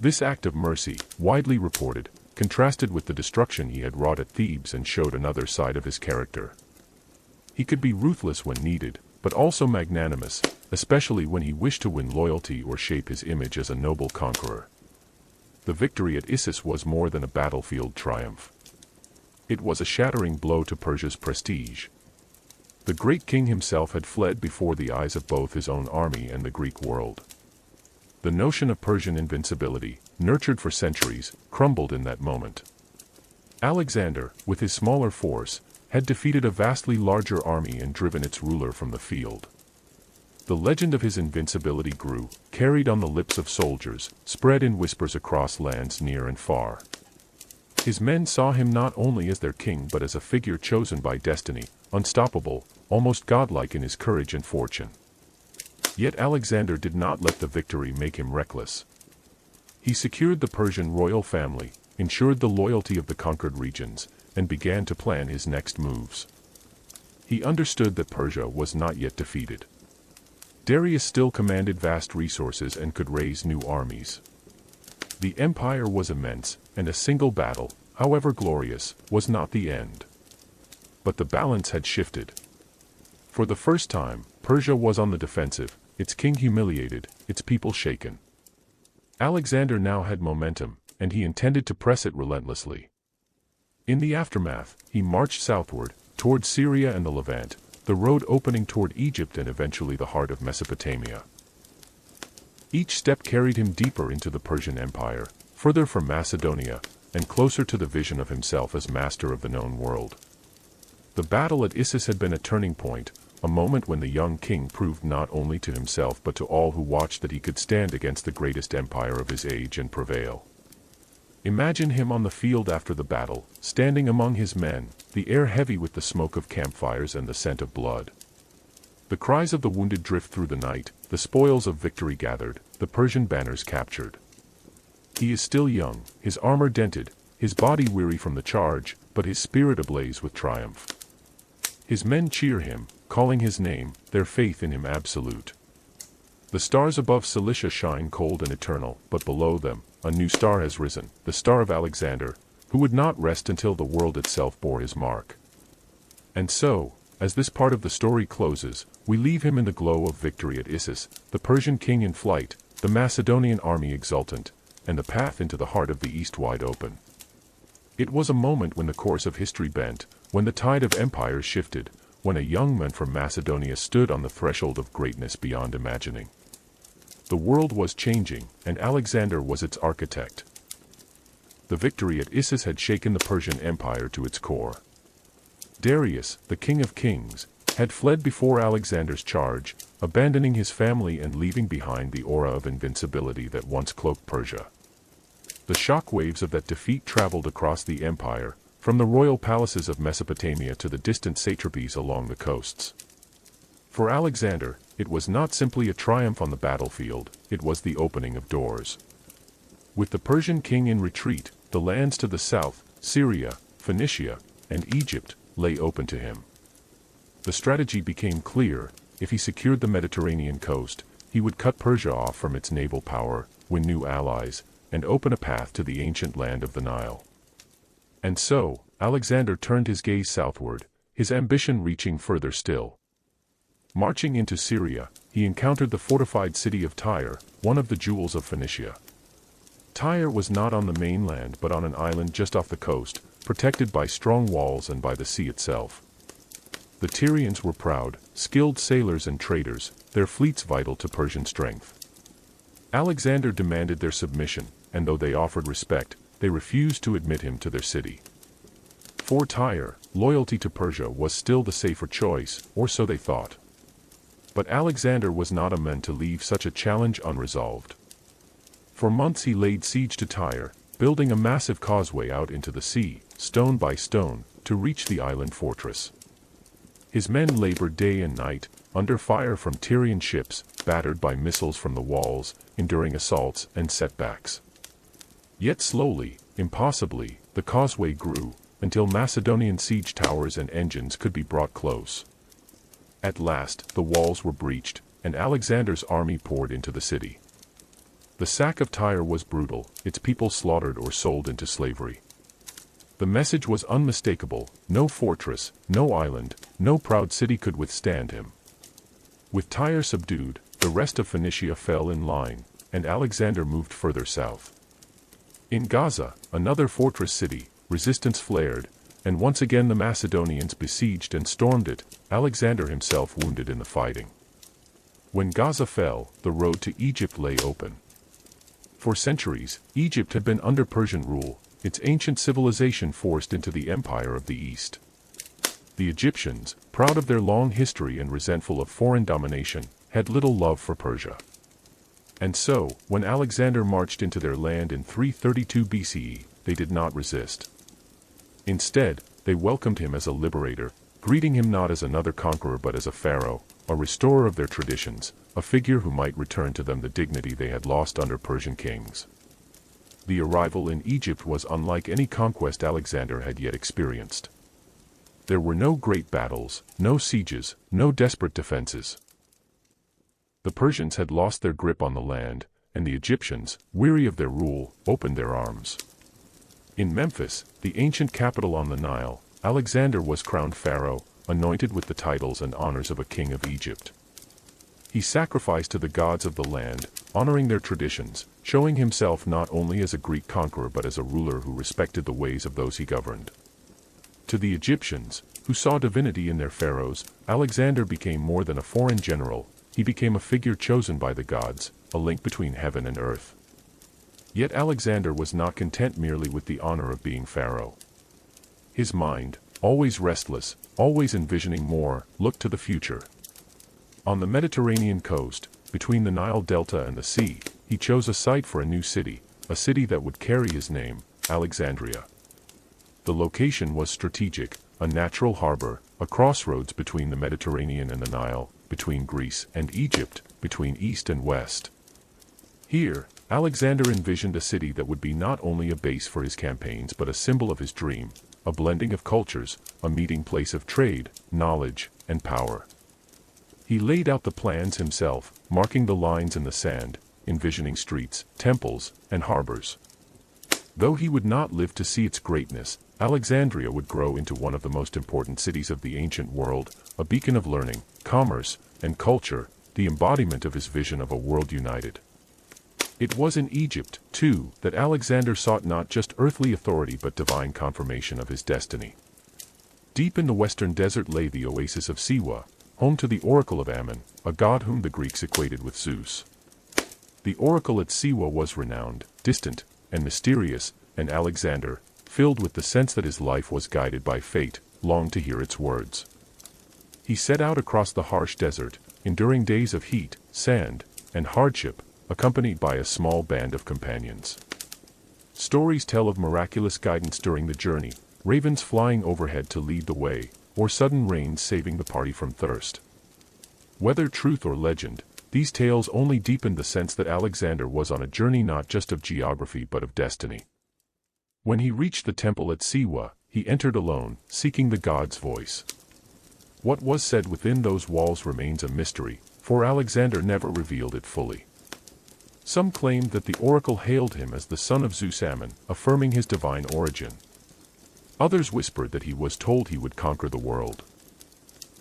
This act of mercy, widely reported, contrasted with the destruction he had wrought at Thebes and showed another side of his character. He could be ruthless when needed, but also magnanimous, especially when he wished to win loyalty or shape his image as a noble conqueror. The victory at Issus was more than a battlefield triumph. It was a shattering blow to Persia's prestige. The great king himself had fled before the eyes of both his own army and the Greek world. The notion of Persian invincibility, nurtured for centuries, crumbled in that moment. Alexander, with his smaller force, had defeated a vastly larger army and driven its ruler from the field. The legend of his invincibility grew, carried on the lips of soldiers, spread in whispers across lands near and far. His men saw him not only as their king but as a figure chosen by destiny, unstoppable, almost godlike in his courage and fortune. Yet Alexander did not let the victory make him reckless. He secured the Persian royal family, ensured the loyalty of the conquered regions, and began to plan his next moves. He understood that Persia was not yet defeated. Darius still commanded vast resources and could raise new armies. The empire was immense, and a single battle, however glorious, was not the end. But the balance had shifted. For the first time, Persia was on the defensive, its king humiliated, its people shaken. Alexander now had momentum, and he intended to press it relentlessly. In the aftermath, he marched southward, toward Syria and the Levant, the road opening toward Egypt and eventually the heart of Mesopotamia. Each step carried him deeper into the Persian Empire, further from Macedonia, and closer to the vision of himself as master of the known world. The battle at Issus had been a turning point, a moment when the young king proved not only to himself but to all who watched that he could stand against the greatest empire of his age and prevail. Imagine him on the field after the battle, standing among his men, the air heavy with the smoke of campfires and the scent of blood. The cries of the wounded drift through the night, the spoils of victory gathered, the Persian banners captured. He is still young, his armor dented, his body weary from the charge, but his spirit ablaze with triumph. His men cheer him, calling his name, their faith in him absolute. The stars above Cilicia shine cold and eternal, but below them, a new star has risen, the star of Alexander, who would not rest until the world itself bore his mark. And so, as this part of the story closes, we leave him in the glow of victory at Issus, the Persian king in flight, the Macedonian army exultant, and the path into the heart of the East wide open. It was a moment when the course of history bent, when the tide of empires shifted, when a young man from Macedonia stood on the threshold of greatness beyond imagining. The world was changing, and Alexander was its architect. The victory at Issus had shaken the Persian Empire to its core. Darius, the king of kings, had fled before Alexander's charge, abandoning his family and leaving behind the aura of invincibility that once cloaked Persia. The shock waves of that defeat traveled across the empire, from the royal palaces of Mesopotamia to the distant satrapies along the coasts. For Alexander, it was not simply a triumph on the battlefield, it was the opening of doors. With the Persian king in retreat, the lands to the south, Syria, Phoenicia, and Egypt, lay open to him. The strategy became clear: if he secured the Mediterranean coast, he would cut Persia off from its naval power, win new allies, and open a path to the ancient land of the Nile. And so, Alexander turned his gaze southward, his ambition reaching further still. Marching into Syria, he encountered the fortified city of Tyre, one of the jewels of Phoenicia. Tyre was not on the mainland but on an island just off the coast, protected by strong walls and by the sea itself. The Tyrians were proud, skilled sailors and traders, their fleets vital to Persian strength. Alexander demanded their submission, and though they offered respect, they refused to admit him to their city. For Tyre, loyalty to Persia was still the safer choice, or so they thought. But Alexander was not a man to leave such a challenge unresolved. For months he laid siege to Tyre, building a massive causeway out into the sea, stone by stone, to reach the island fortress. His men labored day and night, under fire from Tyrian ships, battered by missiles from the walls, enduring assaults and setbacks. Yet slowly, impossibly, the causeway grew, until Macedonian siege towers and engines could be brought close. At last, the walls were breached, and Alexander's army poured into the city. The sack of Tyre was brutal, its people slaughtered or sold into slavery. The message was unmistakable: no fortress, no island, no proud city could withstand him. With Tyre subdued, the rest of Phoenicia fell in line, and Alexander moved further south. In Gaza, another fortress city, resistance flared, and once again the Macedonians besieged and stormed it, Alexander himself wounded in the fighting. When Gaza fell, the road to Egypt lay open. For centuries, Egypt had been under Persian rule, its ancient civilization forced into the empire of the East. The Egyptians, proud of their long history and resentful of foreign domination, had little love for Persia. And so, when Alexander marched into their land in 332 BCE, they did not resist. Instead, they welcomed him as a liberator, greeting him not as another conqueror but as a pharaoh, a restorer of their traditions, a figure who might return to them the dignity they had lost under Persian kings. The arrival in Egypt was unlike any conquest Alexander had yet experienced. There were no great battles, no sieges, no desperate defenses. The Persians had lost their grip on the land, and the Egyptians, weary of their rule, opened their arms. In Memphis, the ancient capital on the Nile, Alexander was crowned pharaoh, anointed with the titles and honors of a king of Egypt. He sacrificed to the gods of the land, honoring their traditions, showing himself not only as a Greek conqueror but as a ruler who respected the ways of those he governed. To the Egyptians, who saw divinity in their pharaohs, Alexander became more than a foreign general. He became a figure chosen by the gods, a link between heaven and earth. Yet Alexander was not content merely with the honor of being pharaoh. His mind, always restless, always envisioning more, looked to the future. On the Mediterranean coast, between the Nile Delta and the sea, he chose a site for a new city, a city that would carry his name, Alexandria. The location was strategic, a natural harbor, a crossroads between the Mediterranean and the Nile, between Greece and Egypt, between East and West. Here, Alexander envisioned a city that would be not only a base for his campaigns but a symbol of his dream, a blending of cultures, a meeting place of trade, knowledge, and power. He laid out the plans himself, marking the lines in the sand, envisioning streets, temples, and harbors. Though he would not live to see its greatness, Alexandria would grow into one of the most important cities of the ancient world, a beacon of learning, commerce, and culture, the embodiment of his vision of a world united. It was in Egypt, too, that Alexander sought not just earthly authority but divine confirmation of his destiny. Deep in the western desert lay the oasis of Siwa, home to the oracle of Ammon, a god whom the Greeks equated with Zeus. The oracle at Siwa was renowned, distant, and mysterious, and Alexander, filled with the sense that his life was guided by fate, longed to hear its words. He set out across the harsh desert, enduring days of heat, sand, and hardship, accompanied by a small band of companions. Stories tell of miraculous guidance during the journey, ravens flying overhead to lead the way, or sudden rains saving the party from thirst. Whether truth or legend, these tales only deepened the sense that Alexander was on a journey not just of geography but of destiny. When he reached the temple at Siwa, he entered alone, seeking the god's voice. What was said within those walls remains a mystery, for Alexander never revealed it fully. Some claimed that the oracle hailed him as the son of Zeus Ammon, affirming his divine origin. Others whispered that he was told he would conquer the world.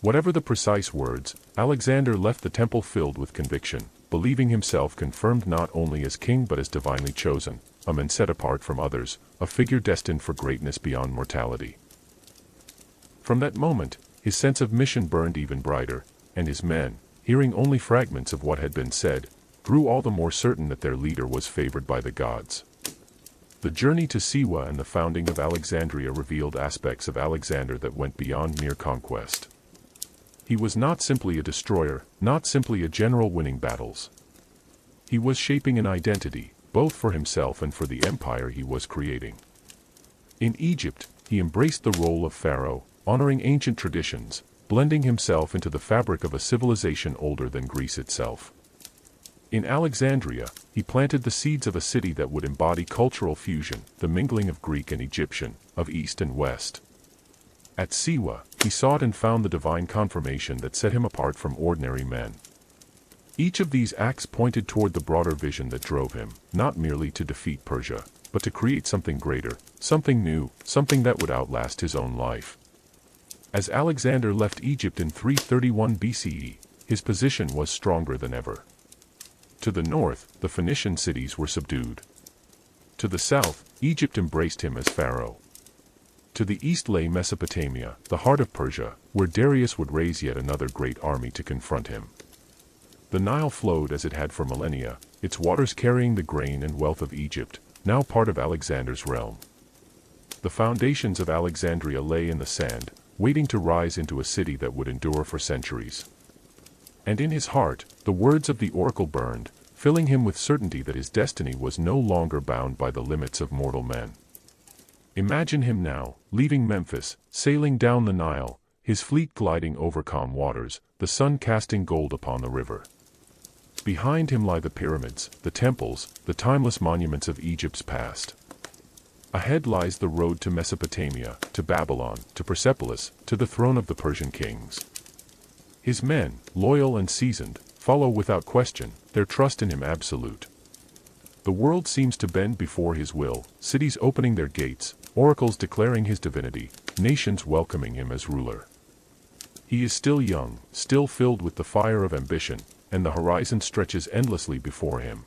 Whatever the precise words, Alexander left the temple filled with conviction, believing himself confirmed not only as king but as divinely chosen, a man set apart from others, a figure destined for greatness beyond mortality. From that moment, his sense of mission burned even brighter, and his men, hearing only fragments of what had been said, grew all the more certain that their leader was favored by the gods. The journey to Siwa and the founding of Alexandria revealed aspects of Alexander that went beyond mere conquest. He was not simply a destroyer, not simply a general winning battles. He was shaping an identity, both for himself and for the empire he was creating. In Egypt, he embraced the role of pharaoh, honoring ancient traditions, blending himself into the fabric of a civilization older than Greece itself. In Alexandria, he planted the seeds of a city that would embody cultural fusion, the mingling of Greek and Egyptian, of East and West. At Siwa, he sought and found the divine confirmation that set him apart from ordinary men. Each of these acts pointed toward the broader vision that drove him, not merely to defeat Persia, but to create something greater, something new, something that would outlast his own life. As Alexander left Egypt in 331 BCE, his position was stronger than ever. To the north, the Phoenician cities were subdued. To the south, Egypt embraced him as pharaoh. To the east lay Mesopotamia, the heart of Persia, where Darius would raise yet another great army to confront him. The Nile flowed as it had for millennia, its waters carrying the grain and wealth of Egypt, now part of Alexander's realm. The foundations of Alexandria lay in the sand, waiting to rise into a city that would endure for centuries. And in his heart, the words of the oracle burned, filling him with certainty that his destiny was no longer bound by the limits of mortal men. Imagine him now, leaving Memphis, sailing down the Nile, his fleet gliding over calm waters, the sun casting gold upon the river. Behind him lie the pyramids, the temples, the timeless monuments of Egypt's past. Ahead lies the road to Mesopotamia, to Babylon, to Persepolis, to the throne of the Persian kings. His men, loyal and seasoned, follow without question, their trust in him absolute. The world seems to bend before his will, cities opening their gates, oracles declaring his divinity, nations welcoming him as ruler. He is still young, still filled with the fire of ambition, and the horizon stretches endlessly before him.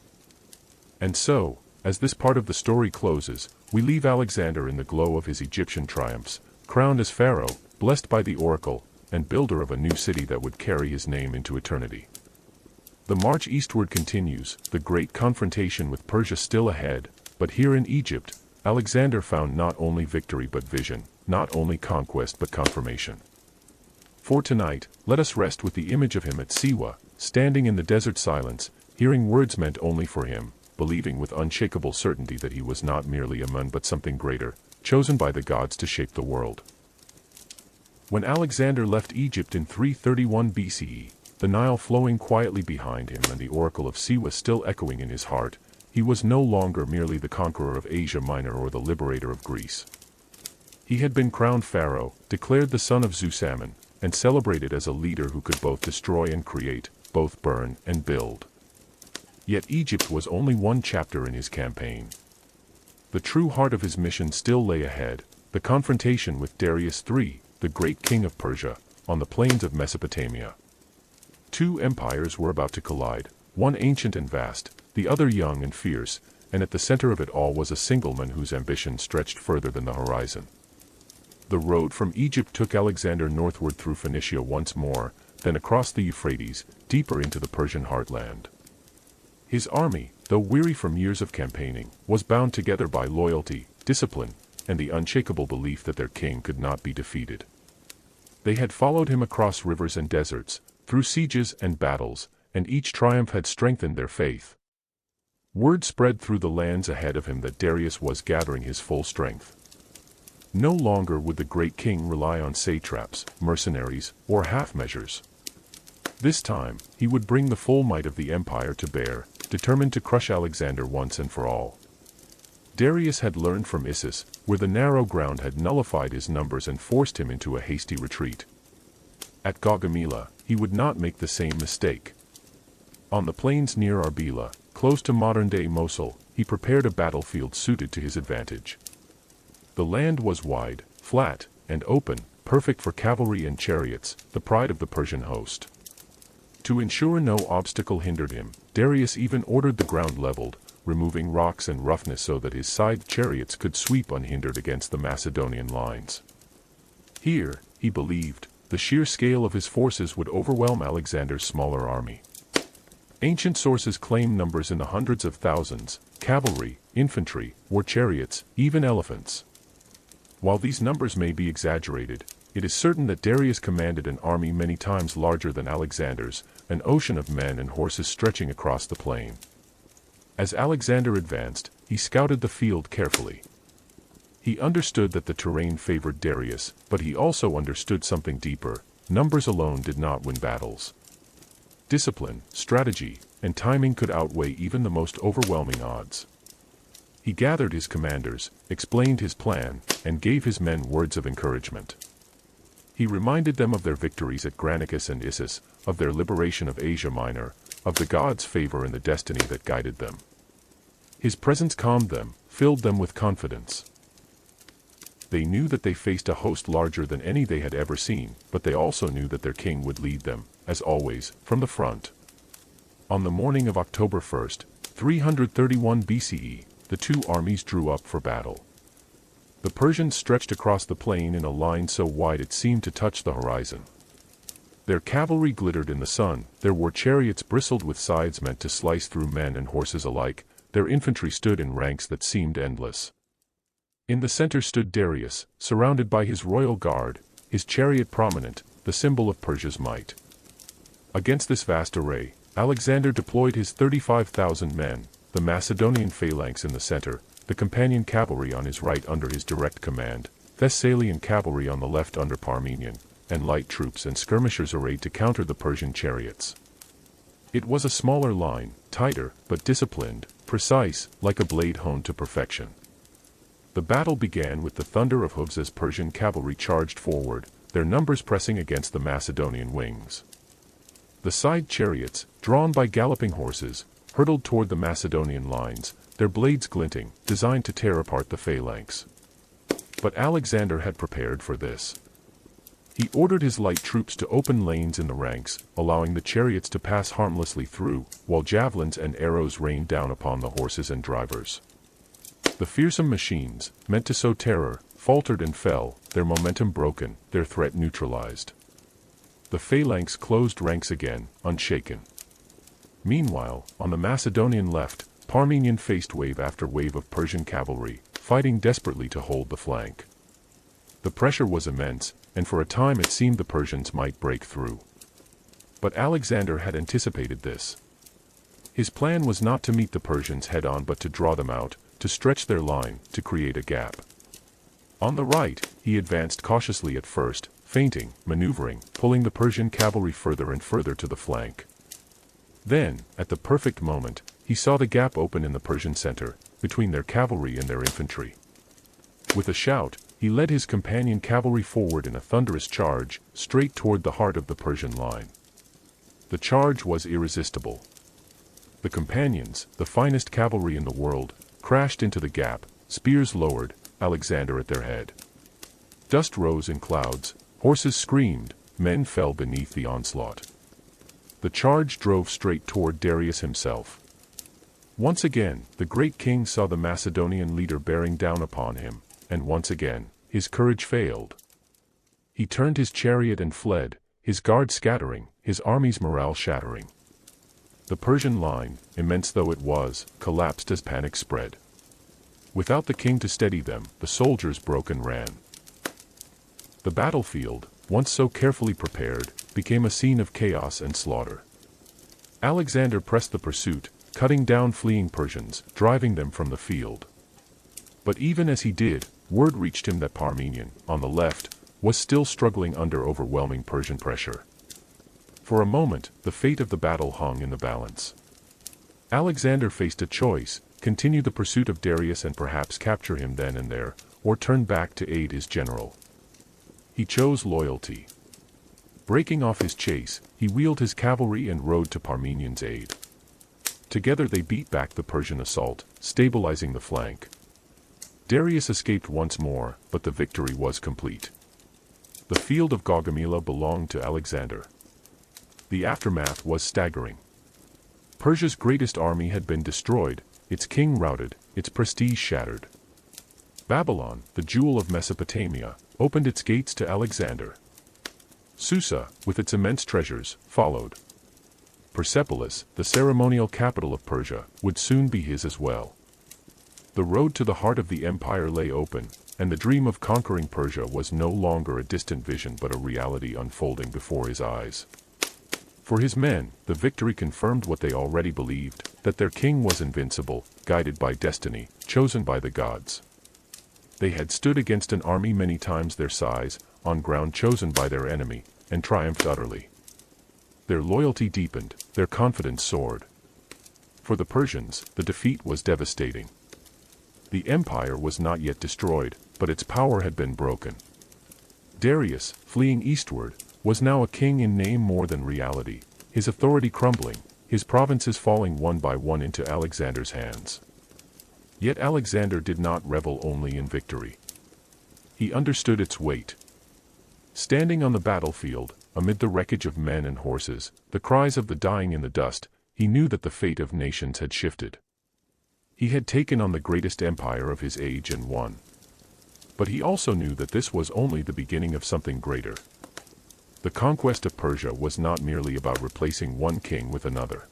And so, as this part of the story closes, we leave Alexander in the glow of his Egyptian triumphs, crowned as pharaoh, blessed by the oracle, and builder of a new city that would carry his name into eternity. The march eastward continues, the great confrontation with Persia still ahead, but here in Egypt, Alexander found not only victory but vision, not only conquest but confirmation. For tonight, let us rest with the image of him at Siwa, standing in the desert silence, hearing words meant only for him, believing with unshakable certainty that he was not merely a man but something greater, chosen by the gods to shape the world. When Alexander left Egypt in 331 BCE, the Nile flowing quietly behind him and the oracle of Siwa still echoing in his heart, he was no longer merely the conqueror of Asia Minor or the liberator of Greece. He had been crowned pharaoh, declared the son of Zeus, and celebrated as a leader who could both destroy and create, both burn and build. Yet Egypt was only one chapter in his campaign. The true heart of his mission still lay ahead, the confrontation with Darius III, the great king of Persia, on the plains of Mesopotamia. Two empires were about to collide, one ancient and vast, the other young and fierce, and at the center of it all was a single man whose ambition stretched further than the horizon. The road from Egypt took Alexander northward through Phoenicia once more, then across the Euphrates, deeper into the Persian heartland. His army, though weary from years of campaigning, was bound together by loyalty, discipline, and the unshakable belief that their king could not be defeated. They had followed him across rivers and deserts, through sieges and battles, and each triumph had strengthened their faith. Word spread through the lands ahead of him that Darius was gathering his full strength. No longer would the great king rely on satraps, mercenaries, or half-measures. This time, he would bring the full might of the empire to bear, determined to crush Alexander once and for all. Darius had learned from Issus, where the narrow ground had nullified his numbers and forced him into a hasty retreat. At Gaugamela, he would not make the same mistake. On the plains near Arbela, close to modern-day Mosul, he prepared a battlefield suited to his advantage. The land was wide, flat, and open, perfect for cavalry and chariots, the pride of the Persian host. To ensure no obstacle hindered him, Darius even ordered the ground leveled, removing rocks and roughness so that his side chariots could sweep unhindered against the Macedonian lines. Here, he believed, the sheer scale of his forces would overwhelm Alexander's smaller army. Ancient sources claim numbers in the hundreds of thousands: cavalry, infantry, war chariots, even elephants. While these numbers may be exaggerated, it is certain that Darius commanded an army many times larger than Alexander's, an ocean of men and horses stretching across the plain. As Alexander advanced, he scouted the field carefully. He understood that the terrain favored Darius, but he also understood something deeper: numbers alone did not win battles. Discipline, strategy, and timing could outweigh even the most overwhelming odds. He gathered his commanders, explained his plan, and gave his men words of encouragement. He reminded them of their victories at Granicus and Issus, of their liberation of Asia Minor, of the gods' favor and the destiny that guided them. His presence calmed them, filled them with confidence. They knew that they faced a host larger than any they had ever seen, but they also knew that their king would lead them, as always, from the front. On the morning of October 1st, 331 BCE, the two armies drew up for battle. The Persians stretched across the plain in a line so wide it seemed to touch the horizon. Their cavalry glittered in the sun, their war chariots bristled with scythes meant to slice through men and horses alike, their infantry stood in ranks that seemed endless. In the center stood Darius, surrounded by his royal guard, his chariot prominent, the symbol of Persia's might. Against this vast array, Alexander deployed his 35,000 men, the Macedonian phalanx in the center, the companion cavalry on his right under his direct command, Thessalian cavalry on the left under Parmenion, and light troops and skirmishers arrayed to counter the Persian chariots. It was a smaller line, tighter, but disciplined, precise, like a blade honed to perfection. The battle began with the thunder of hooves as Persian cavalry charged forward, their numbers pressing against the Macedonian wings. The side chariots, drawn by galloping horses, hurtled toward the Macedonian lines, their blades glinting, designed to tear apart the phalanx. But Alexander had prepared for this. He ordered his light troops to open lanes in the ranks, allowing the chariots to pass harmlessly through, while javelins and arrows rained down upon the horses and drivers. The fearsome machines, meant to sow terror, faltered and fell, their momentum broken, their threat neutralized. The phalanx closed ranks again, unshaken. Meanwhile, on the Macedonian left, Parmenion faced wave after wave of Persian cavalry, fighting desperately to hold the flank. The pressure was immense, and for a time it seemed the Persians might break through. But Alexander had anticipated this. His plan was not to meet the Persians head-on but to draw them out, to stretch their line, to create a gap. On the right, he advanced cautiously at first, feinting, maneuvering, pulling the Persian cavalry further and further to the flank. Then, at the perfect moment, he saw the gap open in the Persian center, between their cavalry and their infantry. With a shout, he led his companion cavalry forward in a thunderous charge, straight toward the heart of the Persian line. The charge was irresistible. The companions, the finest cavalry in the world, crashed into the gap, spears lowered, Alexander at their head. Dust rose in clouds, horses screamed, men fell beneath the onslaught. The charge drove straight toward Darius himself. Once again, the great king saw the Macedonian leader bearing down upon him, and once again, his courage failed. He turned his chariot and fled, his guard scattering, his army's morale shattering. The Persian line, immense though it was, collapsed as panic spread. Without the king to steady them, the soldiers broke and ran. The battlefield, once so carefully prepared, became a scene of chaos and slaughter. Alexander pressed the pursuit, cutting down fleeing Persians, driving them from the field. But even as he did, word reached him that Parmenion, on the left, was still struggling under overwhelming Persian pressure. For a moment, the fate of the battle hung in the balance. Alexander faced a choice: continue the pursuit of Darius and perhaps capture him then and there, or turn back to aid his general. He chose loyalty. Breaking off his chase, he wheeled his cavalry and rode to Parmenion's aid. Together they beat back the Persian assault, stabilizing the flank. Darius escaped once more, but the victory was complete. The field of Gaugamela belonged to Alexander. The aftermath was staggering. Persia's greatest army had been destroyed, its king routed, its prestige shattered. Babylon, the jewel of Mesopotamia, opened its gates to Alexander. Susa, with its immense treasures, followed. Persepolis, the ceremonial capital of Persia, would soon be his as well. The road to the heart of the empire lay open, and the dream of conquering Persia was no longer a distant vision but a reality unfolding before his eyes. For his men, the victory confirmed what they already believed, that their king was invincible, guided by destiny, chosen by the gods. They had stood against an army many times their size, on ground chosen by their enemy, and triumphed utterly. Their loyalty deepened, their confidence soared. For the Persians, the defeat was devastating. The empire was not yet destroyed, but its power had been broken. Darius, fleeing eastward, was now a king in name more than reality, his authority crumbling, his provinces falling one by one into Alexander's hands. Yet Alexander did not revel only in victory. He understood its weight. Standing on the battlefield, amid the wreckage of men and horses, the cries of the dying in the dust, he knew that the fate of nations had shifted. He had taken on the greatest empire of his age and won. But he also knew that this was only the beginning of something greater. The conquest of Persia was not merely about replacing one king with another.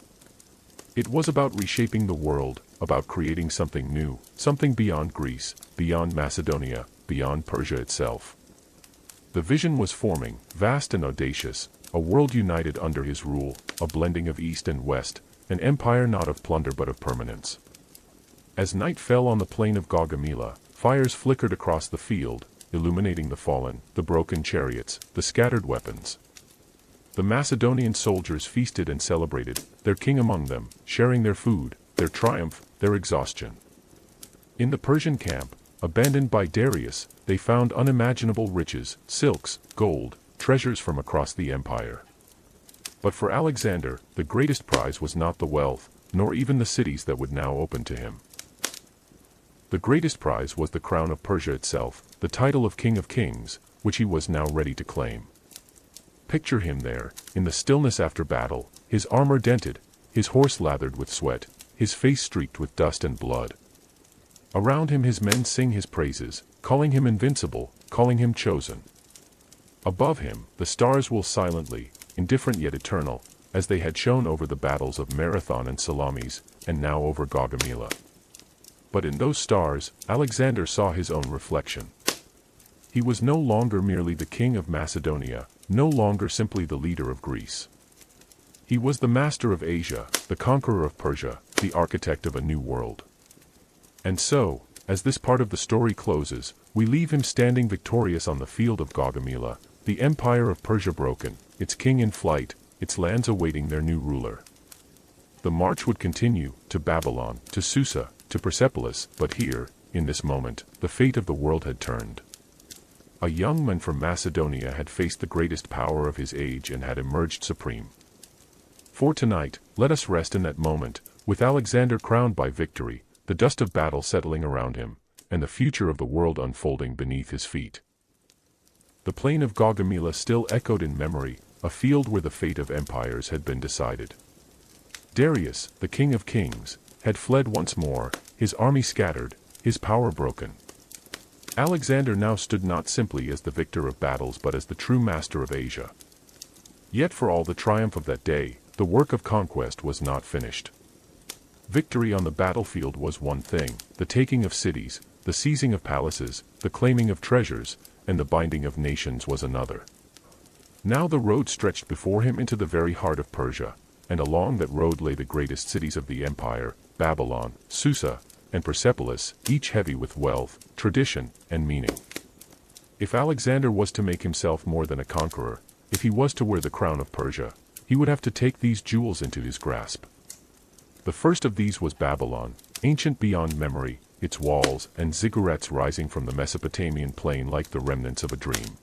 It was about reshaping the world, about creating something new, something beyond Greece, beyond Macedonia, beyond Persia itself. The vision was forming, vast and audacious, a world united under his rule, a blending of East and West, an empire not of plunder but of permanence. As night fell on the plain of Gaugamela, fires flickered across the field, illuminating the fallen, the broken chariots, the scattered weapons. The Macedonian soldiers feasted and celebrated, their king among them, sharing their food, their triumph, their exhaustion. In the Persian camp, abandoned by Darius, they found unimaginable riches, silks, gold, treasures from across the empire. But for Alexander, the greatest prize was not the wealth, nor even the cities that would now open to him. The greatest prize was the crown of Persia itself, the title of King of Kings, which he was now ready to claim. Picture him there, in the stillness after battle, his armor dented, his horse lathered with sweat, his face streaked with dust and blood. Around him his men sing his praises, calling him invincible, calling him chosen. Above him, the stars will silently, indifferent yet eternal, as they had shone over the battles of Marathon and Salamis, and now over Gaugamela. But in those stars, Alexander saw his own reflection. He was no longer merely the king of Macedonia, no longer simply the leader of Greece. He was the master of Asia, the conqueror of Persia, the architect of a new world. And so, as this part of the story closes, we leave him standing victorious on the field of Gaugamela, the empire of Persia broken, its king in flight, its lands awaiting their new ruler. The march would continue, to Babylon, to Susa, to Persepolis, but here, in this moment, the fate of the world had turned. A young man from Macedonia had faced the greatest power of his age and had emerged supreme. For tonight, let us rest in that moment, with Alexander crowned by victory, the dust of battle settling around him, and the future of the world unfolding beneath his feet. The plain of Gaugamela still echoed in memory, a field where the fate of empires had been decided. Darius, the king of kings, had fled once more, his army scattered, his power broken. Alexander now stood not simply as the victor of battles but as the true master of Asia. Yet for all the triumph of that day, the work of conquest was not finished. Victory on the battlefield was one thing, the taking of cities, the seizing of palaces, the claiming of treasures, and the binding of nations was another. Now the road stretched before him into the very heart of Persia, and along that road lay the greatest cities of the empire, Babylon, Susa, and Persepolis, each heavy with wealth, tradition, and meaning. If Alexander was to make himself more than a conqueror, if he was to wear the crown of Persia, he would have to take these jewels into his grasp. The first of these was Babylon, ancient beyond memory, its walls and ziggurats rising from the Mesopotamian plain like the remnants of a dream.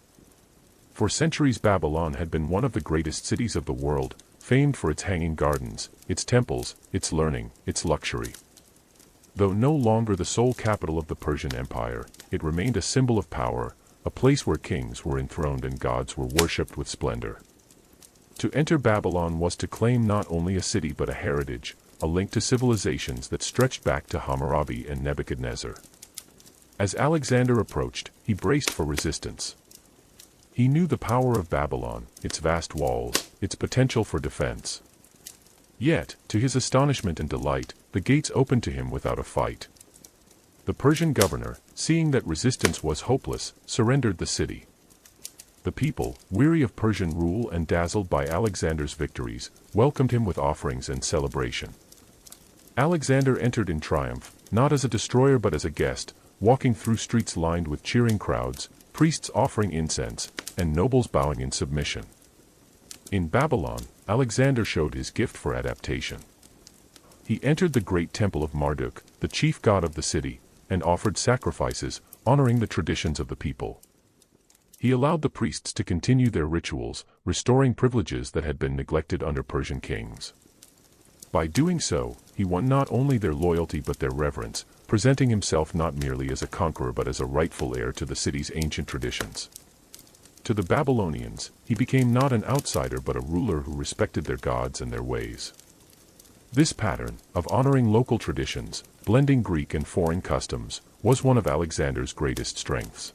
For centuries Babylon had been one of the greatest cities of the world, famed for its hanging gardens, its temples, its learning, its luxury. Though no longer the sole capital of the Persian Empire, it remained a symbol of power, a place where kings were enthroned and gods were worshipped with splendor. To enter Babylon was to claim not only a city but a heritage, a link to civilizations that stretched back to Hammurabi and Nebuchadnezzar. As Alexander approached, he braced for resistance. He knew the power of Babylon, its vast walls, its potential for defense. Yet, to his astonishment and delight, the gates opened to him without a fight. The Persian governor, seeing that resistance was hopeless, surrendered the city. The people, weary of Persian rule and dazzled by Alexander's victories, welcomed him with offerings and celebration. Alexander entered in triumph, not as a destroyer but as a guest, walking through streets lined with cheering crowds, priests offering incense, and nobles bowing in submission. In Babylon, Alexander showed his gift for adaptation. He entered the great temple of Marduk, the chief god of the city, and offered sacrifices, honoring the traditions of the people. He allowed the priests to continue their rituals, restoring privileges that had been neglected under Persian kings. By doing so, he won not only their loyalty but their reverence, presenting himself not merely as a conqueror but as a rightful heir to the city's ancient traditions. To the Babylonians, he became not an outsider but a ruler who respected their gods and their ways. This pattern, of honoring local traditions, blending Greek and foreign customs, was one of Alexander's greatest strengths.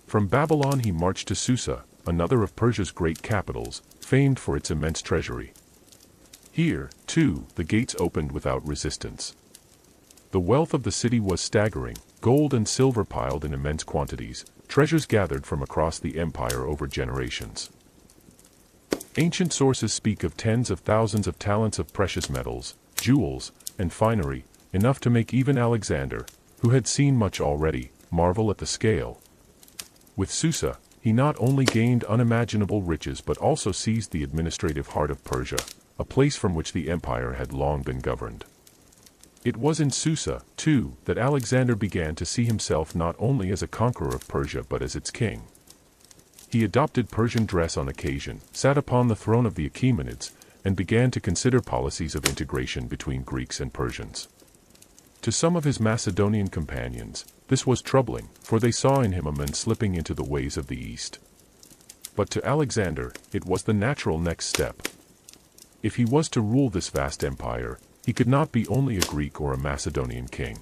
From Babylon he marched to Susa, another of Persia's great capitals, famed for its immense treasury. Here, too, the gates opened without resistance. The wealth of the city was staggering, gold and silver piled in immense quantities, treasures gathered from across the empire over generations. Ancient sources speak of tens of thousands of talents of precious metals, jewels, and finery, enough to make even Alexander, who had seen much already, marvel at the scale. With Susa, he not only gained unimaginable riches but also seized the administrative heart of Persia, a place from which the empire had long been governed. It was in Susa, too, that Alexander began to see himself not only as a conqueror of Persia but as its king. He adopted Persian dress on occasion, sat upon the throne of the Achaemenids, and began to consider policies of integration between Greeks and Persians. To some of his Macedonian companions, this was troubling, for they saw in him a man slipping into the ways of the East. But to Alexander, it was the natural next step. If he was to rule this vast empire, he could not be only a Greek or a Macedonian king.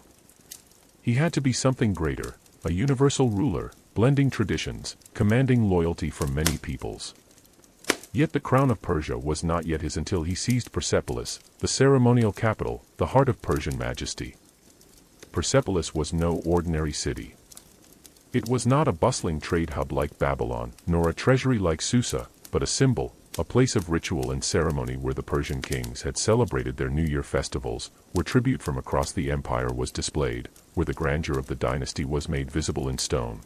He had to be something greater, a universal ruler, blending traditions, commanding loyalty from many peoples. Yet the crown of Persia was not yet his until he seized Persepolis, the ceremonial capital, the heart of Persian majesty. Persepolis was no ordinary city. It was not a bustling trade hub like Babylon, nor a treasury like Susa, but a symbol, a place of ritual and ceremony where the Persian kings had celebrated their New Year festivals, where tribute from across the empire was displayed, where the grandeur of the dynasty was made visible in stone.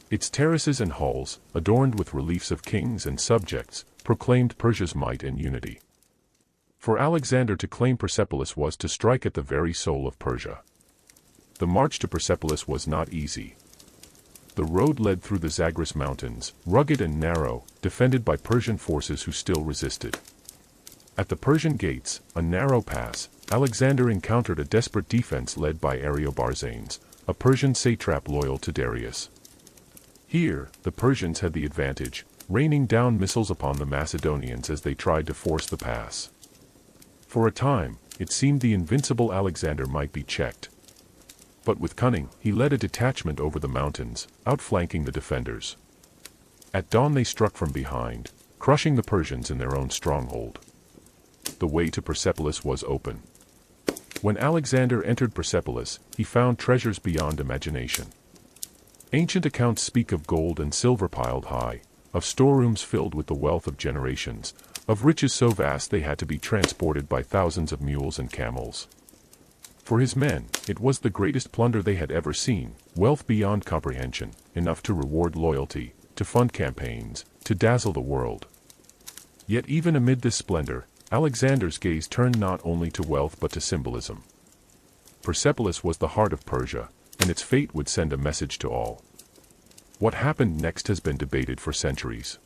Its terraces and halls, adorned with reliefs of kings and subjects, proclaimed Persia's might and unity. For Alexander to claim Persepolis was to strike at the very soul of Persia. The march to Persepolis was not easy. The road led through the Zagros Mountains, rugged and narrow, defended by Persian forces who still resisted. At the Persian gates, a narrow pass, Alexander encountered a desperate defense led by Ariobarzanes, a Persian satrap loyal to Darius. Here, the Persians had the advantage, raining down missiles upon the Macedonians as they tried to force the pass. For a time, it seemed the invincible Alexander might be checked. But with cunning, he led a detachment over the mountains, outflanking the defenders. At dawn they struck from behind, crushing the Persians in their own stronghold. The way to Persepolis was open. When Alexander entered Persepolis, he found treasures beyond imagination. Ancient accounts speak of gold and silver piled high, of storerooms filled with the wealth of generations, of riches so vast they had to be transported by thousands of mules and camels. For his men, it was the greatest plunder they had ever seen, wealth beyond comprehension, enough to reward loyalty, to fund campaigns, to dazzle the world. Yet even amid this splendor, Alexander's gaze turned not only to wealth but to symbolism. Persepolis was the heart of Persia, and its fate would send a message to all. What happened next has been debated for centuries.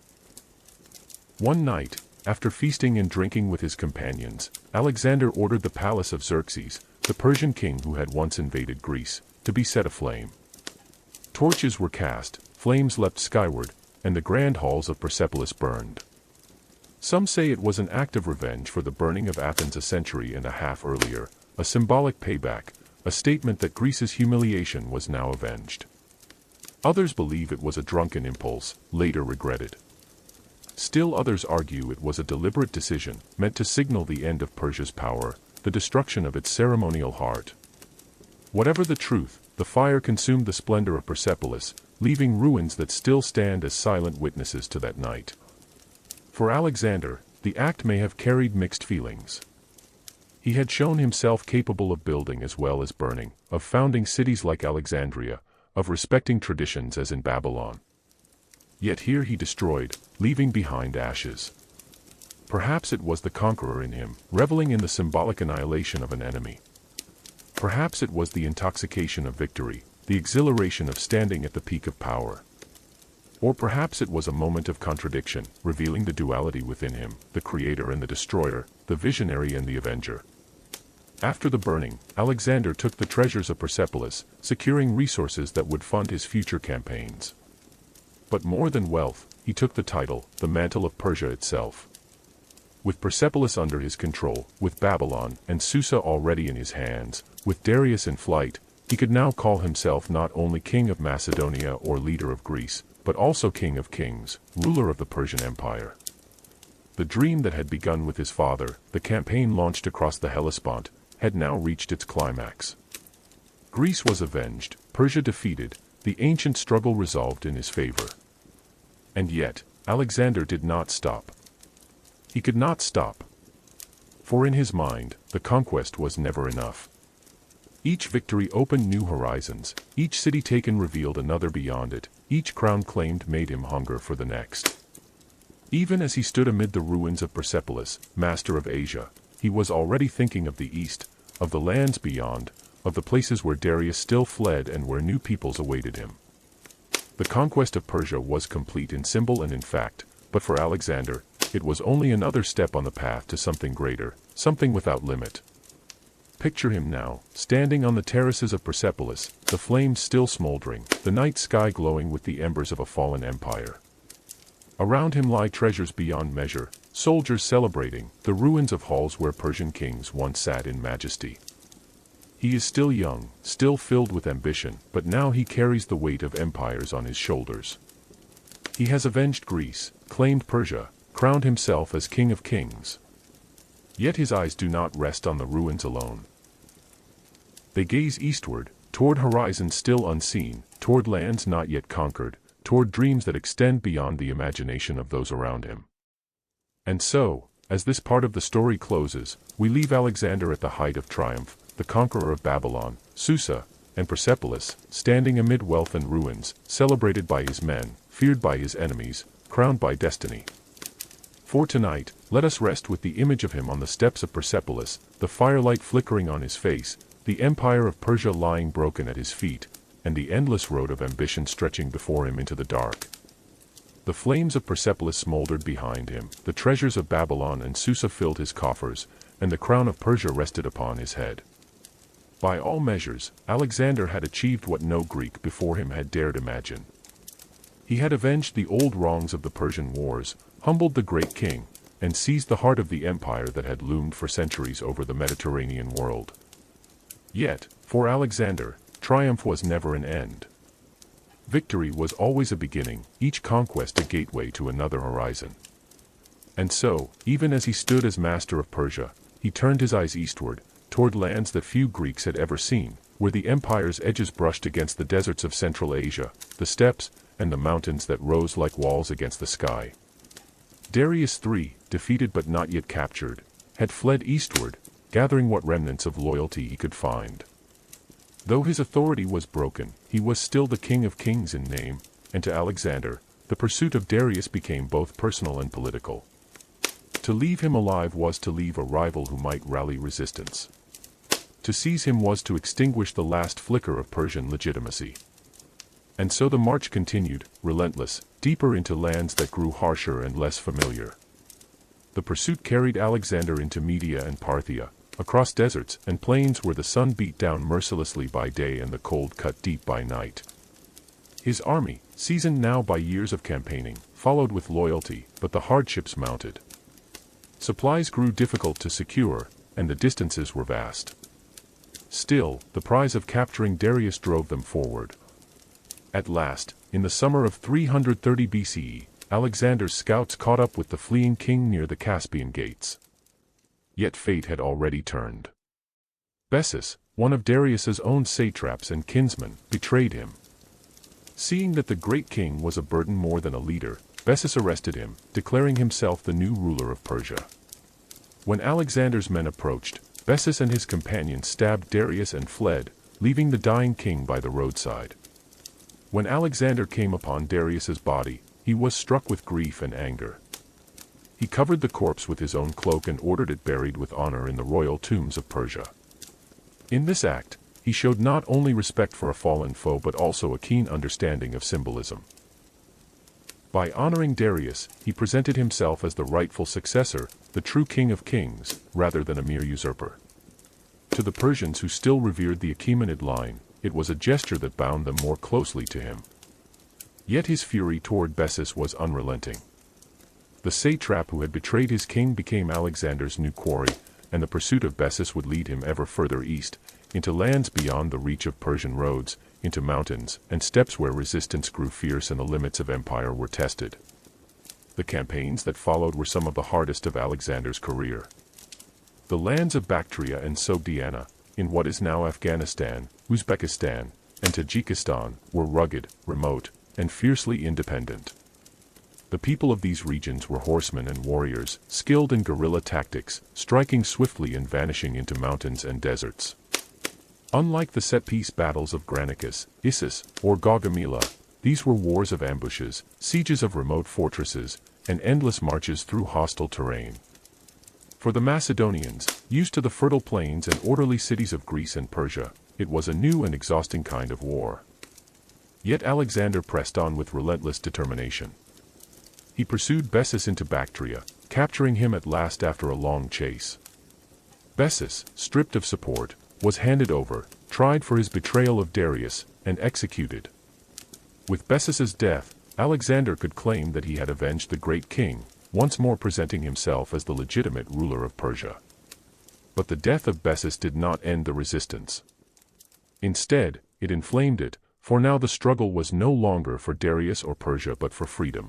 One night, after feasting and drinking with his companions, Alexander ordered the palace of Xerxes, the Persian king who had once invaded Greece, to be set aflame. Torches were cast, flames leapt skyward, and the grand halls of Persepolis burned. Some say it was an act of revenge for the burning of Athens a century and a half earlier, a symbolic payback, a statement that Greece's humiliation was now avenged. Others believe it was a drunken impulse, later regretted. Still others argue it was a deliberate decision, meant to signal the end of Persia's power, the destruction of its ceremonial heart. Whatever the truth, the fire consumed the splendor of Persepolis, leaving ruins that still stand as silent witnesses to that night. For Alexander, the act may have carried mixed feelings. He had shown himself capable of building as well as burning, of founding cities like Alexandria, of respecting traditions as in Babylon. Yet here he destroyed, leaving behind ashes. Perhaps it was the conqueror in him, reveling in the symbolic annihilation of an enemy. Perhaps it was the intoxication of victory, the exhilaration of standing at the peak of power. Or perhaps it was a moment of contradiction, revealing the duality within him, the creator and the destroyer, the visionary and the avenger. After the burning, Alexander took the treasures of Persepolis, securing resources that would fund his future campaigns. But more than wealth, he took the title, the mantle of Persia itself. With Persepolis under his control, with Babylon and Susa already in his hands, with Darius in flight, he could now call himself not only king of Macedonia or leader of Greece, but also king of kings, ruler of the Persian Empire. The dream that had begun with his father, the campaign launched across the Hellespont, had now reached its climax. Greece was avenged, Persia defeated, the ancient struggle resolved in his favor. And yet, Alexander did not stop. He could not stop. For in his mind, the conquest was never enough. Each victory opened new horizons, each city taken revealed another beyond it, each crown claimed made him hunger for the next. Even as he stood amid the ruins of Persepolis, master of Asia, he was already thinking of the east, of the lands beyond, of the places where Darius still fled and where new peoples awaited him. The conquest of Persia was complete in symbol and in fact, but for Alexander, it was only another step on the path to something greater, something without limit. Picture him now, standing on the terraces of Persepolis, the flames still smoldering, the night sky glowing with the embers of a fallen empire. Around him lie treasures beyond measure, soldiers celebrating, the ruins of halls where Persian kings once sat in majesty. He is still young, still filled with ambition, but now he carries the weight of empires on his shoulders. He has avenged Greece, claimed Persia, crowned himself as king of kings. Yet his eyes do not rest on the ruins alone. They gaze eastward, toward horizons still unseen, toward lands not yet conquered, toward dreams that extend beyond the imagination of those around him. And so, as this part of the story closes, we leave Alexander at the height of triumph, the conqueror of Babylon, Susa, and Persepolis, standing amid wealth and ruins, celebrated by his men, feared by his enemies, crowned by destiny. For tonight, let us rest with the image of him on the steps of Persepolis, the firelight flickering on his face, the empire of Persia lying broken at his feet, and the endless road of ambition stretching before him into the dark. The flames of Persepolis smoldered behind him, the treasures of Babylon and Susa filled his coffers, and the crown of Persia rested upon his head. By all measures, Alexander had achieved what no Greek before him had dared imagine. He had avenged the old wrongs of the Persian wars, humbled the great king, and seized the heart of the empire that had loomed for centuries over the Mediterranean world. Yet, for Alexander, triumph was never an end. Victory was always a beginning, each conquest a gateway to another horizon. And so, even as he stood as master of Persia, he turned his eyes eastward, toward lands that few Greeks had ever seen, where the empire's edges brushed against the deserts of Central Asia, the steppes, and the mountains that rose like walls against the sky. Darius III, defeated but not yet captured, had fled eastward, gathering what remnants of loyalty he could find. Though his authority was broken, he was still the king of kings in name, and to Alexander, the pursuit of Darius became both personal and political. To leave him alive was to leave a rival who might rally resistance. To seize him was to extinguish the last flicker of Persian legitimacy. And so the march continued, relentless, deeper into lands that grew harsher and less familiar. The pursuit carried Alexander into Media and Parthia, across deserts and plains where the sun beat down mercilessly by day and the cold cut deep by night. His army, seasoned now by years of campaigning, followed with loyalty, but the hardships mounted. Supplies grew difficult to secure, and the distances were vast. Still, the prize of capturing Darius drove them forward. At last, in the summer of 330 BCE, Alexander's scouts caught up with the fleeing king near the Caspian gates. Yet fate had already turned. Bessus, one of Darius's own satraps and kinsmen, betrayed him. Seeing that the great king was a burden more than a leader, Bessus arrested him, declaring himself the new ruler of Persia. When Alexander's men approached, Bessus and his companions stabbed Darius and fled, leaving the dying king by the roadside. When Alexander came upon Darius's body, he was struck with grief and anger. He covered the corpse with his own cloak and ordered it buried with honor in the royal tombs of Persia. In this act, he showed not only respect for a fallen foe but also a keen understanding of symbolism. By honoring Darius, he presented himself as the rightful successor, the true king of kings, rather than a mere usurper. To the Persians who still revered the Achaemenid line, it was a gesture that bound them more closely to him. Yet his fury toward Bessus was unrelenting. The satrap who had betrayed his king became Alexander's new quarry, and the pursuit of Bessus would lead him ever further east, into lands beyond the reach of Persian roads, into mountains and steppes where resistance grew fierce and the limits of empire were tested. The campaigns that followed were some of the hardest of Alexander's career. The lands of Bactria and Sogdiana, in what is now Afghanistan, Uzbekistan, and Tajikistan, were rugged, remote, and fiercely independent. The people of these regions were horsemen and warriors, skilled in guerrilla tactics, striking swiftly and vanishing into mountains and deserts. Unlike the set-piece battles of Granicus, Issus, or Gaugamela, these were wars of ambushes, sieges of remote fortresses, and endless marches through hostile terrain. For the Macedonians, used to the fertile plains and orderly cities of Greece and Persia, it was a new and exhausting kind of war. Yet Alexander pressed on with relentless determination. He pursued Bessus into Bactria, capturing him at last after a long chase. Bessus, stripped of support, was handed over, tried for his betrayal of Darius, and executed. With Bessus's death, Alexander could claim that he had avenged the great king, once more presenting himself as the legitimate ruler of Persia. But the death of Bessus did not end the resistance. Instead, it inflamed it, for now the struggle was no longer for Darius or Persia but for freedom.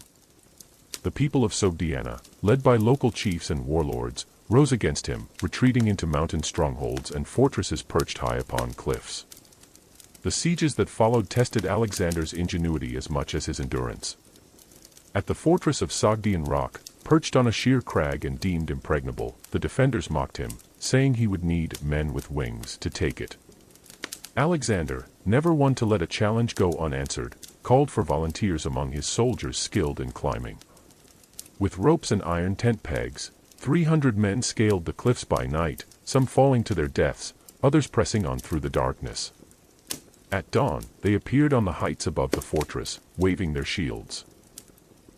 The people of Sogdiana, led by local chiefs and warlords, rose against him, retreating into mountain strongholds and fortresses perched high upon cliffs. The sieges that followed tested Alexander's ingenuity as much as his endurance. At the fortress of Sogdian Rock, perched on a sheer crag and deemed impregnable, the defenders mocked him, saying he would need men with wings to take it. Alexander, never one to let a challenge go unanswered, called for volunteers among his soldiers skilled in climbing. With ropes and iron tent pegs, 300 men scaled the cliffs by night, some falling to their deaths, others pressing on through the darkness. At dawn, they appeared on the heights above the fortress, waving their shields.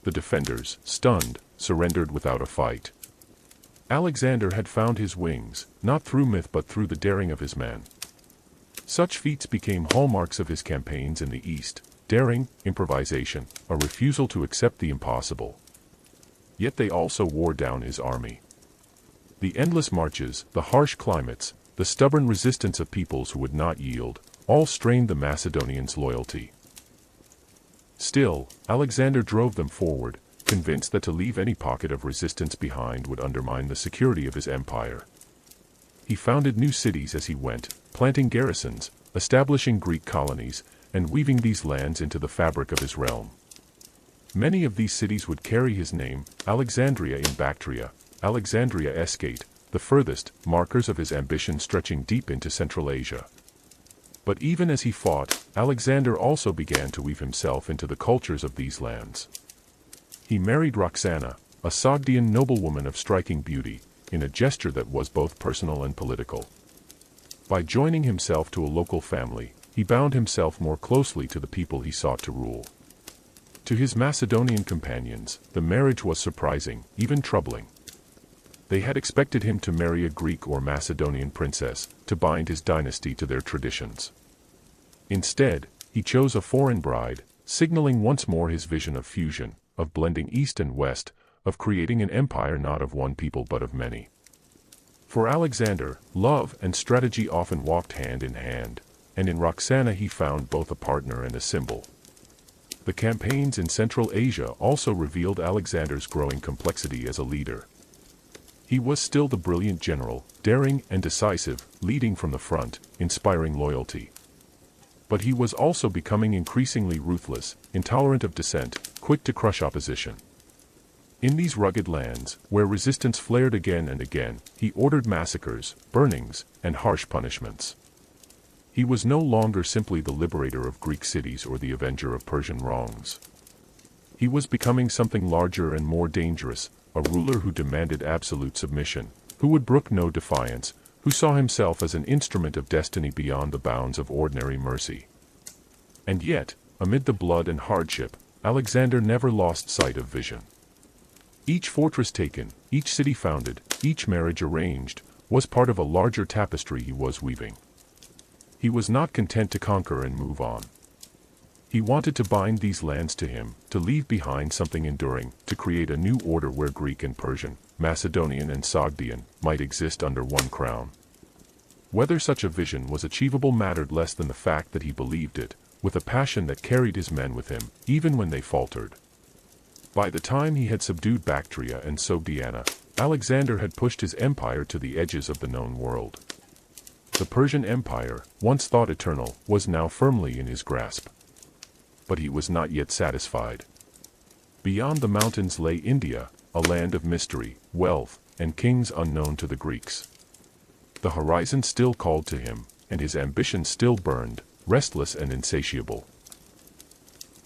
The defenders, stunned, surrendered without a fight. Alexander had found his wings, not through myth but through the daring of his men. Such feats became hallmarks of his campaigns in the East: daring, improvisation, a refusal to accept the impossible. Yet they also wore down his army. The endless marches, the harsh climates, the stubborn resistance of peoples who would not yield, all strained the Macedonians' loyalty. Still, Alexander drove them forward, convinced that to leave any pocket of resistance behind would undermine the security of his empire. He founded new cities as he went, planting garrisons, establishing Greek colonies, and weaving these lands into the fabric of his realm. Many of these cities would carry his name: Alexandria in Bactria, Alexandria Escate, the furthest, markers of his ambition stretching deep into Central Asia. But even as he fought, Alexander also began to weave himself into the cultures of these lands. He married Roxana, a Sogdian noblewoman of striking beauty, in a gesture that was both personal and political. By joining himself to a local family, he bound himself more closely to the people he sought to rule. To his Macedonian companions, the marriage was surprising, even troubling. They had expected him to marry a Greek or Macedonian princess, to bind his dynasty to their traditions. Instead, he chose a foreign bride, signaling once more his vision of fusion, of blending East and West, of creating an empire not of one people but of many. For Alexander, love and strategy often walked hand in hand, and in Roxana he found both a partner and a symbol. The campaigns in Central Asia also revealed Alexander's growing complexity as a leader. He was still the brilliant general, daring and decisive, leading from the front, inspiring loyalty. But he was also becoming increasingly ruthless, intolerant of dissent, quick to crush opposition. In these rugged lands, where resistance flared again and again, he ordered massacres, burnings, and harsh punishments. He was no longer simply the liberator of Greek cities or the avenger of Persian wrongs. He was becoming something larger and more dangerous, a ruler who demanded absolute submission, who would brook no defiance, who saw himself as an instrument of destiny beyond the bounds of ordinary mercy. And yet, amid the blood and hardship, Alexander never lost sight of vision. Each fortress taken, each city founded, each marriage arranged, was part of a larger tapestry he was weaving. He was not content to conquer and move on. He wanted to bind these lands to him, to leave behind something enduring, to create a new order where Greek and Persian, Macedonian and Sogdian, might exist under one crown. Whether such a vision was achievable mattered less than the fact that he believed it, with a passion that carried his men with him, even when they faltered. By the time he had subdued Bactria and Sogdiana, Alexander had pushed his empire to the edges of the known world. The Persian Empire, once thought eternal, was now firmly in his grasp. But he was not yet satisfied. Beyond the mountains lay India, a land of mystery, wealth, and kings unknown to the Greeks. The horizon still called to him, and his ambition still burned, restless and insatiable.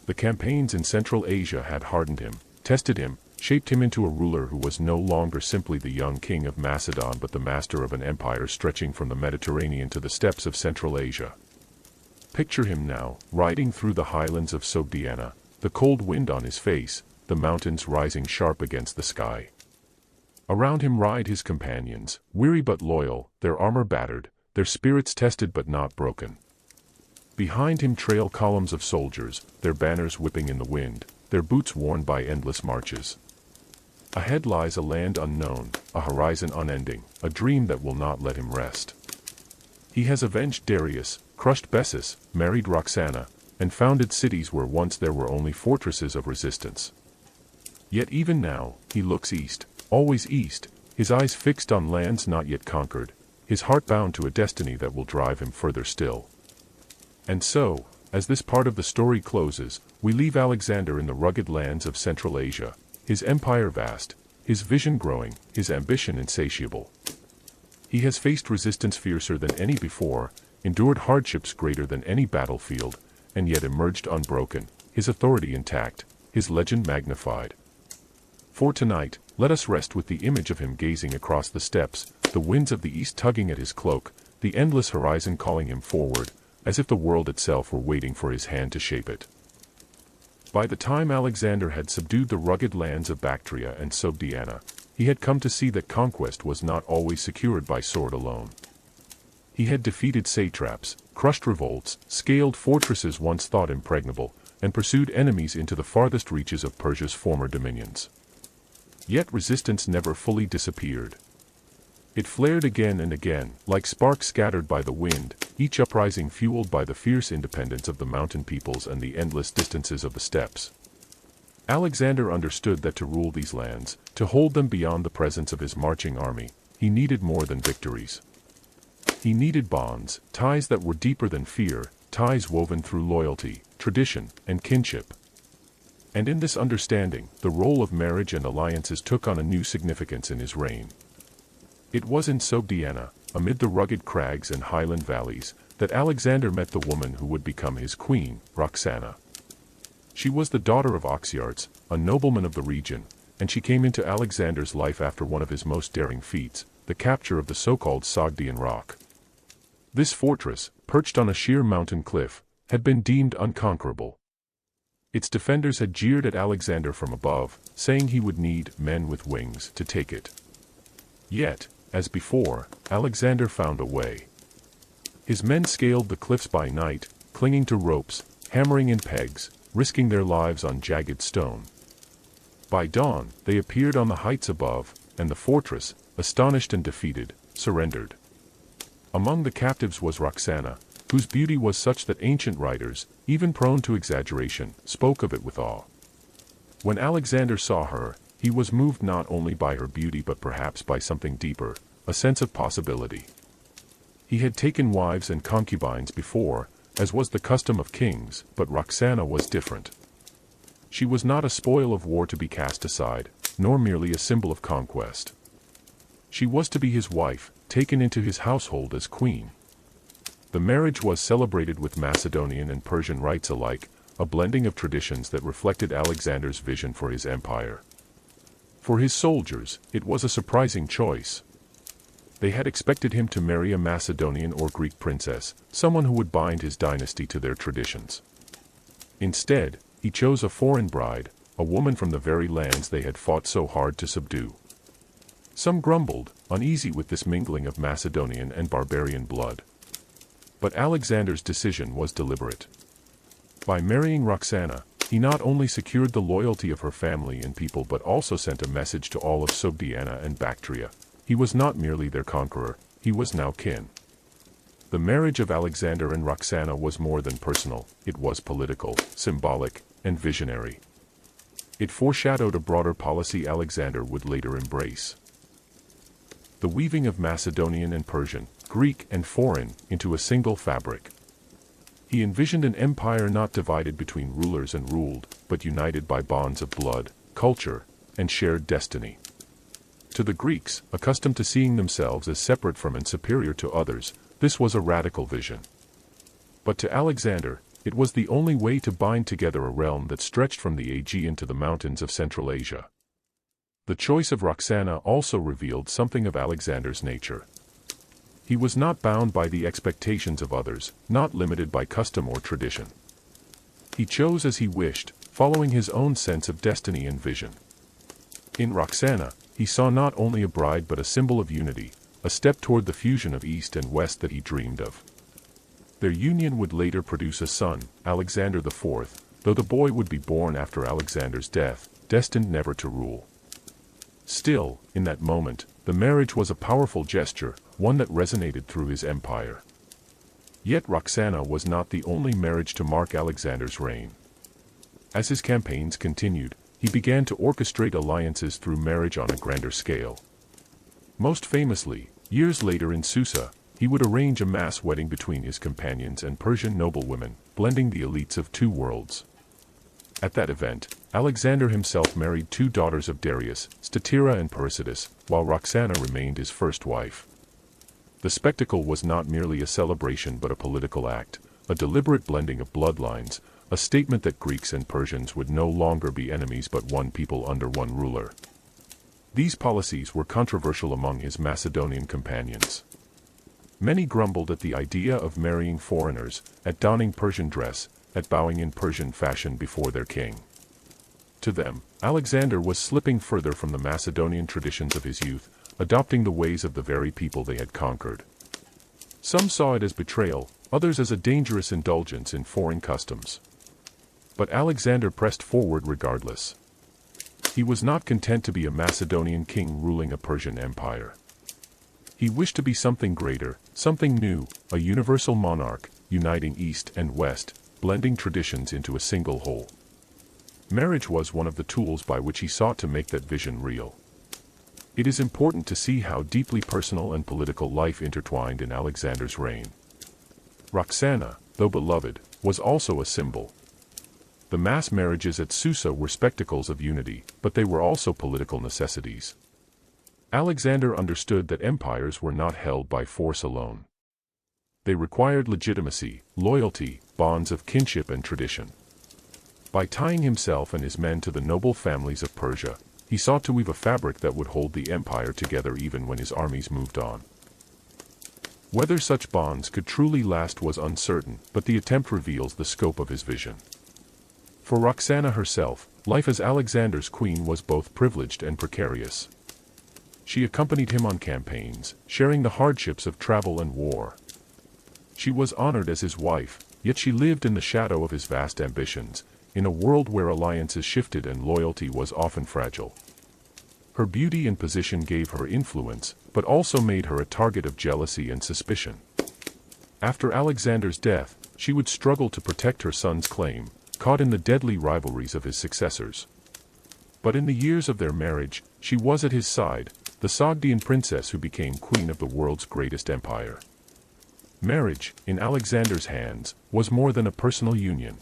The campaigns in Central Asia had hardened him, tested him, shaped him into a ruler who was no longer simply the young king of Macedon but the master of an empire stretching from the Mediterranean to the steppes of Central Asia. Picture him now, riding through the highlands of Sogdiana, the cold wind on his face, the mountains rising sharp against the sky. Around him ride his companions, weary but loyal, their armor battered, their spirits tested but not broken. Behind him trail columns of soldiers, their banners whipping in the wind, their boots worn by endless marches. Ahead lies a land unknown, a horizon unending, a dream that will not let him rest. He has avenged Darius, crushed Bessus, married Roxana, and founded cities where once there were only fortresses of resistance. Yet even now, he looks east, always east, his eyes fixed on lands not yet conquered, his heart bound to a destiny that will drive him further still. And so, as this part of the story closes, we leave Alexander in the rugged lands of Central Asia, his empire vast, his vision growing, his ambition insatiable. He has faced resistance fiercer than any before, endured hardships greater than any battlefield, and yet emerged unbroken, his authority intact, his legend magnified. For tonight, let us rest with the image of him gazing across the steppes, the winds of the east tugging at his cloak, the endless horizon calling him forward, as if the world itself were waiting for his hand to shape it. By the time Alexander had subdued the rugged lands of Bactria and Sogdiana, he had come to see that conquest was not always secured by sword alone. He had defeated satraps, crushed revolts, scaled fortresses once thought impregnable, and pursued enemies into the farthest reaches of Persia's former dominions. Yet resistance never fully disappeared. It flared again and again, like sparks scattered by the wind, each uprising fueled by the fierce independence of the mountain peoples and the endless distances of the steppes. Alexander understood that to rule these lands, to hold them beyond the presence of his marching army, he needed more than victories. He needed bonds, ties that were deeper than fear, ties woven through loyalty, tradition, and kinship. And in this understanding, the role of marriage and alliances took on a new significance in his reign. It was in Sogdiana, amid the rugged crags and highland valleys, that Alexander met the woman who would become his queen, Roxana. She was the daughter of Oxyartes, a nobleman of the region, and she came into Alexander's life after one of his most daring feats, the capture of the so-called Sogdian rock. This fortress, perched on a sheer mountain cliff, had been deemed unconquerable. Its defenders had jeered at Alexander from above, saying he would need men with wings to take it. Yet, as before, Alexander found a way. His men scaled the cliffs by night, clinging to ropes, hammering in pegs, risking their lives on jagged stone. By dawn, they appeared on the heights above, and the fortress, astonished and defeated, surrendered. Among the captives was Roxana, whose beauty was such that ancient writers, even prone to exaggeration, spoke of it with awe. When Alexander saw her, he was moved not only by her beauty but perhaps by something deeper, a sense of possibility. He had taken wives and concubines before, as was the custom of kings, but Roxana was different. She was not a spoil of war to be cast aside, nor merely a symbol of conquest. She was to be his wife, taken into his household as queen. The marriage was celebrated with Macedonian and Persian rites alike, a blending of traditions that reflected Alexander's vision for his empire. For his soldiers, it was a surprising choice. They had expected him to marry a Macedonian or Greek princess, someone who would bind his dynasty to their traditions. Instead, he chose a foreign bride, a woman from the very lands they had fought so hard to subdue. Some grumbled, uneasy with this mingling of Macedonian and barbarian blood. But Alexander's decision was deliberate. By marrying Roxana, he not only secured the loyalty of her family and people but also sent a message to all of Sogdiana and Bactria. He was not merely their conqueror, he was now kin. The marriage of Alexander and Roxana was more than personal, it was political, symbolic, and visionary. It foreshadowed a broader policy Alexander would later embrace. The weaving of Macedonian and Persian, Greek and foreign, into a single fabric. He envisioned an empire not divided between rulers and ruled, but united by bonds of blood, culture, and shared destiny. To the Greeks, accustomed to seeing themselves as separate from and superior to others, this was a radical vision. But to Alexander, it was the only way to bind together a realm that stretched from the Aegean to the mountains of Central Asia. The choice of Roxana also revealed something of Alexander's nature. He was not bound by the expectations of others, not limited by custom or tradition. He chose as he wished, following his own sense of destiny and vision. In Roxana, he saw not only a bride but a symbol of unity, a step toward the fusion of East and West that he dreamed of. Their union would later produce a son, Alexander IV, though the boy would be born after Alexander's death, destined never to rule. Still, in that moment, the marriage was a powerful gesture, one that resonated through his empire. Yet Roxana was not the only marriage to mark Alexander's reign. As his campaigns continued, he began to orchestrate alliances through marriage on a grander scale. Most famously, years later in Susa, he would arrange a mass wedding between his companions and Persian noblewomen, blending the elites of two worlds. At that event, Alexander himself married two daughters of Darius, Statira and Persidas, while Roxana remained his first wife. The spectacle was not merely a celebration but a political act, a deliberate blending of bloodlines, a statement that Greeks and Persians would no longer be enemies but one people under one ruler. These policies were controversial among his Macedonian companions. Many grumbled at the idea of marrying foreigners, at donning Persian dress, at bowing in Persian fashion before their king. To them, Alexander was slipping further from the Macedonian traditions of his youth, adopting the ways of the very people they had conquered. Some saw it as betrayal, others as a dangerous indulgence in foreign customs. But Alexander pressed forward regardless. He was not content to be a Macedonian king ruling a Persian empire. He wished to be something greater, something new, a universal monarch, uniting East and West, blending traditions into a single whole. Marriage was one of the tools by which he sought to make that vision real. It is important to see how deeply personal and political life intertwined in Alexander's reign. Roxana, though beloved, was also a symbol. The mass marriages at Susa were spectacles of unity, but they were also political necessities. Alexander understood that empires were not held by force alone. They required legitimacy, loyalty, bonds of kinship and tradition. By tying himself and his men to the noble families of Persia, he sought to weave a fabric that would hold the empire together even when his armies moved on. Whether such bonds could truly last was uncertain, but the attempt reveals the scope of his vision. For Roxana herself, life as Alexander's queen was both privileged and precarious. She accompanied him on campaigns, sharing the hardships of travel and war. She was honored as his wife, yet she lived in the shadow of his vast ambitions, in a world where alliances shifted and loyalty was often fragile. Her beauty and position gave her influence, but also made her a target of jealousy and suspicion. After Alexander's death, she would struggle to protect her son's claim, caught in the deadly rivalries of his successors. But in the years of their marriage, she was at his side, the Sogdian princess who became queen of the world's greatest empire. Marriage, in Alexander's hands, was more than a personal union.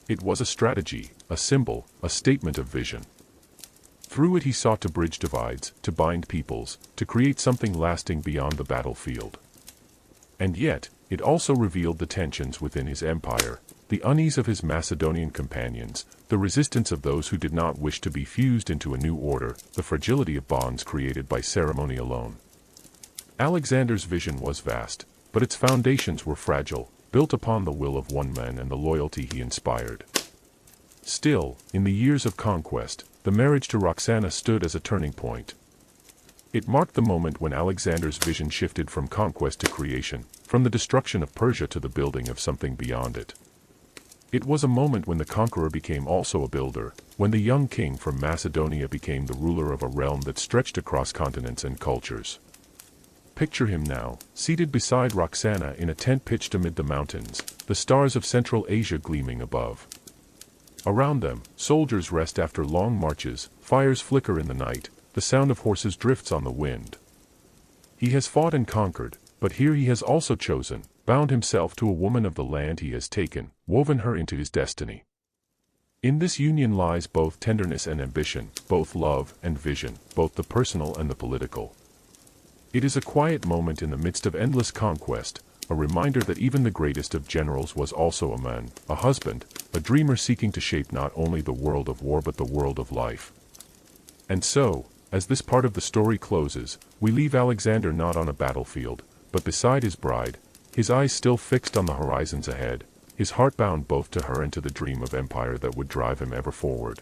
It was a strategy, a symbol, a statement of vision. Through it he sought to bridge divides, to bind peoples, to create something lasting beyond the battlefield. And yet, it also revealed the tensions within his empire, the unease of his Macedonian companions, the resistance of those who did not wish to be fused into a new order, the fragility of bonds created by ceremony alone. Alexander's vision was vast, but its foundations were fragile, built upon the will of one man and the loyalty he inspired. Still, in the years of conquest, the marriage to Roxana stood as a turning point. It marked the moment when Alexander's vision shifted from conquest to creation, from the destruction of Persia to the building of something beyond it. It was a moment when the conqueror became also a builder, when the young king from Macedonia became the ruler of a realm that stretched across continents and cultures. Picture him now, seated beside Roxana in a tent pitched amid the mountains, the stars of Central Asia gleaming above. Around them, soldiers rest after long marches, fires flicker in the night, the sound of horses drifts on the wind. He has fought and conquered, but here he has also chosen, bound himself to a woman of the land he has taken, woven her into his destiny. In this union lies both tenderness and ambition, both love and vision, both the personal and the political. It is a quiet moment in the midst of endless conquest, a reminder that even the greatest of generals was also a man, a husband, a dreamer seeking to shape not only the world of war but the world of life. And so, as this part of the story closes, we leave Alexander not on a battlefield, but beside his bride, his eyes still fixed on the horizons ahead, his heart bound both to her and to the dream of empire that would drive him ever forward.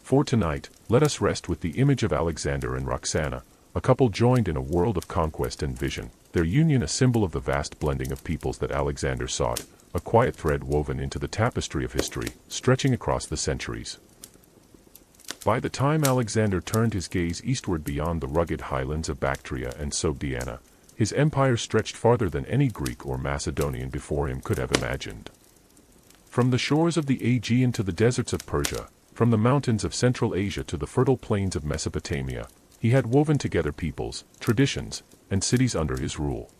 For tonight, let us rest with the image of Alexander and Roxana, a couple joined in a world of conquest and vision, their union a symbol of the vast blending of peoples that Alexander sought, a quiet thread woven into the tapestry of history, stretching across the centuries. By the time Alexander turned his gaze eastward beyond the rugged highlands of Bactria and Sogdiana, his empire stretched farther than any Greek or Macedonian before him could have imagined. From the shores of the Aegean to the deserts of Persia, from the mountains of Central Asia to the fertile plains of Mesopotamia, he had woven together peoples, traditions, and cities under his rule.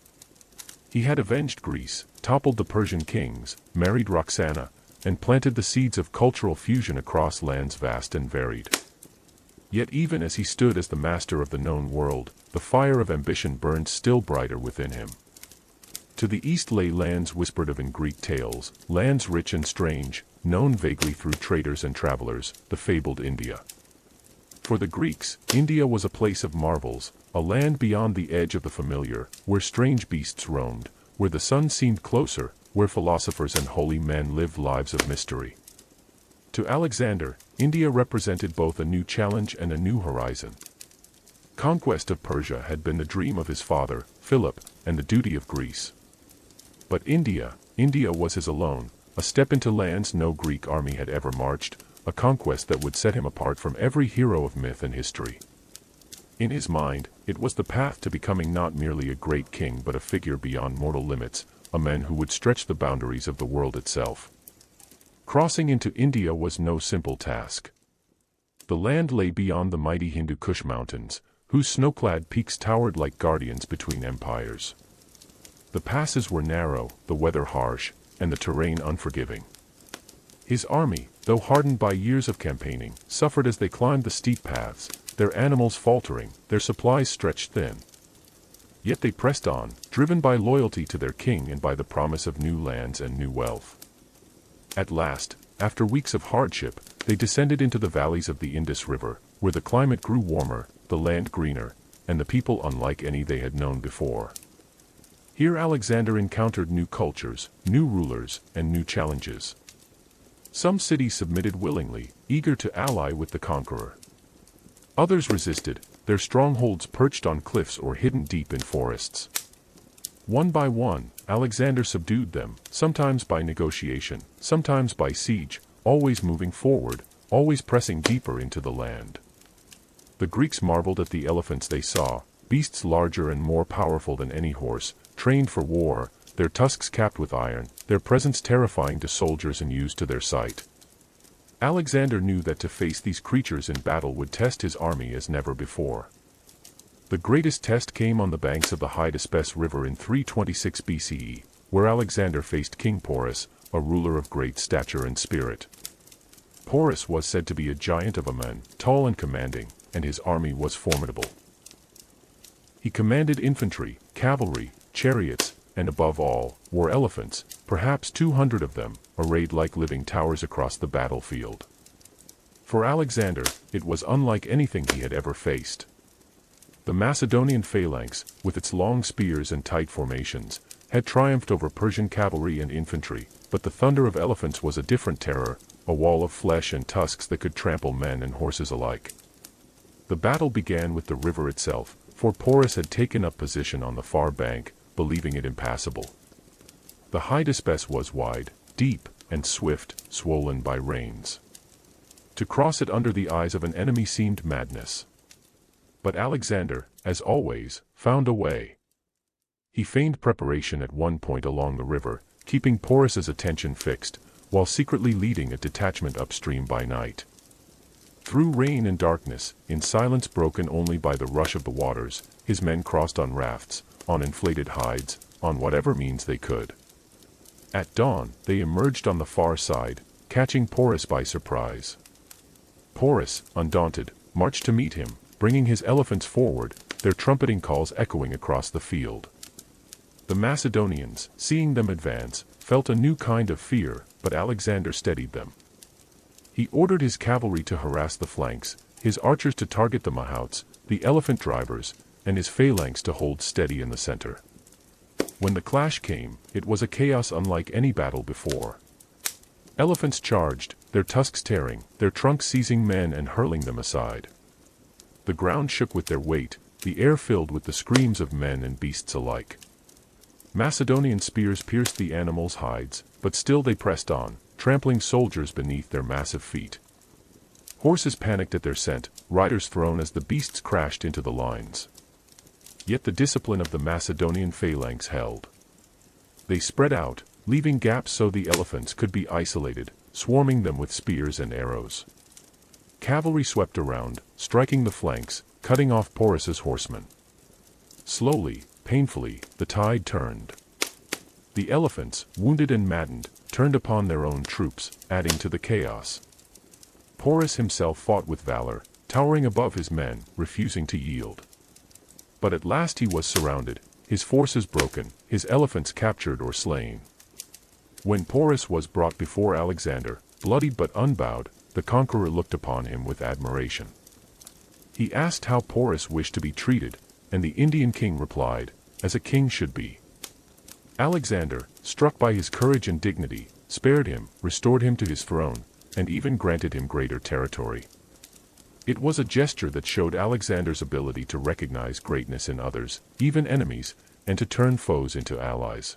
He had avenged Greece, toppled the Persian kings, married Roxana, and planted the seeds of cultural fusion across lands vast and varied. Yet even as he stood as the master of the known world, the fire of ambition burned still brighter within him. To the east lay lands whispered of in Greek tales, lands rich and strange, known vaguely through traders and travelers, the fabled India. For the Greeks, India was a place of marvels, a land beyond the edge of the familiar, where strange beasts roamed, where the sun seemed closer, where philosophers and holy men lived lives of mystery. To Alexander, India represented both a new challenge and a new horizon. Conquest of Persia had been the dream of his father, Philip, and the duty of Greece. But India was his alone, a step into lands no Greek army had ever marched, a conquest that would set him apart from every hero of myth and history. In his mind, it was the path to becoming not merely a great king but a figure beyond mortal limits, a man who would stretch the boundaries of the world itself. Crossing into India was no simple task. The land lay beyond the mighty Hindu Kush mountains, whose snow-clad peaks towered like guardians between empires. The passes were narrow, the weather harsh, and the terrain unforgiving. His army, though hardened by years of campaigning, suffered as they climbed the steep paths, their animals faltering, their supplies stretched thin. Yet they pressed on, driven by loyalty to their king and by the promise of new lands and new wealth. At last, after weeks of hardship, they descended into the valleys of the Indus River, where the climate grew warmer, the land greener, and the people unlike any they had known before. Here Alexander encountered new cultures, new rulers, and new challenges. Some cities submitted willingly, eager to ally with the conqueror. Others resisted, their strongholds perched on cliffs or hidden deep in forests. One by one, Alexander subdued them, sometimes by negotiation, sometimes by siege, always moving forward, always pressing deeper into the land. The Greeks marveled at the elephants they saw, beasts larger and more powerful than any horse, trained for war, their tusks capped with iron, their presence terrifying to soldiers and used to their sight. Alexander knew that to face these creatures in battle would test his army as never before. The greatest test came on the banks of the Hydaspes River in 326 BCE, where Alexander faced King Porus, a ruler of great stature and spirit. Porus was said to be a giant of a man, tall and commanding, and his army was formidable. He commanded infantry, cavalry, chariots, and above all, war elephants, perhaps 200 of them, arrayed like living towers across the battlefield. For Alexander, it was unlike anything he had ever faced. The Macedonian phalanx, with its long spears and tight formations, had triumphed over Persian cavalry and infantry, but the thunder of elephants was a different terror, a wall of flesh and tusks that could trample men and horses alike. The battle began with the river itself, for Porus had taken up position on the far bank, believing it impassable. The Hydaspes was wide, deep, and swift, swollen by rains. To cross it under the eyes of an enemy seemed madness. But Alexander, as always, found a way. He feigned preparation at one point along the river, keeping Porus's attention fixed, while secretly leading a detachment upstream by night. Through rain and darkness, in silence broken only by the rush of the waters, his men crossed on rafts, on inflated hides, on whatever means they could. At dawn, they emerged on the far side, catching Porus by surprise. Porus, undaunted, marched to meet him, bringing his elephants forward, their trumpeting calls echoing across the field. The Macedonians, seeing them advance, felt a new kind of fear, but Alexander steadied them. He ordered his cavalry to harass the flanks, his archers to target the mahouts, the elephant drivers, and his phalanx to hold steady in the center. When the clash came, it was a chaos unlike any battle before. Elephants charged, their tusks tearing, their trunks seizing men and hurling them aside. The ground shook with their weight, the air filled with the screams of men and beasts alike. Macedonian spears pierced the animals' hides, but still they pressed on, trampling soldiers beneath their massive feet. Horses panicked at their scent, riders thrown as the beasts crashed into the lines. Yet the discipline of the Macedonian phalanx held. They spread out, leaving gaps so the elephants could be isolated, swarming them with spears and arrows. Cavalry swept around, striking the flanks, cutting off Porus's horsemen. Slowly, painfully, the tide turned. The elephants, wounded and maddened, turned upon their own troops, adding to the chaos. Porus himself fought with valor, towering above his men, refusing to yield. But at last he was surrounded, his forces broken, his elephants captured or slain. When Porus was brought before Alexander, bloodied but unbowed, the conqueror looked upon him with admiration. He asked how Porus wished to be treated, and the Indian king replied, as a king should be. Alexander, struck by his courage and dignity, spared him, restored him to his throne, and even granted him greater territory. It was a gesture that showed Alexander's ability to recognize greatness in others, even enemies, and to turn foes into allies.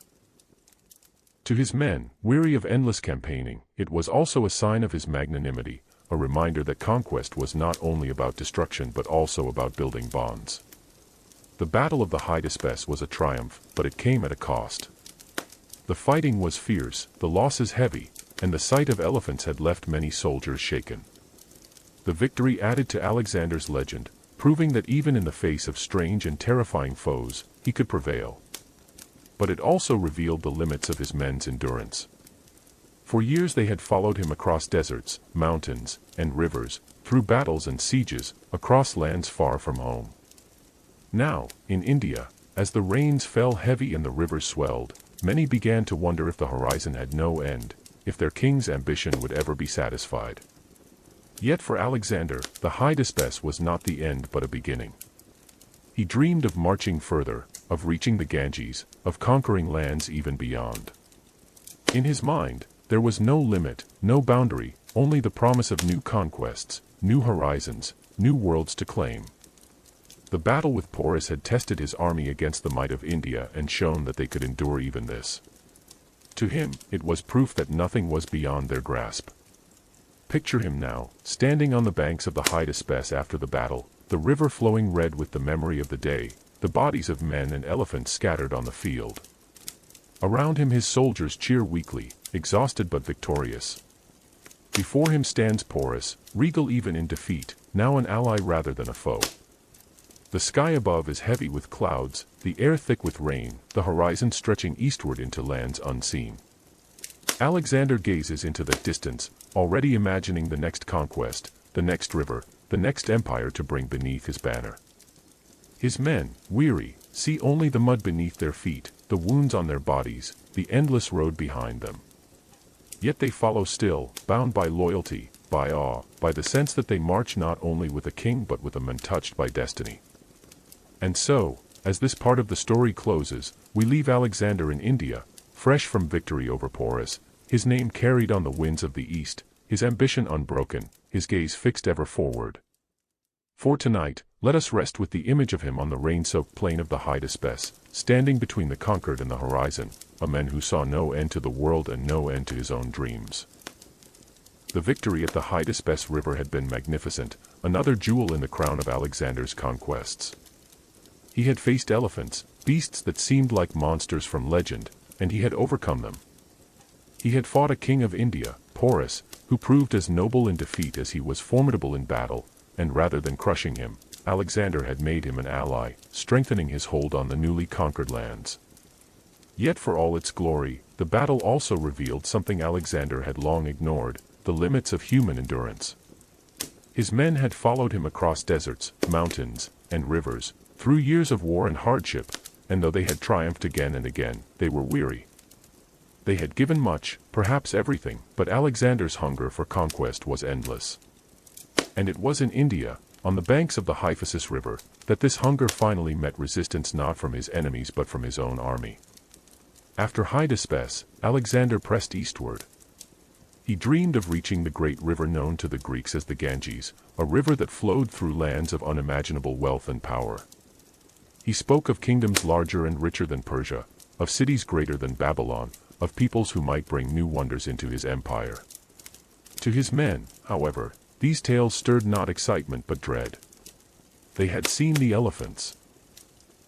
To his men, weary of endless campaigning, it was also a sign of his magnanimity, a reminder that conquest was not only about destruction but also about building bonds. The Battle of the Hydaspes was a triumph, but it came at a cost. The fighting was fierce, the losses heavy, and the sight of elephants had left many soldiers shaken. The victory added to Alexander's legend, proving that even in the face of strange and terrifying foes, he could prevail. But it also revealed the limits of his men's endurance. For years they had followed him across deserts, mountains, and rivers, through battles and sieges, across lands far from home. Now, in India, as the rains fell heavy and the rivers swelled, many began to wonder if the horizon had no end, if their king's ambition would ever be satisfied. Yet for Alexander, the Hydaspes was not the end but a beginning. He dreamed of marching further, of reaching the Ganges, of conquering lands even beyond. In his mind, there was no limit, no boundary, only the promise of new conquests, new horizons, new worlds to claim. The battle with Porus had tested his army against the might of India and shown that they could endure even this. To him, it was proof that nothing was beyond their grasp. Picture him now, standing on the banks of the Hydaspes after the battle, the river flowing red with the memory of the day, the bodies of men and elephants scattered on the field. Around him his soldiers cheer weakly, exhausted but victorious. Before him stands Porus, regal even in defeat, now an ally rather than a foe. The sky above is heavy with clouds, the air thick with rain, the horizon stretching eastward into lands unseen. Alexander gazes into the distance, already imagining the next conquest, the next river, the next empire to bring beneath his banner. His men, weary, see only the mud beneath their feet, the wounds on their bodies, the endless road behind them. Yet they follow still, bound by loyalty, by awe, by the sense that they march not only with a king but with a man touched by destiny. And so, as this part of the story closes, we leave Alexander in India, fresh from victory over Porus, his name carried on the winds of the east, his ambition unbroken, his gaze fixed ever forward. For tonight, let us rest with the image of him on the rain-soaked plain of the Hydaspes, standing between the conquered and the horizon, a man who saw no end to the world and no end to his own dreams. The victory at the Hydaspes river had been magnificent, another jewel in the crown of Alexander's conquests. He had faced elephants, beasts that seemed like monsters from legend, and he had overcome them. He had fought a king of India, Porus, who proved as noble in defeat as he was formidable in battle, and rather than crushing him, Alexander had made him an ally, strengthening his hold on the newly conquered lands. Yet for all its glory, the battle also revealed something Alexander had long ignored, the limits of human endurance. His men had followed him across deserts, mountains, and rivers, through years of war and hardship, and though they had triumphed again and again, they were weary. They had given much, perhaps everything, but Alexander's hunger for conquest was endless. And it was in India, on the banks of the Hephaestion river, that this hunger finally met resistance not from his enemies but from his own army. After Hydaspes, Alexander pressed eastward. He dreamed of reaching the great river known to the Greeks as the Ganges, a river that flowed through lands of unimaginable wealth and power. He spoke of kingdoms larger and richer than Persia, of cities greater than Babylon, of peoples who might bring new wonders into his empire. To his men, however, these tales stirred not excitement but dread. They had seen the elephants.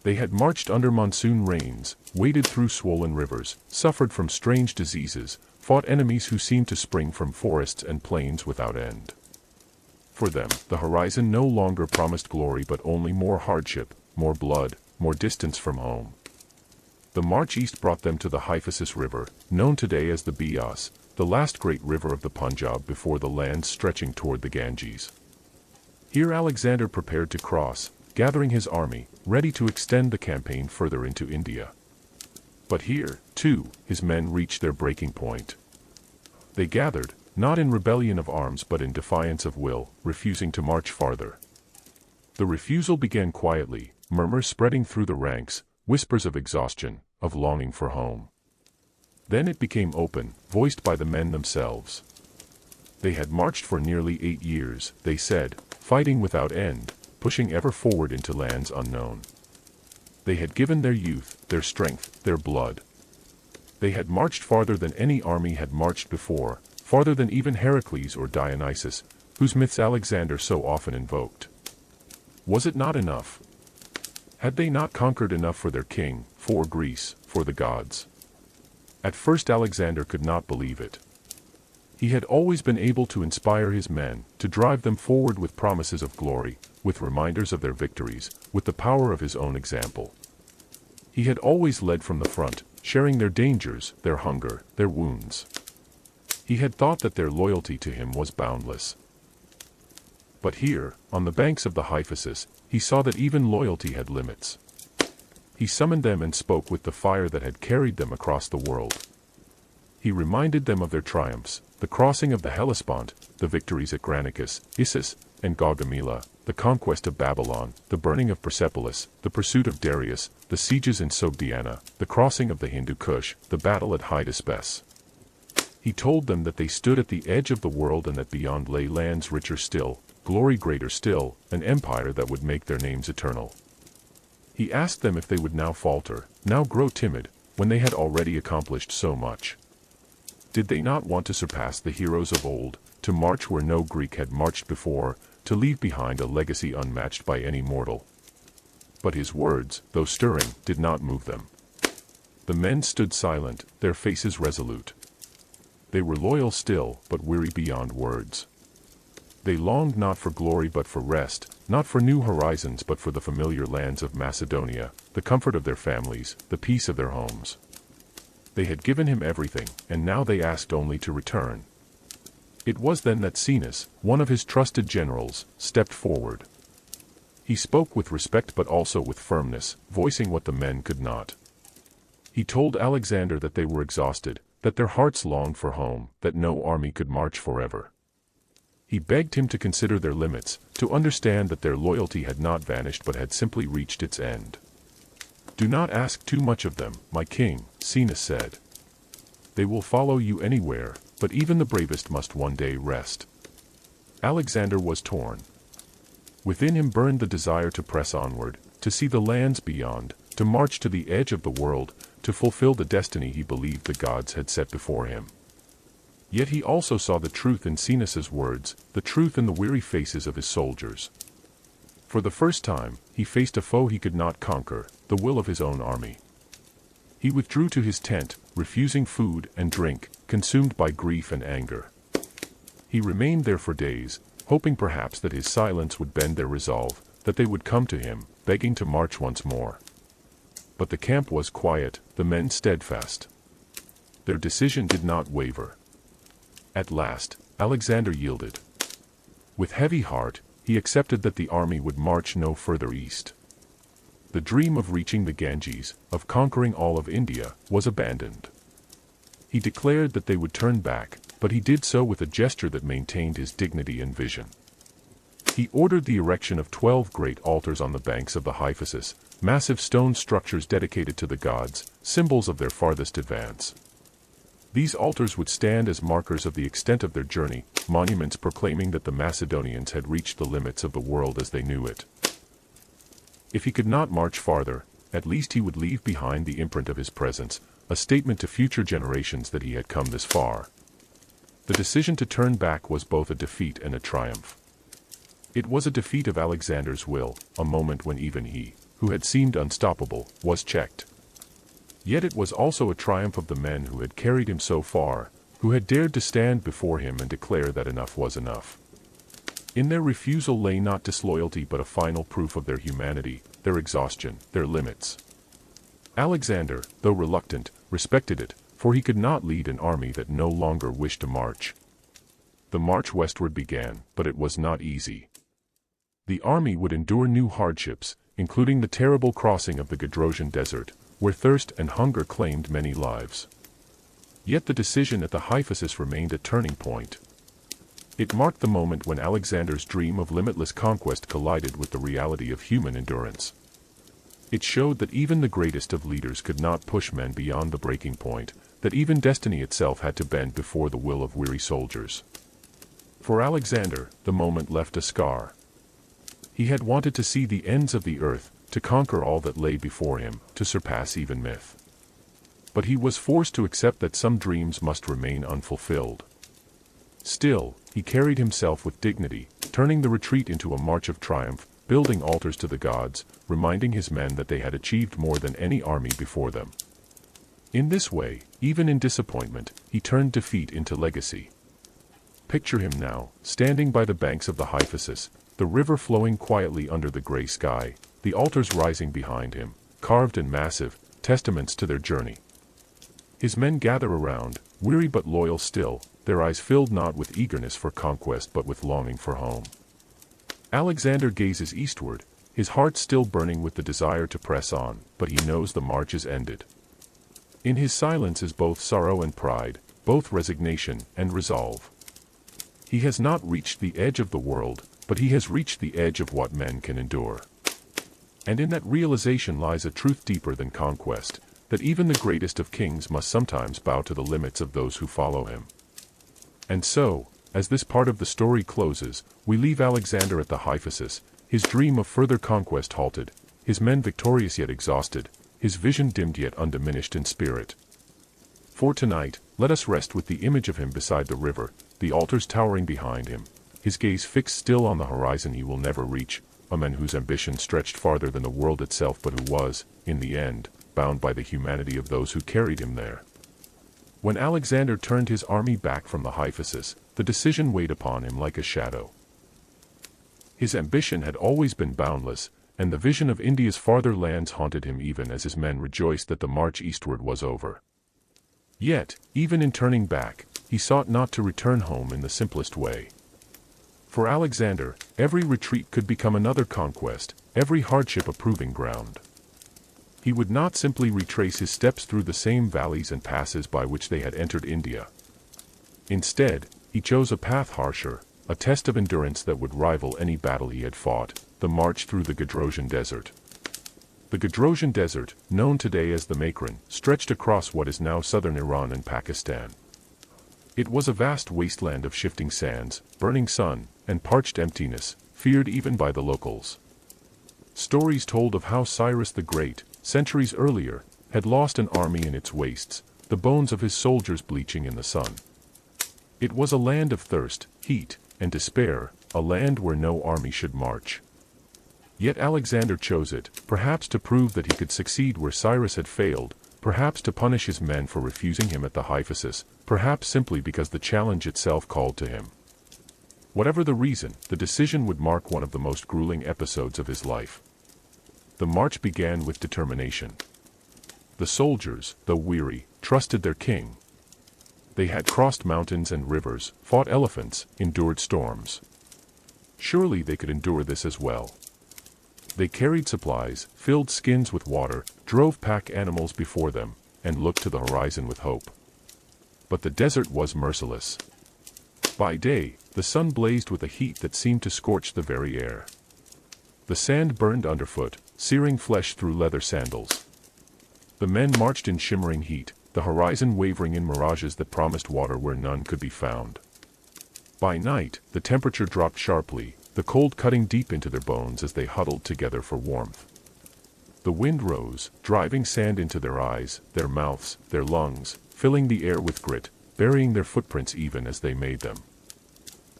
They had marched under monsoon rains, waded through swollen rivers, suffered from strange diseases, fought enemies who seemed to spring from forests and plains without end. For them, the horizon no longer promised glory but only more hardship, more blood, more distance from home. The march east brought them to the Hephaestion river, known today as the Beas, the last great river of the Punjab before the lands stretching toward the Ganges. Here Alexander prepared to cross, gathering his army, ready to extend the campaign further into India. But here, too, his men reached their breaking point. They gathered, not in rebellion of arms but in defiance of will, refusing to march farther. The refusal began quietly, murmurs spreading through the ranks, whispers of exhaustion, of longing for home. Then it became open, voiced by the men themselves. They had marched for nearly 8 years, they said, fighting without end, pushing ever forward into lands unknown. They had given their youth, their strength, their blood. They had marched farther than any army had marched before, farther than even Heracles or Dionysus, whose myths Alexander so often invoked. Was it not enough? Had they not conquered enough for their king, for Greece, for the gods? At first Alexander could not believe it. He had always been able to inspire his men, to drive them forward with promises of glory, with reminders of their victories, with the power of his own example. He had always led from the front, sharing their dangers, their hunger, their wounds. He had thought that their loyalty to him was boundless. But here, on the banks of the Hephaestion, he saw that even loyalty had limits. He summoned them and spoke with the fire that had carried them across the world. He reminded them of their triumphs, the crossing of the Hellespont, the victories at Granicus, Issus, and Gaugamela, the conquest of Babylon, the burning of Persepolis, the pursuit of Darius, the sieges in Sogdiana, the crossing of the Hindu Kush, the battle at Hydaspes. He told them that they stood at the edge of the world and that beyond lay lands richer still, glory greater still, an empire that would make their names eternal. He asked them if they would now falter, now grow timid, when they had already accomplished so much. Did they not want to surpass the heroes of old, to march where no Greek had marched before, to leave behind a legacy unmatched by any mortal? But his words, though stirring, did not move them. The men stood silent, their faces resolute. They were loyal still, but weary beyond words. They longed not for glory but for rest, not for new horizons but for the familiar lands of Macedonia, the comfort of their families, the peace of their homes. They had given him everything, and now they asked only to return. It was then that Zeus, one of his trusted generals, stepped forward. He spoke with respect but also with firmness, voicing what the men could not. He told Alexander that they were exhausted, that their hearts longed for home, that no army could march forever. He begged him to consider their limits, to understand that their loyalty had not vanished but had simply reached its end. "Do not ask too much of them, my king," Zeus said. "They will follow you anywhere, but even the bravest must one day rest." Alexander was torn. Within him burned the desire to press onward, to see the lands beyond, to march to the edge of the world, to fulfill the destiny he believed the gods had set before him. Yet he also saw the truth in Zeus's words, the truth in the weary faces of his soldiers. For the first time, he faced a foe he could not conquer, the will of his own army. He withdrew to his tent, refusing food and drink, consumed by grief and anger. He remained there for days, hoping perhaps that his silence would bend their resolve, that they would come to him, begging to march once more. But the camp was quiet, the men steadfast. Their decision did not waver. At last, Alexander yielded. With heavy heart, he accepted that the army would march no further east. The dream of reaching the Ganges, of conquering all of India, was abandoned. He declared that they would turn back, but he did so with a gesture that maintained his dignity and vision. He ordered the erection of 12 great altars on the banks of the Hephaestion, massive stone structures dedicated to the gods, symbols of their farthest advance. These altars would stand as markers of the extent of their journey, monuments proclaiming that the Macedonians had reached the limits of the world as they knew it. If he could not march farther, at least he would leave behind the imprint of his presence, a statement to future generations that he had come this far. The decision to turn back was both a defeat and a triumph. It was a defeat of Alexander's will, a moment when even he, who had seemed unstoppable, was checked. Yet it was also a triumph of the men who had carried him so far, who had dared to stand before him and declare that enough was enough. In their refusal lay not disloyalty but a final proof of their humanity, their exhaustion, their limits. Alexander, though reluctant, respected it, for he could not lead an army that no longer wished to march. The march westward began, but it was not easy. The army would endure new hardships, including the terrible crossing of the Gaugamela desert, where thirst and hunger claimed many lives. Yet the decision at the Hephaestion remained a turning point. It marked the moment when Alexander's dream of limitless conquest collided with the reality of human endurance. It showed that even the greatest of leaders could not push men beyond the breaking point, that even destiny itself had to bend before the will of weary soldiers. For Alexander, the moment left a scar. He had wanted to see the ends of the earth, to conquer all that lay before him, to surpass even myth. But he was forced to accept that some dreams must remain unfulfilled. Still, he carried himself with dignity, turning the retreat into a march of triumph, building altars to the gods, reminding his men that they had achieved more than any army before them. In this way, even in disappointment, he turned defeat into legacy. Picture him now, standing by the banks of the Hephaestion, the river flowing quietly under the gray sky, the altars rising behind him, carved and massive, testaments to their journey. His men gather around, weary but loyal still, their eyes filled not with eagerness for conquest but with longing for home. Alexander gazes eastward, his heart still burning with the desire to press on, but he knows the march is ended. In his silence is both sorrow and pride, both resignation and resolve. He has not reached the edge of the world, but he has reached the edge of what men can endure. And in that realization lies a truth deeper than conquest, that even the greatest of kings must sometimes bow to the limits of those who follow him. And so, as this part of the story closes, we leave Alexander at the Hephaestion, his dream of further conquest halted, his men victorious yet exhausted, his vision dimmed yet undiminished in spirit. For tonight, let us rest with the image of him beside the river, the altars towering behind him, his gaze fixed still on the horizon he will never reach, a man whose ambition stretched farther than the world itself but who was, in the end, bound by the humanity of those who carried him there. When Alexander turned his army back from the Hephaestion, the decision weighed upon him like a shadow. His ambition had always been boundless, and the vision of India's farther lands haunted him even as his men rejoiced that the march eastward was over. Yet, even in turning back, he sought not to return home in the simplest way. For Alexander, every retreat could become another conquest, every hardship a proving ground. He would not simply retrace his steps through the same valleys and passes by which they had entered India. Instead, he chose a path harsher, a test of endurance that would rival any battle he had fought, the march through the Gaugamela desert. The Gaugamela desert, known today as the Makran, stretched across what is now southern Iran and Pakistan. It was a vast wasteland of shifting sands, burning sun, and parched emptiness, feared even by the locals. Stories told of how Cyrus the Great, centuries earlier, had lost an army in its wastes, the bones of his soldiers bleaching in the sun. It was a land of thirst, heat, and despair, a land where no army should march. Yet Alexander chose it, perhaps to prove that he could succeed where Cyrus had failed, perhaps to punish his men for refusing him at the Hephaestion, perhaps simply because the challenge itself called to him. Whatever the reason, the decision would mark one of the most grueling episodes of his life. The march began with determination. The soldiers, though weary, trusted their king. They had crossed mountains and rivers, fought elephants, endured storms. Surely they could endure this as well. They carried supplies, filled skins with water, drove pack animals before them, and looked to the horizon with hope. But the desert was merciless. By day, the sun blazed with a heat that seemed to scorch the very air. The sand burned underfoot, searing flesh through leather sandals. The men marched in shimmering heat, the horizon wavering in mirages that promised water where none could be found. By night, the temperature dropped sharply, the cold cutting deep into their bones as they huddled together for warmth. The wind rose, driving sand into their eyes, their mouths, their lungs, filling the air with grit, burying their footprints even as they made them.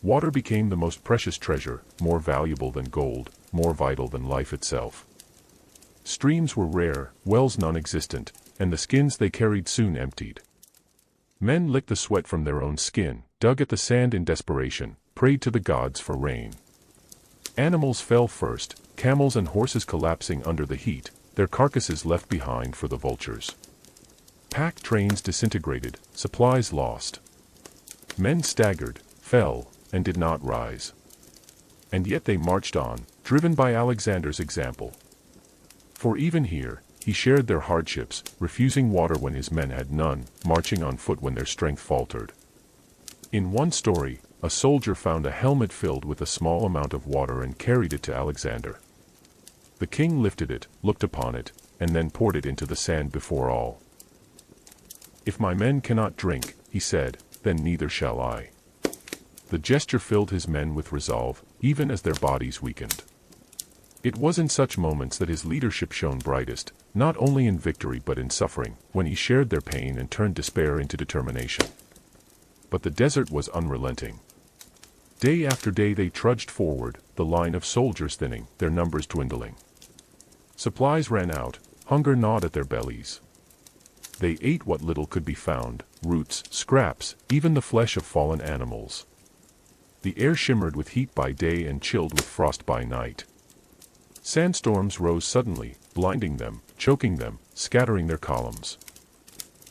Water became the most precious treasure, more valuable than gold, more vital than life itself. Streams were rare, wells non-existent, and the skins they carried soon emptied. Men licked the sweat from their own skin, dug at the sand in desperation, prayed to the gods for rain. Animals fell first, camels and horses collapsing under the heat, their carcasses left behind for the vultures. Pack trains disintegrated, supplies lost. Men staggered, fell, and did not rise. And yet they marched on, driven by Alexander's example. For even here, he shared their hardships, refusing water when his men had none, marching on foot when their strength faltered. In one story, a soldier found a helmet filled with a small amount of water and carried it to Alexander. The king lifted it, looked upon it, and then poured it into the sand before all. "If my men cannot drink," he said, "then neither shall I." The gesture filled his men with resolve, even as their bodies weakened. It was in such moments that his leadership shone brightest, not only in victory but in suffering, when he shared their pain and turned despair into determination. But the desert was unrelenting. Day after day they trudged forward, the line of soldiers thinning, their numbers dwindling. Supplies ran out, hunger gnawed at their bellies. They ate what little could be found, roots, scraps, even the flesh of fallen animals. The air shimmered with heat by day and chilled with frost by night. Sandstorms rose suddenly, blinding them, choking them, scattering their columns.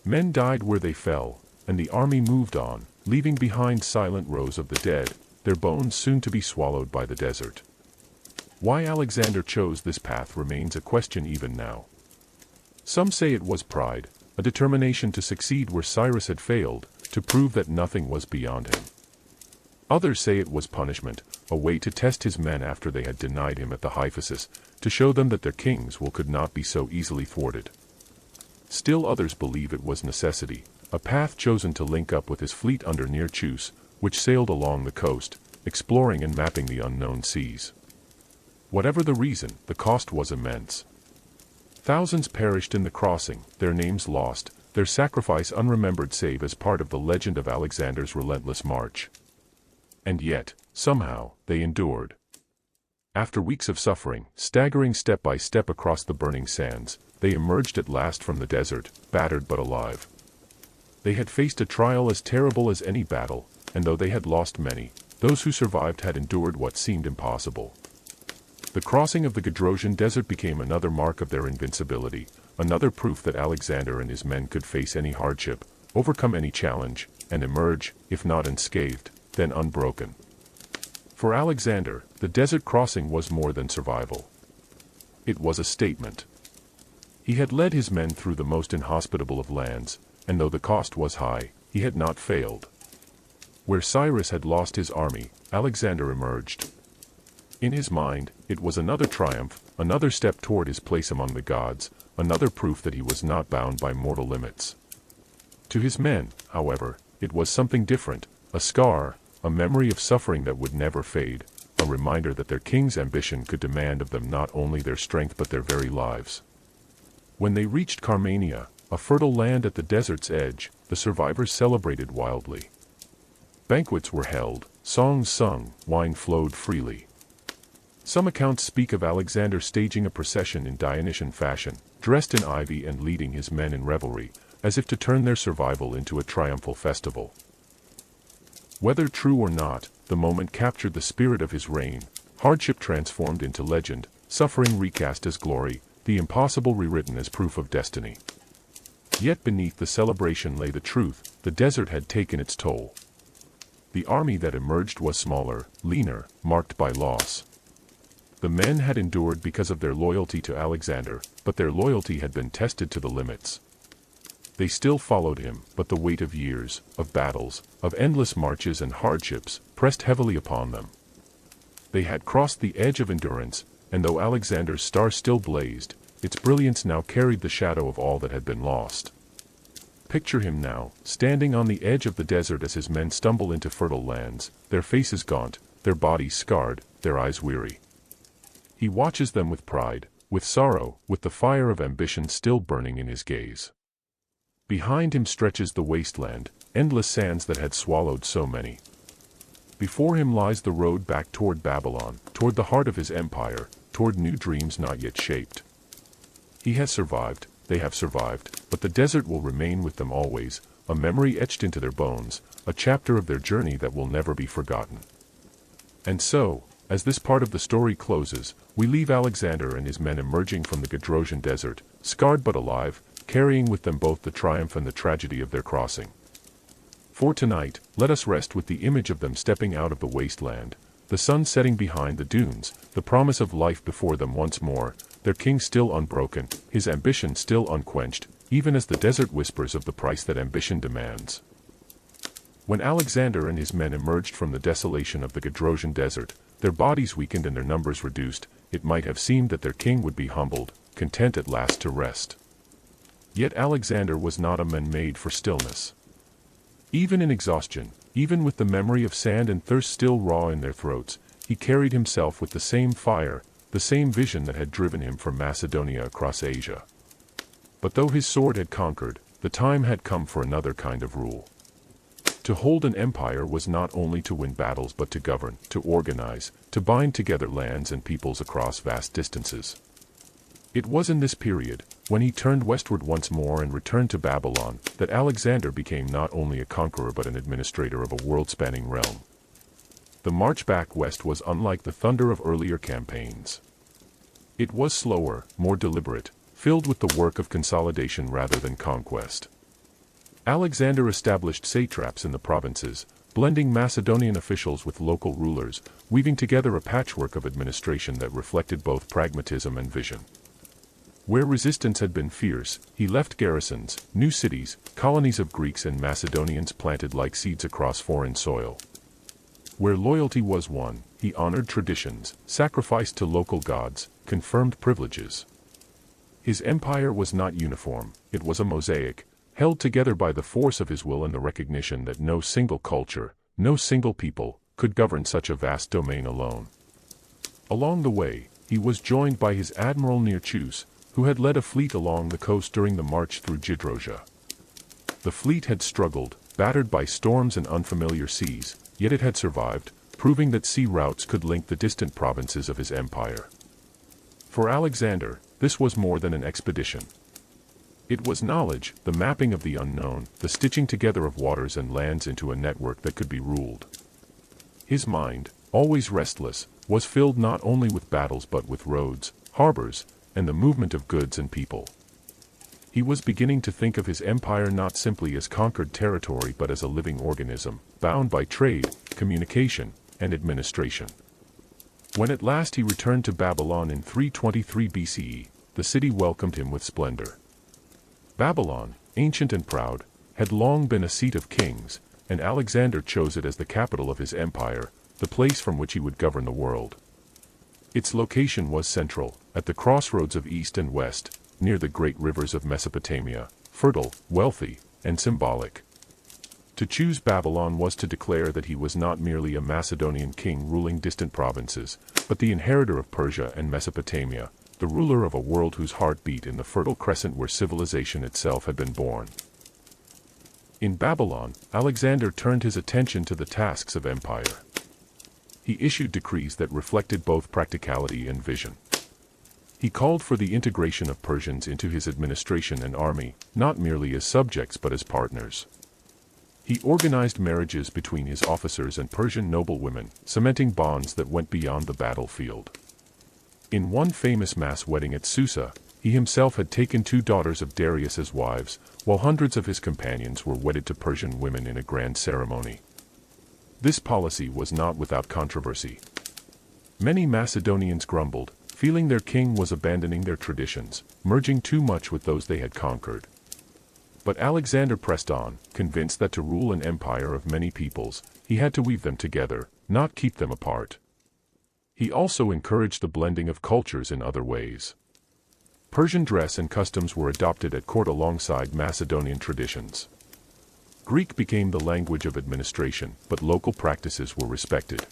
Men died where they fell, and the army moved on, leaving behind silent rows of the dead, their bones soon to be swallowed by the desert. Why Alexander chose this path remains a question even now. Some say it was pride, a determination to succeed where Cyrus had failed, to prove that nothing was beyond him. Others say it was punishment, a way to test his men after they had denied him at the Hephaestion, to show them that their king's will could not be so easily thwarted. Still others believe it was necessity, a path chosen to link up with his fleet under near Zeus, which sailed along the coast, exploring and mapping the unknown seas. Whatever the reason, the cost was immense. Thousands perished in the crossing, their names lost, their sacrifice unremembered save as part of the legend of Alexander's relentless march. And yet, somehow, they endured. After weeks of suffering, staggering step by step across the burning sands, they emerged at last from the desert, battered but alive. They had faced a trial as terrible as any battle, and though they had lost many, those who survived had endured what seemed impossible. The crossing of the Gaugamela desert became another mark of their invincibility, another proof that Alexander and his men could face any hardship, overcome any challenge, and emerge, if not unscathed, then unbroken. For Alexander, the desert crossing was more than survival. It was a statement. He had led his men through the most inhospitable of lands, and though the cost was high, he had not failed. Where Cyrus had lost his army, Alexander emerged. In his mind, it was another triumph, another step toward his place among the gods, another proof that he was not bound by mortal limits. To his men, however, it was something different, a scar, a memory of suffering that would never fade, a reminder that their king's ambition could demand of them not only their strength but their very lives. When they reached Carmania, a fertile land at the desert's edge, the survivors celebrated wildly. Banquets were held, songs sung, wine flowed freely. Some accounts speak of Alexander staging a procession in Dionysian fashion, dressed in ivy and leading his men in revelry, as if to turn their survival into a triumphal festival. Whether true or not, the moment captured the spirit of his reign, hardship transformed into legend, suffering recast as glory, the impossible rewritten as proof of destiny. Yet beneath the celebration lay the truth: the desert had taken its toll. The army that emerged was smaller, leaner, marked by loss. The men had endured because of their loyalty to Alexander, but their loyalty had been tested to the limits. They still followed him, but the weight of years, of battles, of endless marches and hardships, pressed heavily upon them. They had crossed the edge of endurance, and though Alexander's star still blazed, its brilliance now carried the shadow of all that had been lost. Picture him now, standing on the edge of the desert as his men stumble into fertile lands, their faces gaunt, their bodies scarred, their eyes weary. He watches them with pride, with sorrow, with the fire of ambition still burning in his gaze. Behind him stretches the wasteland, endless sands that had swallowed so many. Before him lies the road back toward Babylon, toward the heart of his empire, toward new dreams not yet shaped. He has survived, they have survived, but the desert will remain with them always, a memory etched into their bones, a chapter of their journey that will never be forgotten. And so, as this part of the story closes, we leave Alexander and his men emerging from the Gaugamela desert, scarred but alive, carrying with them both the triumph and the tragedy of their crossing. For tonight, let us rest with the image of them stepping out of the wasteland, the sun setting behind the dunes, the promise of life before them once more, their king still unbroken, his ambition still unquenched, even as the desert whispers of the price that ambition demands. When Alexander and his men emerged from the desolation of the Gaugamela desert, their bodies weakened and their numbers reduced, it might have seemed that their king would be humbled, content at last to rest. Yet Alexander was not a man made for stillness. Even in exhaustion, even with the memory of sand and thirst still raw in their throats, he carried himself with the same fire, the same vision that had driven him from Macedonia across Asia. But though his sword had conquered, the time had come for another kind of rule. To hold an empire was not only to win battles but to govern, to organize, to bind together lands and peoples across vast distances. It was in this period, when he turned westward once more and returned to Babylon, that Alexander became not only a conqueror but an administrator of a world-spanning realm. The march back west was unlike the thunder of earlier campaigns. It was slower, more deliberate, filled with the work of consolidation rather than conquest. Alexander established satraps in the provinces, blending Macedonian officials with local rulers, weaving together a patchwork of administration that reflected both pragmatism and vision. Where resistance had been fierce, he left garrisons, new cities, colonies of Greeks and Macedonians planted like seeds across foreign soil. Where loyalty was won, he honored traditions, sacrificed to local gods, confirmed privileges. His empire was not uniform, it was a mosaic, held together by the force of his will and the recognition that no single culture, no single people, could govern such a vast domain alone. Along the way, he was joined by his admiral Nearchus, who had led a fleet along the coast during the march through Gidrosia. The fleet had struggled, battered by storms and unfamiliar seas, yet it had survived, proving that sea routes could link the distant provinces of his empire. For Alexander, this was more than an expedition. It was knowledge, the mapping of the unknown, the stitching together of waters and lands into a network that could be ruled. His mind, always restless, was filled not only with battles but with roads, harbors, and the movement of goods and people. He was beginning to think of his empire not simply as conquered territory but as a living organism, bound by trade, communication, and administration. When at last he returned to Babylon in 323 BCE, the city welcomed him with splendor. Babylon, ancient and proud, had long been a seat of kings, and Alexander chose it as the capital of his empire, the place from which he would govern the world. Its location was central, at the crossroads of east and west, near the great rivers of Mesopotamia, fertile, wealthy, and symbolic. To choose Babylon was to declare that he was not merely a Macedonian king ruling distant provinces, but the inheritor of Persia and Mesopotamia, the ruler of a world whose heart beat in the fertile crescent where civilization itself had been born. In Babylon, Alexander turned his attention to the tasks of empire. He issued decrees that reflected both practicality and vision. He called for the integration of Persians into his administration and army, not merely as subjects but as partners. He organized marriages between his officers and Persian noblewomen, cementing bonds that went beyond the battlefield. In one famous mass wedding at Susa, he himself had taken 2 daughters of Darius as wives, while hundreds of his companions were wedded to Persian women in a grand ceremony. This policy was not without controversy. Many Macedonians grumbled, feeling their king was abandoning their traditions, merging too much with those they had conquered. But Alexander pressed on, convinced that to rule an empire of many peoples, he had to weave them together, not keep them apart. He also encouraged the blending of cultures in other ways. Persian dress and customs were adopted at court alongside Macedonian traditions. Greek became the language of administration, but local practices were respected.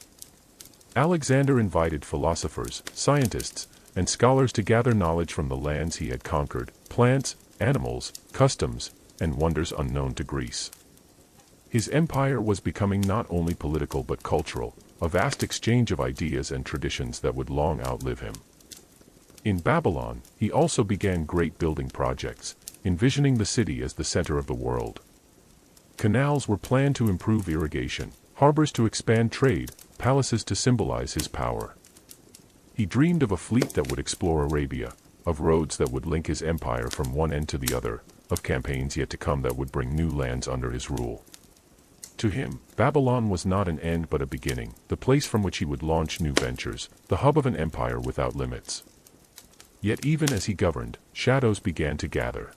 Alexander invited philosophers, scientists, and scholars to gather knowledge from the lands he had conquered, plants, animals, customs, and wonders unknown to Greece. His empire was becoming not only political but cultural, a vast exchange of ideas and traditions that would long outlive him. In Babylon, he also began great building projects, envisioning the city as the center of the world. Canals were planned to improve irrigation, harbors to expand trade, palaces to symbolize his power. He dreamed of a fleet that would explore Arabia, of roads that would link his empire from one end to the other, of campaigns yet to come that would bring new lands under his rule. To him, Babylon was not an end but a beginning, the place from which he would launch new ventures, the hub of an empire without limits. Yet even as he governed, shadows began to gather.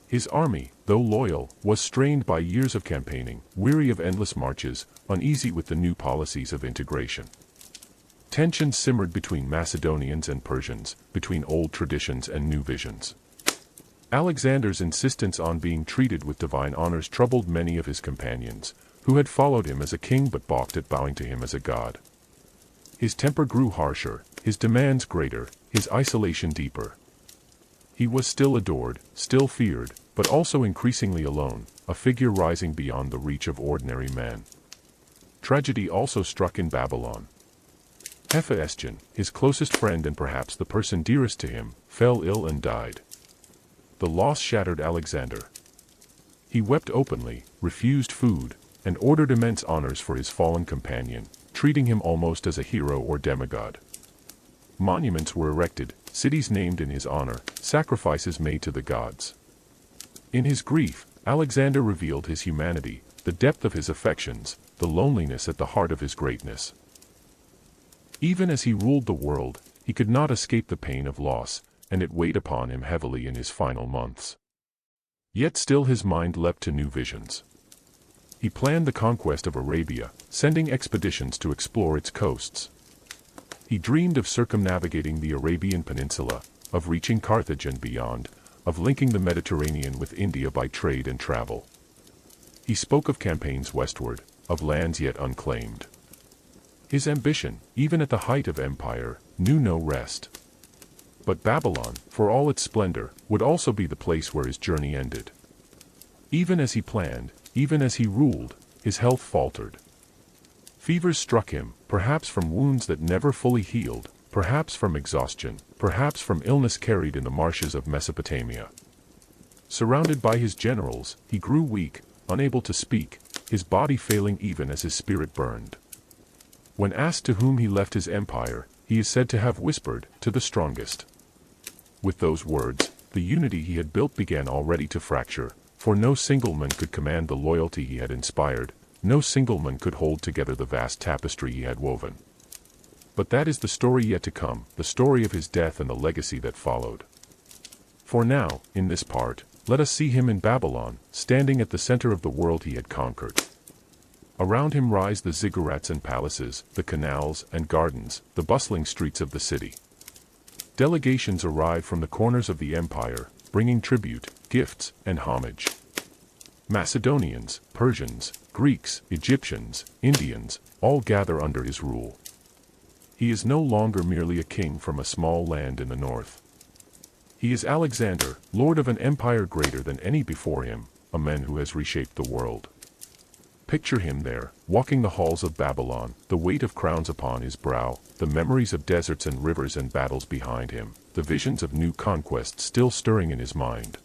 His army, though loyal, was strained by years of campaigning, weary of endless marches, uneasy with the new policies of integration. Tensions simmered between Macedonians and Persians, between old traditions and new visions. Alexander's insistence on being treated with divine honors troubled many of his companions, who had followed him as a king but balked at bowing to him as a god. His temper grew harsher, his demands greater, his isolation deeper. He was still adored, still feared, but also increasingly alone, a figure rising beyond the reach of ordinary men. Tragedy also struck in Babylon. Hephaestion, his closest friend and perhaps the person dearest to him, fell ill and died. The loss shattered Alexander. He wept openly, refused food, and ordered immense honors for his fallen companion, treating him almost as a hero or demigod. Monuments were erected, cities named in his honor, sacrifices made to the gods. In his grief, Alexander revealed his humanity, the depth of his affections, the loneliness at the heart of his greatness. Even as he ruled the world, he could not escape the pain of loss, and it weighed upon him heavily in his final months. Yet still his mind leapt to new visions. He planned the conquest of Arabia, sending expeditions to explore its coasts. He dreamed of circumnavigating the Arabian Peninsula, of reaching Carthage and beyond, of linking the Mediterranean with India by trade and travel. He spoke of campaigns westward, of lands yet unclaimed. His ambition, even at the height of empire, knew no rest. But Babylon, for all its splendor, would also be the place where his journey ended. Even as he planned, even as he ruled, his health faltered. Fevers struck him, perhaps from wounds that never fully healed, perhaps from exhaustion, perhaps from illness carried in the marshes of Mesopotamia. Surrounded by his generals, he grew weak, unable to speak, his body failing even as his spirit burned. When asked to whom he left his empire, he is said to have whispered, "To the strongest." With those words, the unity he had built began already to fracture, for no single man could command the loyalty he had inspired, no single man could hold together the vast tapestry he had woven. But that is the story yet to come, the story of his death and the legacy that followed. For now, in this part, let us see him in Babylon, standing at the center of the world he had conquered. Around him rise the ziggurats and palaces, the canals and gardens, the bustling streets of the city. Delegations arrive from the corners of the empire, bringing tribute, gifts, and homage. Macedonians, Persians, Greeks, Egyptians, Indians, all gather under his rule. He is no longer merely a king from a small land in the north. He is Alexander, lord of an empire greater than any before him, a man who has reshaped the world. Picture him there, walking the halls of Babylon, the weight of crowns upon his brow, the memories of deserts and rivers and battles behind him, the visions of new conquests still stirring in his mind.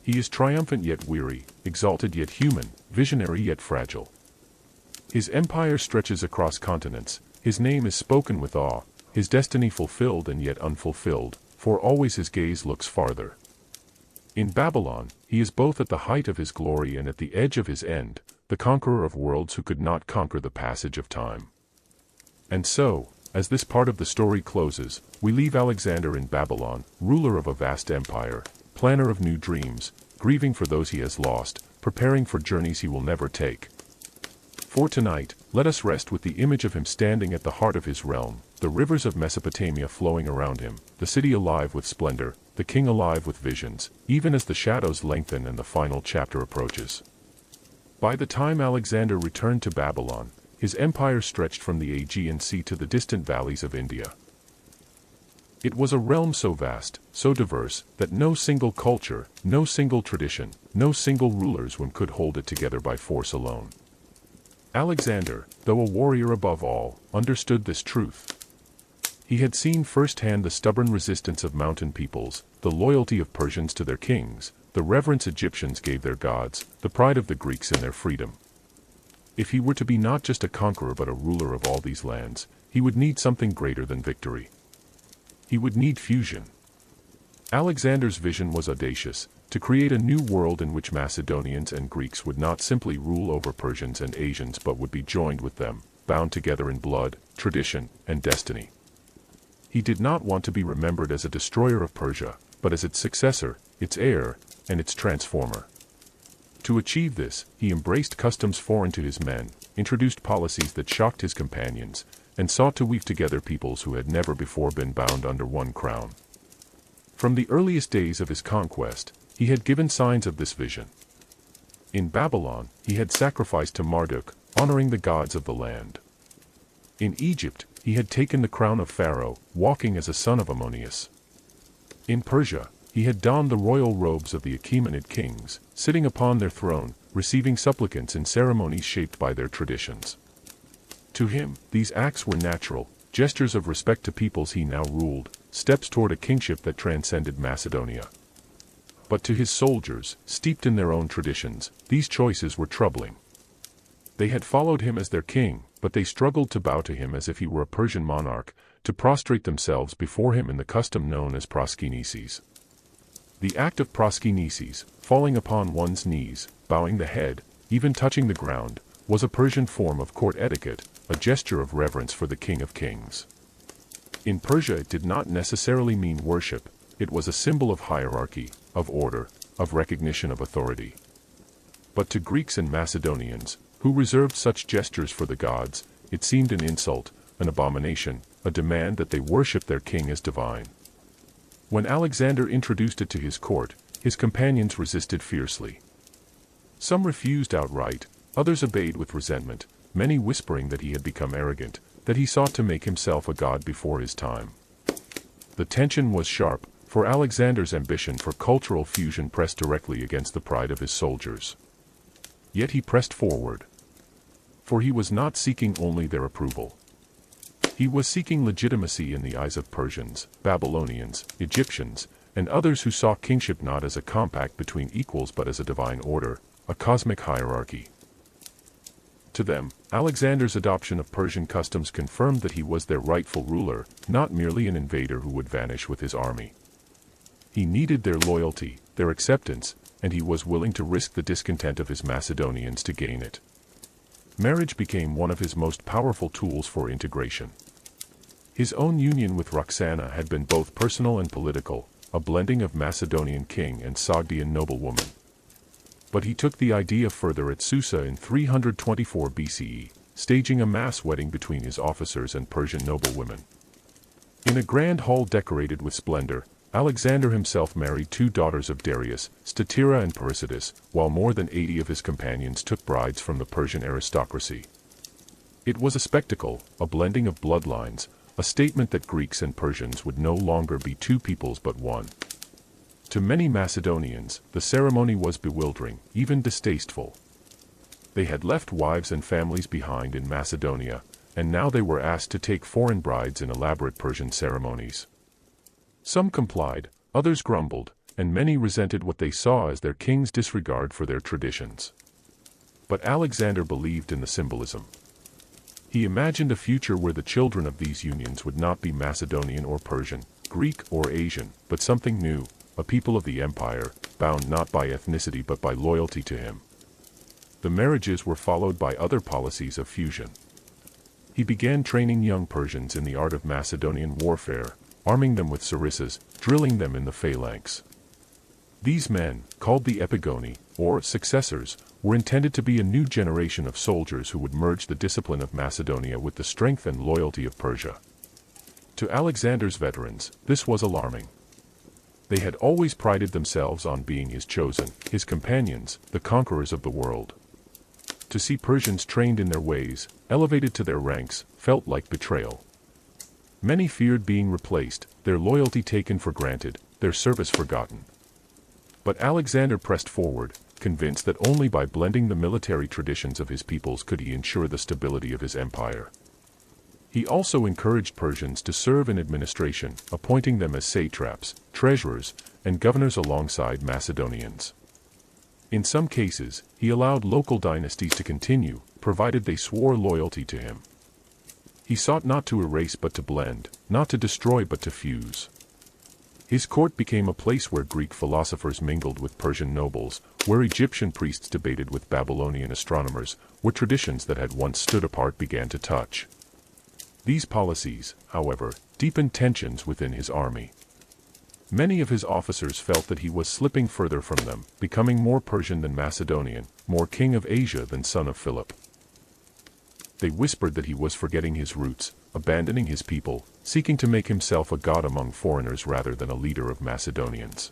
He is triumphant yet weary, exalted yet human, visionary yet fragile. His empire stretches across continents, his name is spoken with awe, his destiny fulfilled and yet unfulfilled, for always his gaze looks farther. In Babylon, he is both at the height of his glory and at the edge of his end, the conqueror of worlds who could not conquer the passage of time. And so, as this part of the story closes, we leave Alexander in Babylon, ruler of a vast empire, planner of new dreams, grieving for those he has lost, preparing for journeys he will never take. For tonight, let us rest with the image of him standing at the heart of his realm, the rivers of Mesopotamia flowing around him, the city alive with splendor, the king alive with visions, even as the shadows lengthen and the final chapter approaches. By the time Alexander returned to Babylon, his empire stretched from the Aegean Sea to the distant valleys of India. It was a realm so vast, so diverse, that no single culture, no single tradition, no single ruler's whim could hold it together by force alone. Alexander, though a warrior above all, understood this truth. He had seen firsthand the stubborn resistance of mountain peoples, the loyalty of Persians to their kings, the reverence Egyptians gave their gods, the pride of the Greeks in their freedom. If he were to be not just a conqueror but a ruler of all these lands, he would need something greater than victory. He would need fusion. Alexander's vision was audacious, to create a new world in which Macedonians and Greeks would not simply rule over Persians and Asians but would be joined with them, bound together in blood, tradition, and destiny. He did not want to be remembered as a destroyer of Persia, but as its successor, its heir, and its transformer. To achieve this, he embraced customs foreign to his men, introduced policies that shocked his companions, and sought to weave together peoples who had never before been bound under one crown. From the earliest days of his conquest, he had given signs of this vision. In Babylon, he had sacrificed to Marduk, honoring the gods of the land. In Egypt, he had taken the crown of Pharaoh, walking as a son of Ammonius. In Persia, he had donned the royal robes of the Achaemenid kings, sitting upon their throne, receiving supplicants in ceremonies shaped by their traditions. To him, these acts were natural, gestures of respect to peoples he now ruled, steps toward a kingship that transcended Macedonia. But to his soldiers, steeped in their own traditions, these choices were troubling. They had followed him as their king, but they struggled to bow to him as if he were a Persian monarch, to prostrate themselves before him in the custom known as proskynesis. The act of proskynesis, falling upon one's knees, bowing the head, even touching the ground, was a Persian form of court etiquette, a gesture of reverence for the King of Kings. In Persia it did not necessarily mean worship, it was a symbol of hierarchy, of order, of recognition of authority. But to Greeks and Macedonians, who reserved such gestures for the gods, it seemed an insult, an abomination, a demand that they worship their king as divine. When Alexander introduced it to his court, his companions resisted fiercely. Some refused outright, others obeyed with resentment, many whispering that he had become arrogant, that he sought to make himself a god before his time. The tension was sharp, for Alexander's ambition for cultural fusion pressed directly against the pride of his soldiers. Yet he pressed forward. For he was not seeking only their approval. He was seeking legitimacy in the eyes of Persians, Babylonians, Egyptians, and others who saw kingship not as a compact between equals but as a divine order, a cosmic hierarchy. To them, Alexander's adoption of Persian customs confirmed that he was their rightful ruler, not merely an invader who would vanish with his army. He needed their loyalty, their acceptance, and he was willing to risk the discontent of his Macedonians to gain it. Marriage became one of his most powerful tools for integration. His own union with Roxana had been both personal and political, a blending of Macedonian king and Sogdian noblewoman. But he took the idea further at Susa in 324 BCE, staging a mass wedding between his officers and Persian noblewomen. In a grand hall decorated with splendor, Alexander himself married two daughters of Darius, Statira and Persidas, while more than 80 of his companions took brides from the Persian aristocracy. It was a spectacle, a blending of bloodlines, a statement that Greeks and Persians would no longer be two peoples but one. To many Macedonians, the ceremony was bewildering, even distasteful. They had left wives and families behind in Macedonia, and now they were asked to take foreign brides in elaborate Persian ceremonies. Some complied, others grumbled, and many resented what they saw as their king's disregard for their traditions. But Alexander believed in the symbolism. He imagined a future where the children of these unions would not be Macedonian or Persian, Greek or Asian, but something new, a people of the empire, bound not by ethnicity but by loyalty to him. The marriages were followed by other policies of fusion. He began training young Persians in the art of Macedonian warfare, arming them with sarissas, drilling them in the phalanx. These men, called the epigoni, or successors, were intended to be a new generation of soldiers who would merge the discipline of Macedonia with the strength and loyalty of Persia. To Alexander's veterans, this was alarming. They had always prided themselves on being his chosen, his companions, the conquerors of the world. To see Persians trained in their ways, elevated to their ranks, felt like betrayal. Many feared being replaced, their loyalty taken for granted, their service forgotten. But Alexander pressed forward, convinced that only by blending the military traditions of his peoples could he ensure the stability of his empire. He also encouraged Persians to serve in administration, appointing them as satraps, treasurers, and governors alongside Macedonians. In some cases, he allowed local dynasties to continue, provided they swore loyalty to him. He sought not to erase but to blend, not to destroy but to fuse. His court became a place where Greek philosophers mingled with Persian nobles, where Egyptian priests debated with Babylonian astronomers, where traditions that had once stood apart began to touch. These policies, however, deepened tensions within his army. Many of his officers felt that he was slipping further from them, becoming more Persian than Macedonian, more king of Asia than son of Philip. They whispered that he was forgetting his roots, abandoning his people, seeking to make himself a god among foreigners rather than a leader of Macedonians.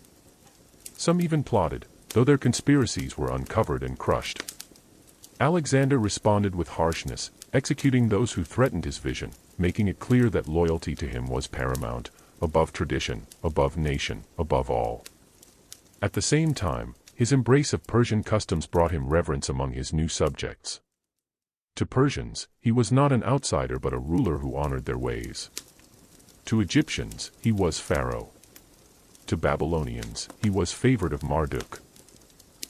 Some even plotted, though their conspiracies were uncovered and crushed. Alexander responded with harshness, executing those who threatened his vision, making it clear that loyalty to him was paramount, above tradition, above nation, above all. At the same time, his embrace of Persian customs brought him reverence among his new subjects. To Persians, he was not an outsider but a ruler who honored their ways. To Egyptians, he was Pharaoh. To Babylonians, he was favored of Marduk.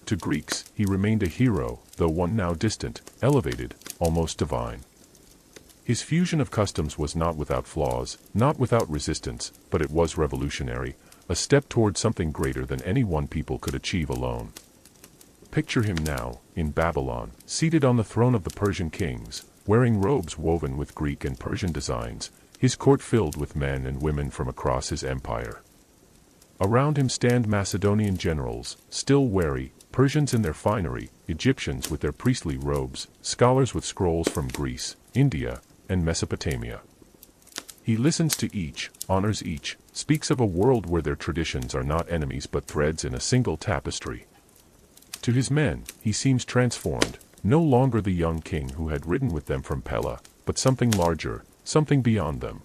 To Greeks, he remained a hero, though one now distant, elevated, almost divine. His fusion of customs was not without flaws, not without resistance, but it was revolutionary, a step toward something greater than any one people could achieve alone. Picture him now, in Babylon, seated on the throne of the Persian kings, wearing robes woven with Greek and Persian designs, his court filled with men and women from across his empire. Around him stand Macedonian generals, still wary, Persians in their finery, Egyptians with their priestly robes, scholars with scrolls from Greece, India, and Mesopotamia. He listens to each, honors each, speaks of a world where their traditions are not enemies but threads in a single tapestry. To his men, he seems transformed, no longer the young king who had ridden with them from Pella, but something larger, something beyond them.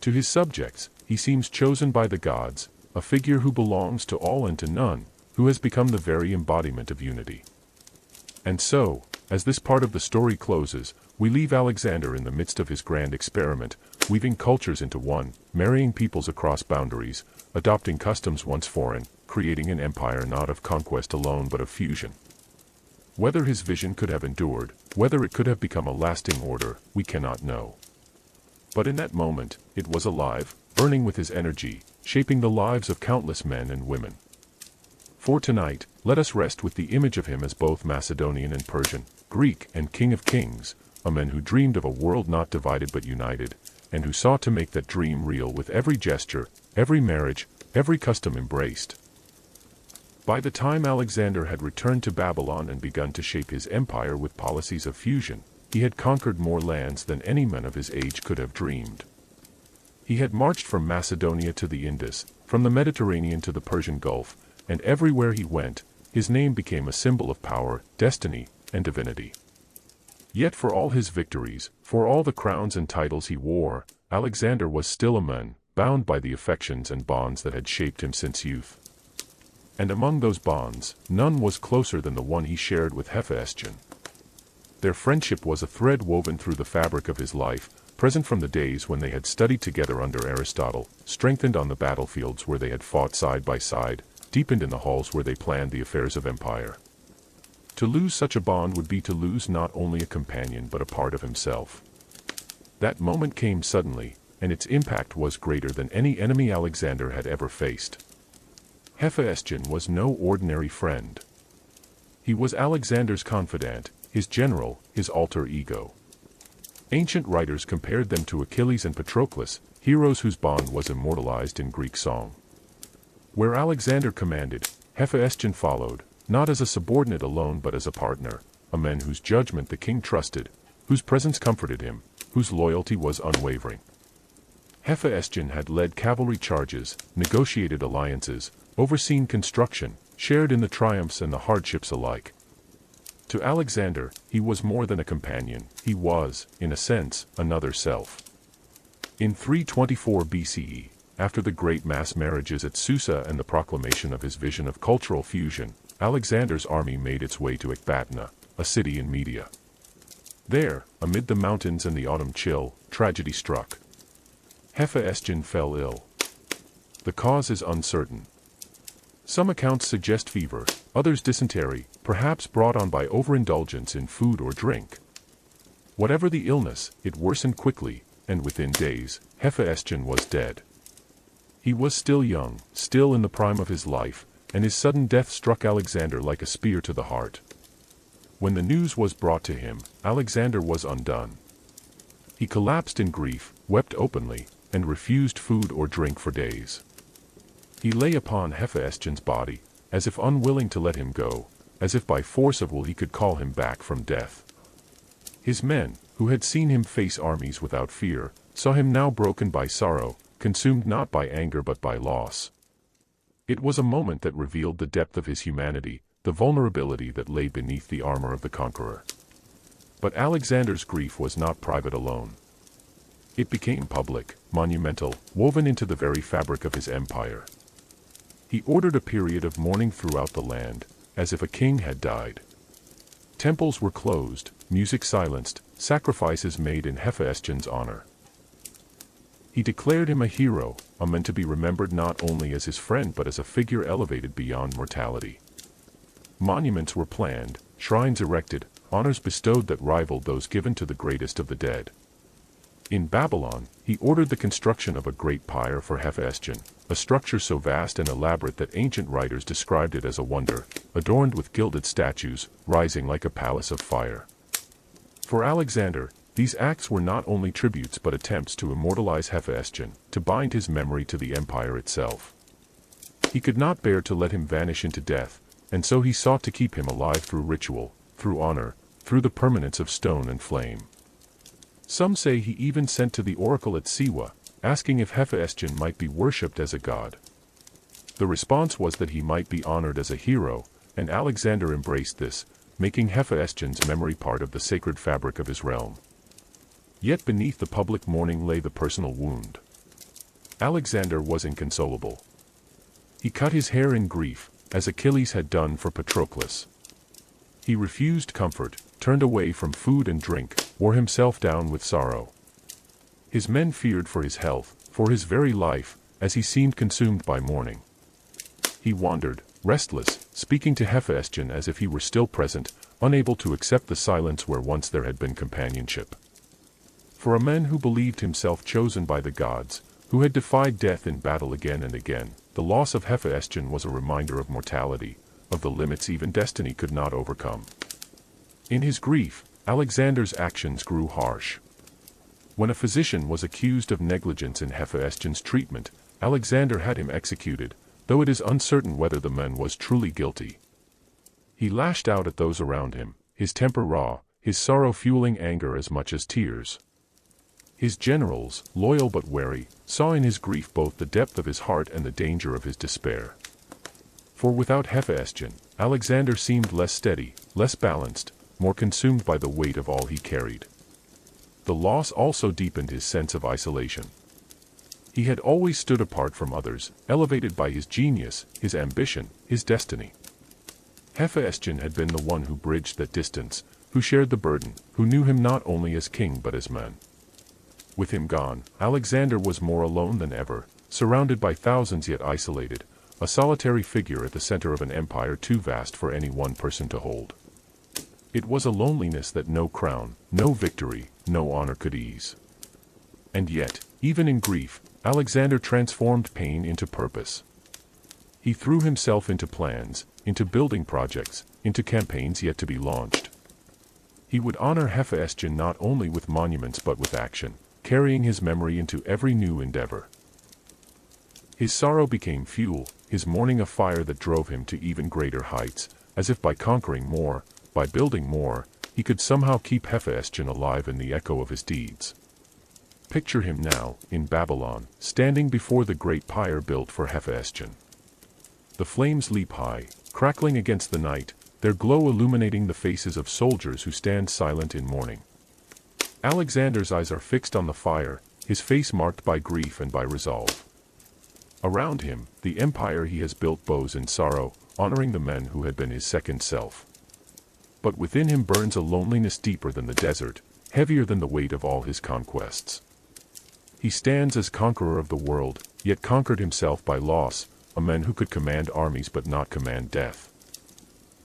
To his subjects, he seems chosen by the gods, a figure who belongs to all and to none, who has become the very embodiment of unity. And so, as this part of the story closes, we leave Alexander in the midst of his grand experiment, weaving cultures into one, marrying peoples across boundaries, adopting customs once foreign, creating an empire not of conquest alone but of fusion. Whether his vision could have endured, whether it could have become a lasting order, we cannot know. But in that moment, it was alive, burning with his energy, shaping the lives of countless men and women. For tonight, let us rest with the image of him as both Macedonian and Persian, Greek and King of Kings, a man who dreamed of a world not divided but united, and who sought to make that dream real with every gesture, every marriage, every custom embraced. By the time Alexander had returned to Babylon and begun to shape his empire with policies of fusion, he had conquered more lands than any man of his age could have dreamed. He had marched from Macedonia to the Indus, from the Mediterranean to the Persian Gulf, and everywhere he went, his name became a symbol of power, destiny, and divinity. Yet for all his victories, for all the crowns and titles he wore, Alexander was still a man, bound by the affections and bonds that had shaped him since youth. And among those bonds, none was closer than the one he shared with Hephaestion. Their friendship was a thread woven through the fabric of his life, present from the days when they had studied together under Aristotle, strengthened on the battlefields where they had fought side by side, deepened in the halls where they planned the affairs of empire. To lose such a bond would be to lose not only a companion but a part of himself. That moment came suddenly, and its impact was greater than any enemy Alexander had ever faced. Hephaestion was no ordinary friend. He was Alexander's confidant, his general, his alter ego. Ancient writers compared them to Achilles and Patroclus, heroes whose bond was immortalized in Greek song. Where Alexander commanded, Hephaestion followed, not as a subordinate alone but as a partner, a man whose judgment the king trusted, whose presence comforted him, whose loyalty was unwavering. Hephaestion had led cavalry charges, negotiated alliances, overseen construction, shared in the triumphs and the hardships alike. To Alexander, he was more than a companion, he was, in a sense, another self. In 324 BCE, after the great mass marriages at Susa and the proclamation of his vision of cultural fusion, Alexander's army made its way to Ecbatana, a city in Media. There, amid the mountains and the autumn chill, tragedy struck. Hephaestion fell ill. The cause is uncertain. Some accounts suggest fever, others dysentery, perhaps brought on by overindulgence in food or drink. Whatever the illness, it worsened quickly, and within days, Hephaestion was dead. He was still young, still in the prime of his life, and his sudden death struck Alexander like a spear to the heart. When the news was brought to him, Alexander was undone. He collapsed in grief, wept openly, and refused food or drink for days. He lay upon Hephaestion's body, as if unwilling to let him go, as if by force of will he could call him back from death. His men, who had seen him face armies without fear, saw him now broken by sorrow, consumed not by anger but by loss. It was a moment that revealed the depth of his humanity, the vulnerability that lay beneath the armor of the conqueror. But Alexander's grief was not private alone. It became public, monumental, woven into the very fabric of his empire. He ordered a period of mourning throughout the land, as if a king had died. Temples were closed, music silenced, sacrifices made in Hephaestion's honor. He declared him a hero, a man to be remembered not only as his friend but as a figure elevated beyond mortality. Monuments were planned, shrines erected, honors bestowed that rivaled those given to the greatest of the dead. In Babylon, he ordered the construction of a great pyre for Hephaestion, a structure so vast and elaborate that ancient writers described it as a wonder, adorned with gilded statues, rising like a palace of fire. For Alexander, these acts were not only tributes but attempts to immortalize Hephaestion, to bind his memory to the empire itself. He could not bear to let him vanish into death, and so he sought to keep him alive through ritual, through honor, through the permanence of stone and flame. Some say he even sent to the oracle at Siwa, asking if Hephaestion might be worshipped as a god. The response was that he might be honored as a hero, and Alexander embraced this, making Hephaestion's memory part of the sacred fabric of his realm. Yet beneath the public mourning lay the personal wound. Alexander was inconsolable. He cut his hair in grief, as Achilles had done for Patroclus. He refused comfort, turned away from food and drink, wore himself down with sorrow. His men feared for his health, for his very life, as he seemed consumed by mourning. He wandered, restless, speaking to Hephaestion as if he were still present, unable to accept the silence where once there had been companionship. For a man who believed himself chosen by the gods, who had defied death in battle again and again, the loss of Hephaestion was a reminder of mortality, of the limits even destiny could not overcome. In his grief, Alexander's actions grew harsh. When a physician was accused of negligence in Hephaestion's treatment, Alexander had him executed, though it is uncertain whether the man was truly guilty. He lashed out at those around him, his temper raw, his sorrow fueling anger as much as tears. His generals, loyal but wary, saw in his grief both the depth of his heart and the danger of his despair. For without Hephaestion, Alexander seemed less steady, less balanced, more consumed by the weight of all he carried. The loss also deepened his sense of isolation. He had always stood apart from others, elevated by his genius, his ambition, his destiny. Hephaestion had been the one who bridged that distance, who shared the burden, who knew him not only as king but as man. With him gone, Alexander was more alone than ever, surrounded by thousands yet isolated, a solitary figure at the center of an empire too vast for any one person to hold. It was a loneliness that no crown, no victory, no honor could ease. And yet, even in grief, Alexander transformed pain into purpose. He threw himself into plans, into building projects, into campaigns yet to be launched. He would honor Hephaestion not only with monuments but with action, carrying his memory into every new endeavor. His sorrow became fuel, his mourning a fire that drove him to even greater heights, as if by conquering more, by building more, he could somehow keep Hephaestion alive in the echo of his deeds. Picture him now, in Babylon, standing before the great pyre built for Hephaestion. The flames leap high, crackling against the night, their glow illuminating the faces of soldiers who stand silent in mourning. Alexander's eyes are fixed on the fire, his face marked by grief and by resolve. Around him, the empire he has built bows in sorrow, honoring the men who had been his second self. But within him burns a loneliness deeper than the desert, heavier than the weight of all his conquests. He stands as conqueror of the world, yet conquered himself by loss, a man who could command armies but not command death.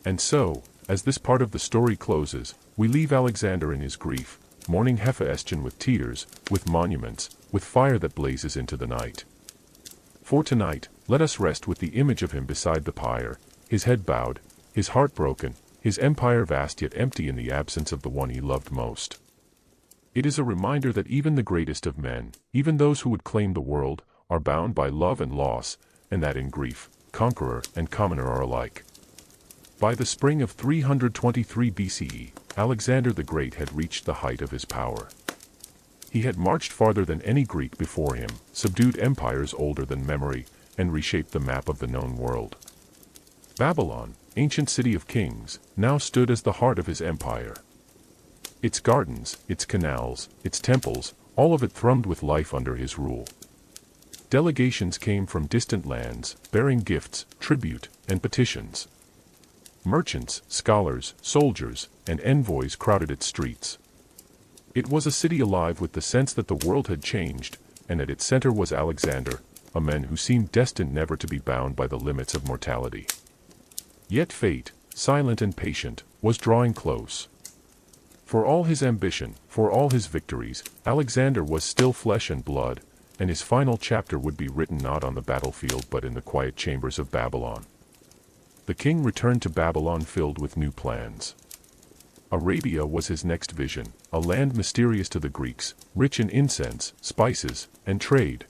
And so, as this part of the story closes, we leave Alexander in his grief, mourning Hephaestion with tears, with monuments, with fire that blazes into the night. For tonight, let us rest with the image of him beside the pyre, his head bowed, his heart broken, his empire vast yet empty in the absence of the one he loved most. It is a reminder that even the greatest of men, even those who would claim the world, are bound by love and loss, and that in grief, conqueror and commoner are alike. By the spring of 323 BCE, Alexander the Great had reached the height of his power. He had marched farther than any Greek before him, subdued empires older than memory, and reshaped the map of the known world. Babylon, ancient city of kings, now stood as the heart of his empire. Its gardens, its canals, its temples, all of it thrummed with life under his rule. Delegations came from distant lands, bearing gifts, tribute, and petitions. Merchants, scholars, soldiers, and envoys crowded its streets. It was a city alive with the sense that the world had changed, and at its center was Alexander, a man who seemed destined never to be bound by the limits of mortality. Yet fate, silent and patient, was drawing close. For all his ambition, for all his victories, Alexander was still flesh and blood, and his final chapter would be written not on the battlefield but in the quiet chambers of Babylon. The king returned to Babylon filled with new plans. Arabia was his next vision, a land mysterious to the Greeks, rich in incense, spices, and trade.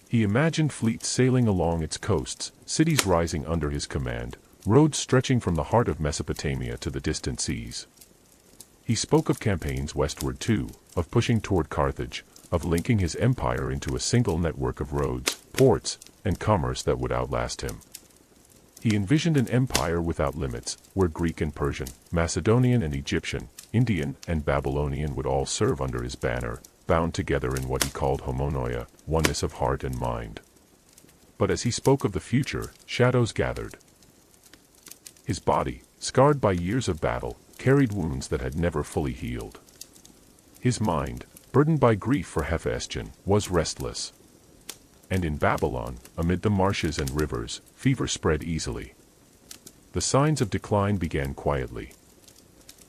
He imagined fleets sailing along its coasts, cities rising under his command, roads stretching from the heart of Mesopotamia to the distant seas. He spoke of campaigns westward too, of pushing toward Carthage, of linking his empire into a single network of roads, ports, and commerce that would outlast him. He envisioned an empire without limits, where Greek and Persian, Macedonian and Egyptian, Indian and Babylonian would all serve under his banner, bound together in what he called homonoia, oneness of heart and mind. but as he spoke of the future, shadows gathered. His body, scarred by years of battle, carried wounds that had never fully healed. His mind, burdened by grief for Hephaestion, was restless. And in Babylon, amid the marshes and rivers, fever spread easily. The signs of decline began quietly.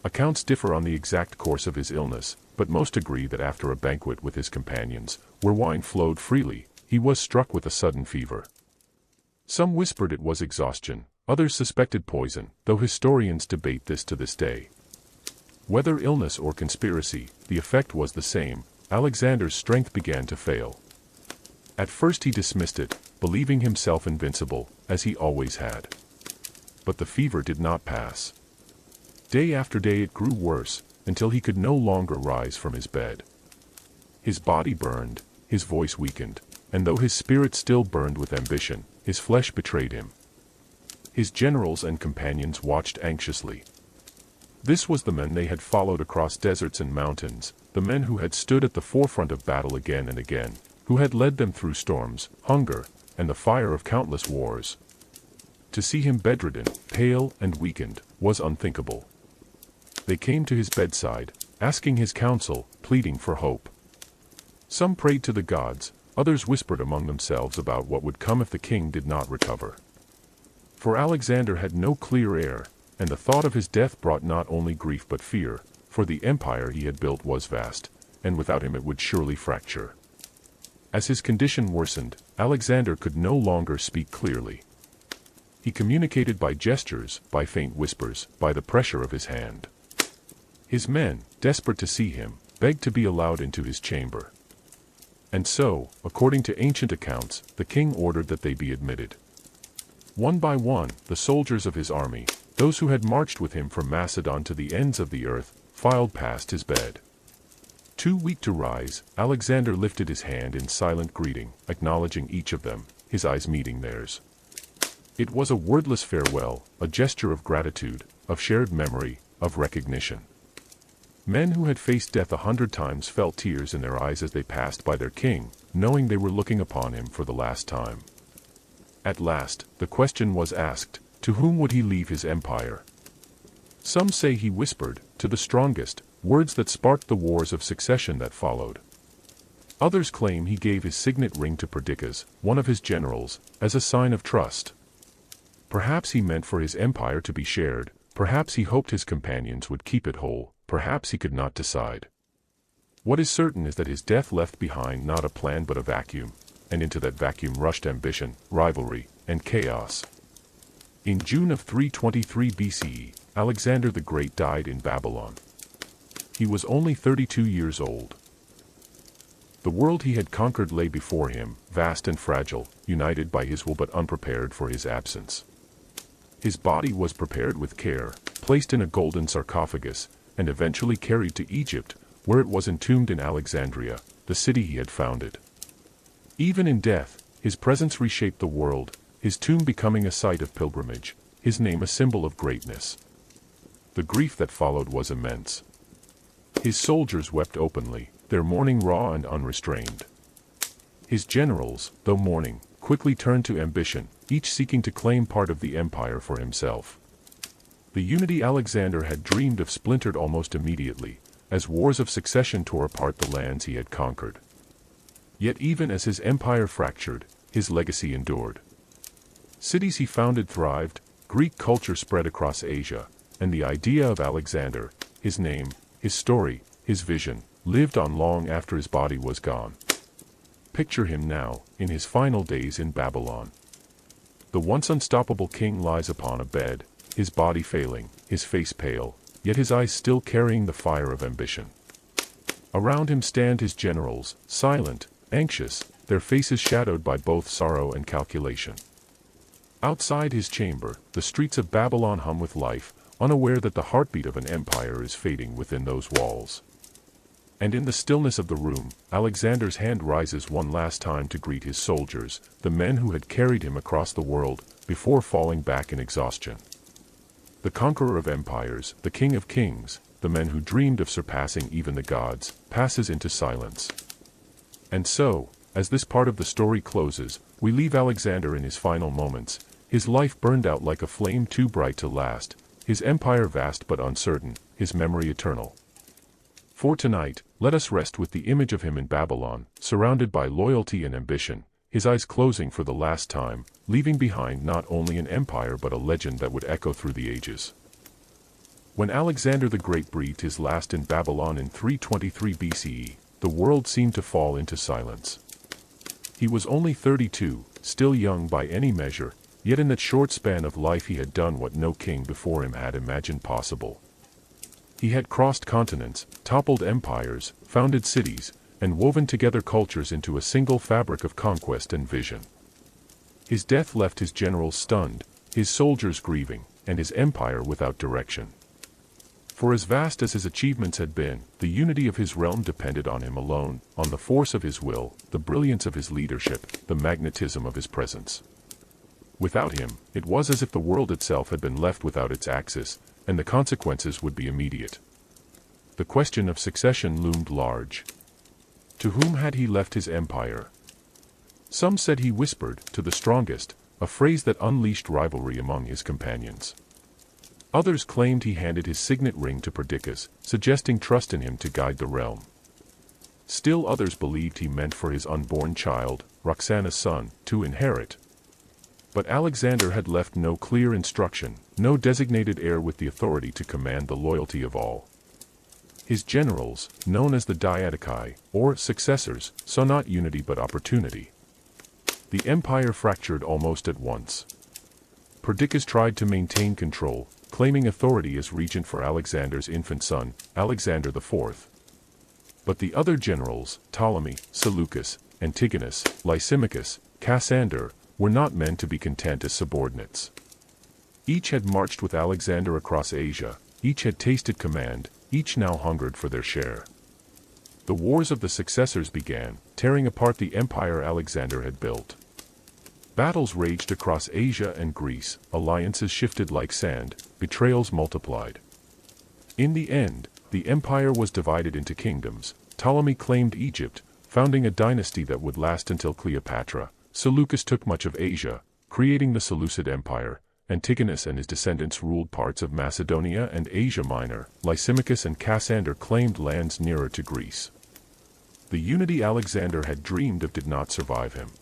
Accounts differ on the exact course of his illness, but most agree that after a banquet with his companions, where wine flowed freely, he was struck with a sudden fever. Some whispered it was exhaustion, others suspected poison, though historians debate this to this day. Whether illness or conspiracy, the effect was the same: Alexander's strength began to fail. At first he dismissed it, believing himself invincible, as he always had. But the fever did not pass. Day after day it grew worse, until he could no longer rise from his bed. His body burned, his voice weakened, and though his spirit still burned with ambition, his flesh betrayed him. His generals and companions watched anxiously. This was the men they had followed across deserts and mountains, the men who had stood at the forefront of battle again and again, who had led them through storms, hunger, and the fire of countless wars. To see him bedridden, pale and weakened, was unthinkable. They came to his bedside, asking his counsel, pleading for hope. Some prayed to the gods, others whispered among themselves about what would come if the king did not recover. For Alexander had no clear heir, and the thought of his death brought not only grief but fear, for the empire he had built was vast, and without him it would surely fracture. As his condition worsened, Alexander could no longer speak clearly. He communicated by gestures, by faint whispers, by the pressure of his hand. His men, desperate to see him, begged to be allowed into his chamber. And so, according to ancient accounts, the king ordered that they be admitted. One by one, the soldiers of his army, those who had marched with him from Macedon to the ends of the earth, filed past his bed. Too weak to rise, Alexander lifted his hand in silent greeting, acknowledging each of them, his eyes meeting theirs. It was a wordless farewell, a gesture of gratitude, of shared memory, of recognition. Men who had faced death 100 times felt tears in their eyes as they passed by their king, knowing they were looking upon him for the last time. At last, the question was asked, to whom would he leave his empire? Some say he whispered, to the strongest, words that sparked the wars of succession that followed. Others claim he gave his signet ring to Perdiccas, one of his generals, as a sign of trust. Perhaps he meant for his empire to be shared, perhaps he hoped his companions would keep it whole, perhaps he could not decide. What is certain is that his death left behind not a plan but a vacuum, and into that vacuum rushed ambition, rivalry, and chaos. In June of 323 BCE, Alexander the Great died in Babylon. He was only 32 years old. The world he had conquered lay before him, vast and fragile, united by his will but unprepared for his absence. His body was prepared with care, placed in a golden sarcophagus, and eventually carried to Egypt, where it was entombed in Alexandria, the city he had founded. Even in death, his presence reshaped the world, his tomb becoming a site of pilgrimage, his name a symbol of greatness. The grief that followed was immense. His soldiers wept openly, their mourning raw and unrestrained. His generals, though mourning, quickly turned to ambition, each seeking to claim part of the empire for himself. The unity Alexander had dreamed of splintered almost immediately, as wars of succession tore apart the lands he had conquered. Yet even as his empire fractured, his legacy endured. Cities he founded thrived, Greek culture spread across Asia, and the idea of Alexander, his name, his story, his vision, lived on long after his body was gone. Picture him now, in his final days in Babylon. The once unstoppable king lies upon a bed, his body failing, his face pale, yet his eyes still carrying the fire of ambition. Around him stand his generals, silent, anxious, their faces shadowed by both sorrow and calculation. Outside his chamber, the streets of Babylon hum with life, unaware that the heartbeat of an empire is fading within those walls. And in the stillness of the room, Alexander's hand rises one last time to greet his soldiers, the men who had carried him across the world, before falling back in exhaustion. The conqueror of empires, the king of kings, the men who dreamed of surpassing even the gods, passes into silence. And so, as this part of the story closes, we leave Alexander in his final moments, his life burned out like a flame too bright to last, his empire vast but uncertain, his memory eternal. For tonight, let us rest with the image of him in Babylon, surrounded by loyalty and ambition, his eyes closing for the last time, leaving behind not only an empire but a legend that would echo through the ages. When Alexander the Great breathed his last in Babylon in 323 BCE, the world seemed to fall into silence. He was only 32, still young by any measure, yet in that short span of life he had done what no king before him had imagined possible. He had crossed continents, toppled empires, founded cities, and woven together cultures into a single fabric of conquest and vision. His death left his generals stunned, his soldiers grieving, and his empire without direction. For as vast as his achievements had been, the unity of his realm depended on him alone, on the force of his will, the brilliance of his leadership, the magnetism of his presence. Without him, it was as if the world itself had been left without its axis, and the consequences would be immediate. The question of succession loomed large. To whom had he left his empire? Some said he whispered, to the strongest, a phrase that unleashed rivalry among his companions. Others claimed he handed his signet ring to Perdiccas, suggesting trust in him to guide the realm. Still others believed he meant for his unborn child, Roxana's son, to inherit. But Alexander had left no clear instruction, no designated heir with the authority to command the loyalty of all. His generals, known as the Diadochi, or successors, saw not unity but opportunity. The empire fractured almost at once. Perdiccas tried to maintain control, claiming authority as regent for Alexander's infant son, Alexander IV. But the other generals, Ptolemy, Seleucus, Antigonus, Lysimachus, Cassander, were not men to be content as subordinates. Each had marched with Alexander across Asia, each had tasted command, each now hungered for their share. The wars of the successors began, tearing apart the empire Alexander had built. Battles raged across Asia and Greece, alliances shifted like sand, betrayals multiplied. In the end, the empire was divided into kingdoms. Ptolemy claimed Egypt, founding a dynasty that would last until Cleopatra. Seleucus took much of Asia, creating the Seleucid Empire. Antigonus and his descendants ruled parts of Macedonia and Asia Minor. Lysimachus and Cassander claimed lands nearer to Greece. The unity Alexander had dreamed of did not survive him.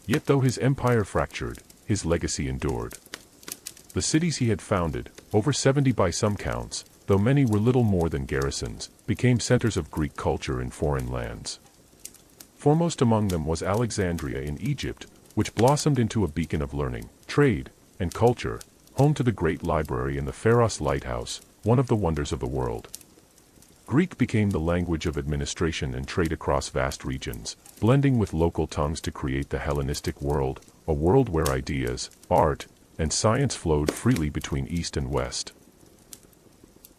Yet though his empire fractured, his legacy endured. The cities he had founded, over 70 by some counts, though many were little more than garrisons, became centers of Greek culture in foreign lands. Foremost among them was Alexandria in Egypt, which blossomed into a beacon of learning, trade, and culture, home to the great library and the Pharos lighthouse, one of the wonders of the world. Greek became the language of administration and trade across vast regions, blending with local tongues to create the Hellenistic world, a world where ideas, art, and science flowed freely between East and West.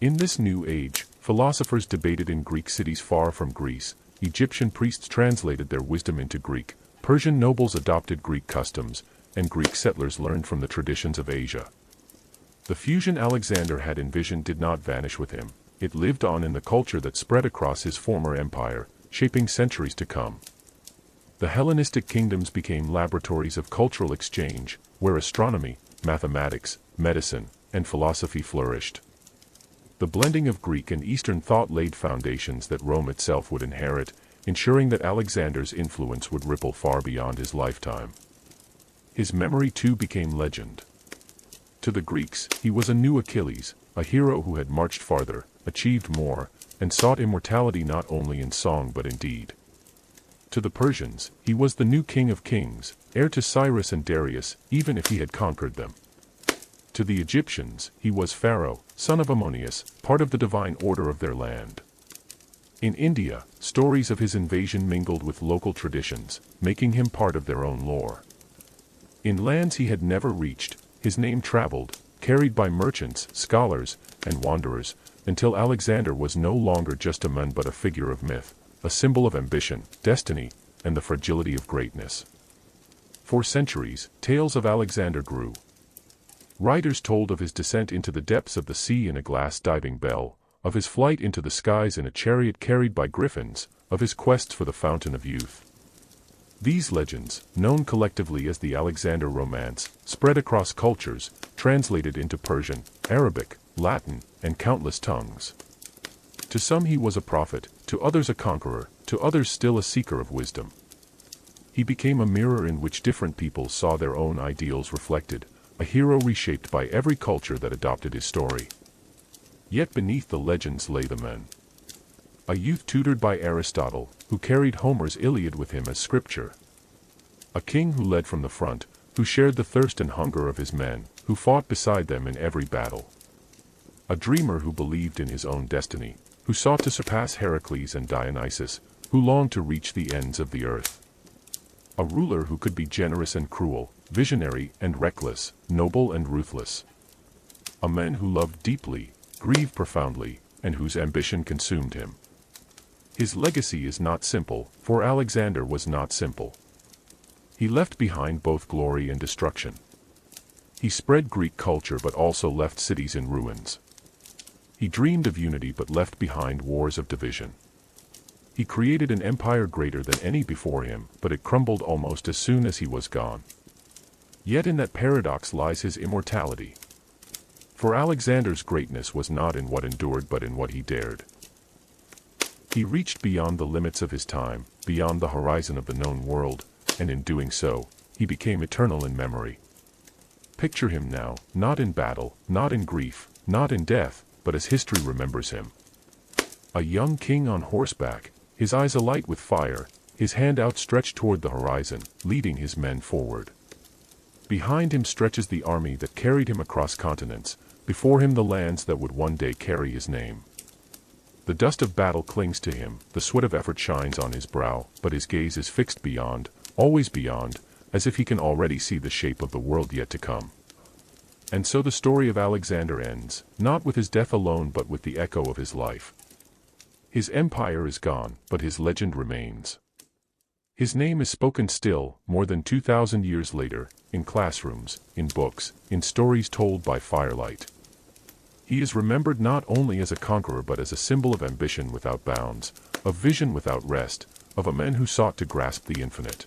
In this new age, philosophers debated in Greek cities far from Greece, Egyptian priests translated their wisdom into Greek, Persian nobles adopted Greek customs, and Greek settlers learned from the traditions of Asia. The fusion Alexander had envisioned did not vanish with him. It lived on in the culture that spread across his former empire, shaping centuries to come. The Hellenistic kingdoms became laboratories of cultural exchange, where astronomy, mathematics, medicine, and philosophy flourished. The blending of Greek and Eastern thought laid foundations that Rome itself would inherit, ensuring that Alexander's influence would ripple far beyond his lifetime. His memory too became legend. To the Greeks, he was a new Achilles, a hero who had marched farther, achieved more, and sought immortality not only in song but in deed. To the Persians, he was the new king of kings, heir to Cyrus and Darius, even if he had conquered them. To the Egyptians, he was Pharaoh, son of Ammonius, part of the divine order of their land. In India, stories of his invasion mingled with local traditions, making him part of their own lore. In lands he had never reached, his name traveled, carried by merchants, scholars, and wanderers, until Alexander was no longer just a man but a figure of myth, a symbol of ambition, destiny, and the fragility of greatness. For centuries, tales of Alexander grew. Writers told of his descent into the depths of the sea in a glass diving bell, of his flight into the skies in a chariot carried by griffins, of his quests for the fountain of youth. These legends, known collectively as the Alexander Romance, spread across cultures, translated into Persian, Arabic, Latin, and countless tongues. To some he was a prophet, to others a conqueror, to others still a seeker of wisdom. He became a mirror in which different peoples saw their own ideals reflected, a hero reshaped by every culture that adopted his story. Yet beneath the legends lay the men. A youth tutored by Aristotle, who carried Homer's Iliad with him as scripture. A king who led from the front, who shared the thirst and hunger of his men, who fought beside them in every battle. A dreamer who believed in his own destiny, who sought to surpass Heracles and Dionysus, who longed to reach the ends of the earth. A ruler who could be generous and cruel, visionary and reckless, noble and ruthless. A man who loved deeply, grieved profoundly, and whose ambition consumed him. His legacy is not simple, for Alexander was not simple. He left behind both glory and destruction. He spread Greek culture but also left cities in ruins. He dreamed of unity but left behind wars of division. He created an empire greater than any before him, but it crumbled almost as soon as he was gone. Yet in that paradox lies his immortality. For Alexander's greatness was not in what endured but in what he dared. He reached beyond the limits of his time, beyond the horizon of the known world, and in doing so, he became eternal in memory. Picture him now, not in battle, not in grief, not in death, but as history remembers him. A young king on horseback, his eyes alight with fire, his hand outstretched toward the horizon, leading his men forward. Behind him stretches the army that carried him across continents, before him the lands that would one day carry his name. The dust of battle clings to him, the sweat of effort shines on his brow, but his gaze is fixed beyond, always beyond, as if he can already see the shape of the world yet to come. And so the story of Alexander ends, not with his death alone but with the echo of his life. His empire is gone, but his legend remains. His name is spoken still, more than 2,000 years later, in classrooms, in books, in stories told by firelight. He is remembered not only as a conqueror but as a symbol of ambition without bounds, of vision without rest, of a man who sought to grasp the infinite.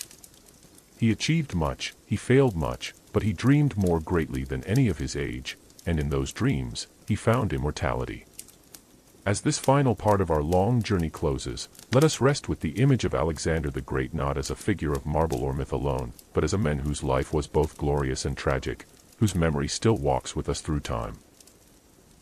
He achieved much, he failed much, but he dreamed more greatly than any of his age, and in those dreams, he found immortality. As this final part of our long journey closes, let us rest with the image of Alexander the Great not as a figure of marble or myth alone, but as a man whose life was both glorious and tragic, whose memory still walks with us through time.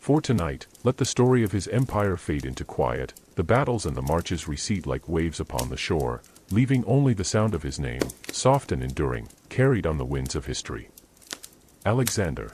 For tonight, let the story of his empire fade into quiet, the battles and the marches recede like waves upon the shore, leaving only the sound of his name, soft and enduring, carried on the winds of history. Alexander.